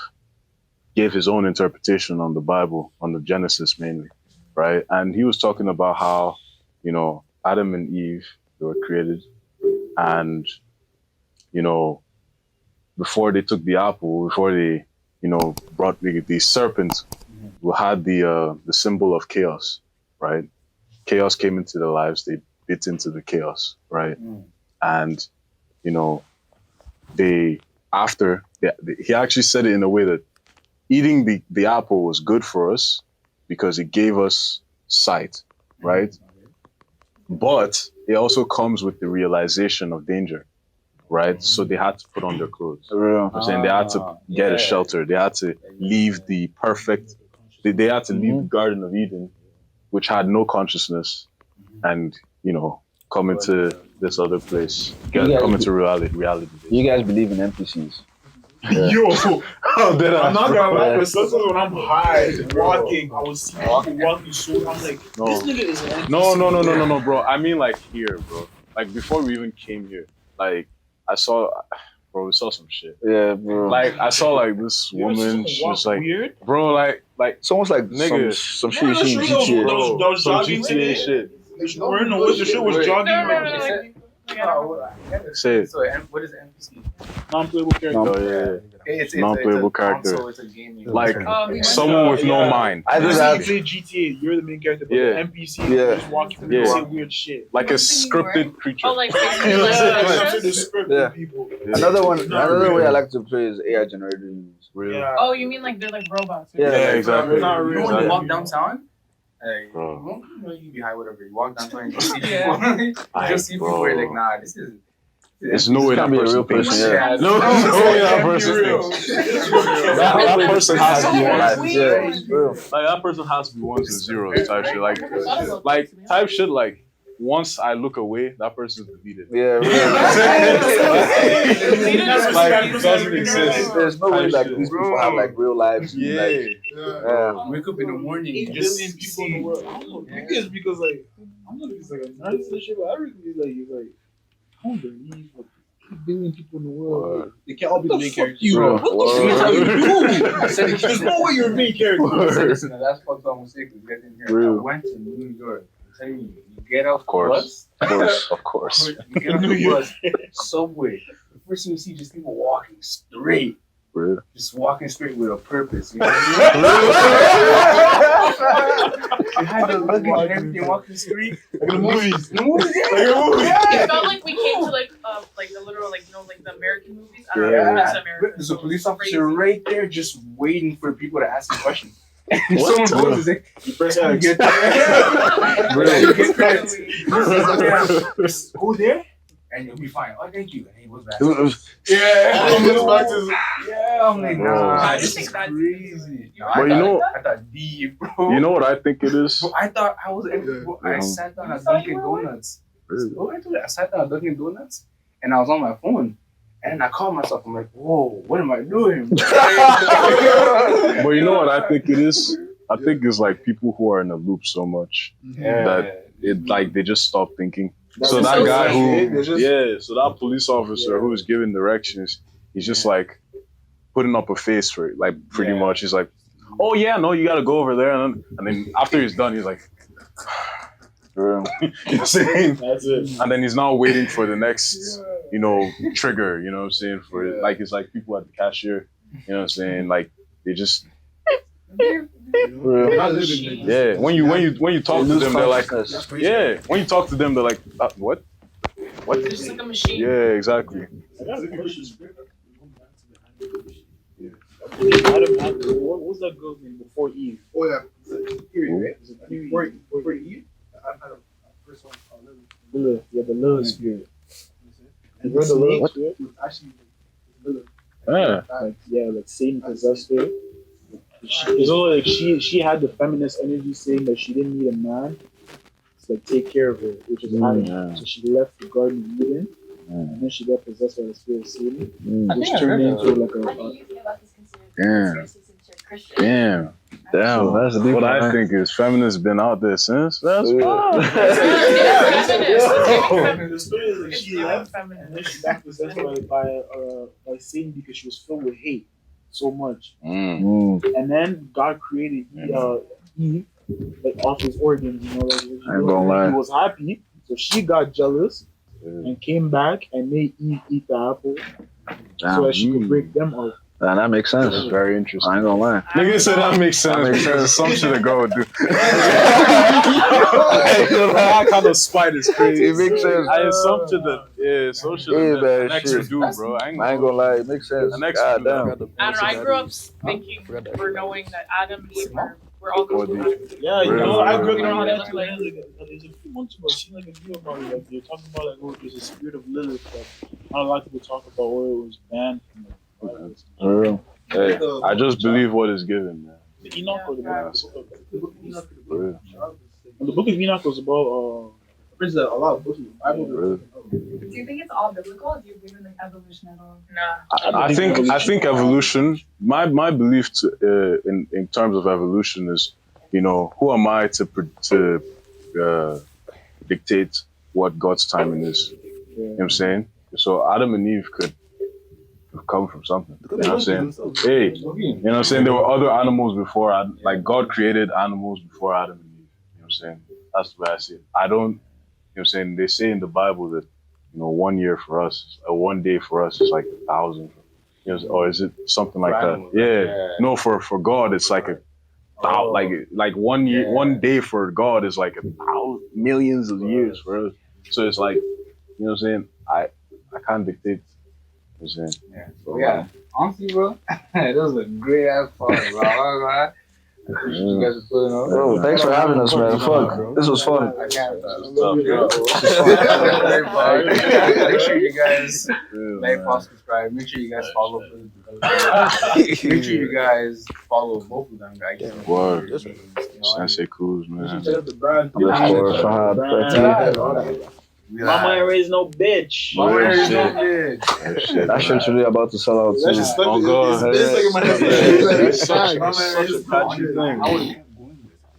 [SPEAKER 6] gave his own interpretation on the Bible, on the Genesis mainly, right? And he was talking about how, you know, Adam and Eve, they were created, and, you know, before they took the apple, before they, you know, brought the serpent, who had the symbol of chaos, right? Chaos came into their lives, they bit into the chaos, right? And, you know, he actually said it in a way that eating the apple was good for us because it gave us sight, right? But it also comes with the realization of danger, right? So they had to put on their clothes. I'm saying they had to get a shelter. They had to leave the perfect. They had to leave the Garden of Eden, which had no consciousness, and come into this other place, come into reality.
[SPEAKER 5] You guys believe in NPCs?
[SPEAKER 2] Yeah. Yo,
[SPEAKER 6] how did I?
[SPEAKER 2] I'm not gonna lie, but sometimes when I'm high walking, I was seeing people walking so I'm like, this nigga is an NPC.
[SPEAKER 6] No, bro. I mean, like here, bro. Like before we even came here, like we saw some shit.
[SPEAKER 5] Yeah, bro.
[SPEAKER 6] Like I saw like this woman. She was like,
[SPEAKER 2] weird?
[SPEAKER 6] Bro, like
[SPEAKER 5] it's almost like
[SPEAKER 6] nigga,
[SPEAKER 5] some shit you see in GTA.
[SPEAKER 2] Those
[SPEAKER 6] some
[SPEAKER 2] jogging
[SPEAKER 6] GTA shit.
[SPEAKER 2] Wearing the what the shit was jogging.
[SPEAKER 6] Say it.
[SPEAKER 1] So what is an NPC?
[SPEAKER 2] Non-playable character.
[SPEAKER 6] Oh yeah.
[SPEAKER 1] It's
[SPEAKER 6] non-playable character.
[SPEAKER 1] So it's a gaming.
[SPEAKER 6] Like someone with no mind.
[SPEAKER 2] I just you play GTA, you're the main character, but the NPC is just walking through and say weird shit.
[SPEAKER 6] Like a scripted creature.
[SPEAKER 7] Oh, like
[SPEAKER 2] scripted people.
[SPEAKER 5] Another way I like to play is AI generated games.
[SPEAKER 6] Really?
[SPEAKER 2] Yeah.
[SPEAKER 7] Oh, you mean like they're like robots?
[SPEAKER 6] Yeah, exactly.
[SPEAKER 2] Not really.
[SPEAKER 1] When you walk downtown, you be high, whatever. You walk downtown and you see people. You just see people where like, nah, this is.
[SPEAKER 6] There's no way that
[SPEAKER 5] be a
[SPEAKER 6] person
[SPEAKER 5] real
[SPEAKER 6] thinks.
[SPEAKER 5] person. Yeah.
[SPEAKER 6] No way that person thinks. That person has to be ones. Like that person has to be ones and zeros type shit. Like type shit like. Once I look away, that person's deleted.
[SPEAKER 5] Yeah, really.
[SPEAKER 6] Like, it doesn't exist.
[SPEAKER 5] There's no way like these people have like real lives.
[SPEAKER 6] Yeah.
[SPEAKER 1] Wake up in the morning, you
[SPEAKER 2] Just
[SPEAKER 1] just
[SPEAKER 2] people in the world. I don't know. I think it's because like I'm not just like a nerd and shit, but I really like I don't believe like 8 billion people in the world. Like, they can't all be the main character.
[SPEAKER 5] What
[SPEAKER 2] the fuck you do? There's no way you're the main character.
[SPEAKER 1] listen, that's fucked up mistake to get in here. I went to New York. I'm telling you, you get off the bus.
[SPEAKER 6] Of course.
[SPEAKER 1] You get off the bus, subway. The first thing you see just people walking straight.
[SPEAKER 6] Really?
[SPEAKER 1] Just walking straight with a purpose. You know what I mean? You had the luggage and everything walking the street.
[SPEAKER 2] Like the movies.
[SPEAKER 1] The movies,
[SPEAKER 7] It felt like we came to like the literal like like the American movies. I don't know if it's American.
[SPEAKER 1] There's a police officer right there just waiting for people to ask him questions. And someone goes and says,
[SPEAKER 2] You press X.
[SPEAKER 1] get there. You get there. Just go there and you'll be fine. Oh, thank you. And he goes back. I'm like, nah, this is crazy.
[SPEAKER 6] But
[SPEAKER 1] I thought deep, bro.
[SPEAKER 6] You know what I think it is?
[SPEAKER 1] Bro, I thought I was. Bro, I sat down at Dunkin' Donuts. Oh, I told you, I sat down at Dunkin' Donuts and I was on my phone. And I called myself. I'm like, whoa, what am I doing?
[SPEAKER 6] But you know what I think it is? I think it's like people who are in a loop so much that it like they just stop thinking. So that guy so that police officer who is giving directions, he's just like putting up a face for it, like pretty much. He's like, oh yeah, no, you gotta go over there, and then after he's done, he's like, you know what I'm saying?
[SPEAKER 2] That's it.
[SPEAKER 6] And then he's now waiting for the next, trigger. You know what I'm saying? For it, like it's like people at the cashier. You know what I'm saying? Like they just. Yeah, when you talk to them, they're like, when you talk to them, they're like, what?
[SPEAKER 7] It's just like a machine.
[SPEAKER 6] Yeah, exactly.
[SPEAKER 2] What was that girl's name before Eve?
[SPEAKER 8] Oh yeah, right? Before Eve, I had a first one called
[SPEAKER 2] Lilith. Yeah, the Lilith spirit. And you're the Lilith spirit?
[SPEAKER 8] Actually, Lilith.
[SPEAKER 2] Like Satan possessed her. It's only like she had the feminist energy saying that she didn't need a man to like take care of her, which is Adam. So she left the Garden of Eden, and then she got possessed by the spirit of Satan, which turned into like a.
[SPEAKER 6] Damn, that's a big what I think is feminists been out there since. That's
[SPEAKER 2] The story is like she left, and then she got possessed by Satan because she was filled with hate so much. And then God created Eve like off his organs, I ain't gonna lie. He was happy, so she got jealous and came back and made Eve eat the apple so that she could break them up.
[SPEAKER 5] And that makes sense.
[SPEAKER 6] That's very interesting.
[SPEAKER 5] I ain't gonna lie.
[SPEAKER 6] Nigga said that makes sense because it's some shit a girl would do. That kind of spite is crazy.
[SPEAKER 5] It makes sense.
[SPEAKER 6] It's some shit that an ex would do, bro. I ain't gonna lie.
[SPEAKER 5] It makes sense.
[SPEAKER 6] An ex
[SPEAKER 7] I don't know. I grew up thinking or knowing that Adam and Eve were We're all
[SPEAKER 6] Or
[SPEAKER 7] going
[SPEAKER 6] the-
[SPEAKER 2] Yeah, you
[SPEAKER 6] Really?
[SPEAKER 2] know, I grew up on that too. Like, there's a few months ago, I seen like a video about it. Like, they're talking about like, oh, there's a spirit of Lilith that not a lot of people talk about, or it was banned from the Bible.
[SPEAKER 6] For real. Hey, I just believe what is given, man.
[SPEAKER 2] The Enoch or the book of Enoch.
[SPEAKER 6] For real.
[SPEAKER 2] And the book of Enoch was about
[SPEAKER 8] There's a lot of books in the Bible.
[SPEAKER 6] Really.
[SPEAKER 10] Do you think it's all biblical? Or do you believe in like evolution at all?
[SPEAKER 7] Nah.
[SPEAKER 6] I think evolution. My belief in terms of evolution is, you know, who am I to dictate what God's timing is? You know what I'm saying? So Adam and Eve could have come from something. You know what I'm saying? Hey, you know what I'm saying? There were other animals before. Like God created animals before Adam and Eve. You know what I'm saying? That's the way I see it. I don't. You know what I'm saying? They say in the Bible that, you know, 1 year for us, one day for us is like 1,000. You know, or is it something like that? Yeah. No, for God, it's like like 1 year, 1 day for God is like 1,000 millions of years for us. So it's like, you know what I'm saying? I can't dictate. You know what I'm saying?
[SPEAKER 1] Yeah. So, yeah. Honestly, bro, that was a great ass part, bro. You guys are putting on.
[SPEAKER 5] Bro, thanks for having us, man. Fuck, this was fun.
[SPEAKER 1] I can't. Make sure you guys like, follow, subscribe. Make sure you guys follow. Make sure you guys follow both of them guys.
[SPEAKER 6] Word. Sensei Cruz, man.
[SPEAKER 2] the brand.
[SPEAKER 5] Yes, for Fahad.
[SPEAKER 2] Mama ain't raised no bitch.
[SPEAKER 1] Mama ain't raised no
[SPEAKER 6] bitch.
[SPEAKER 5] That shit's really about to sell out
[SPEAKER 2] That's
[SPEAKER 5] too.
[SPEAKER 2] just
[SPEAKER 6] Oh, God.
[SPEAKER 2] It's like in my head.
[SPEAKER 6] It's such a catchy thing.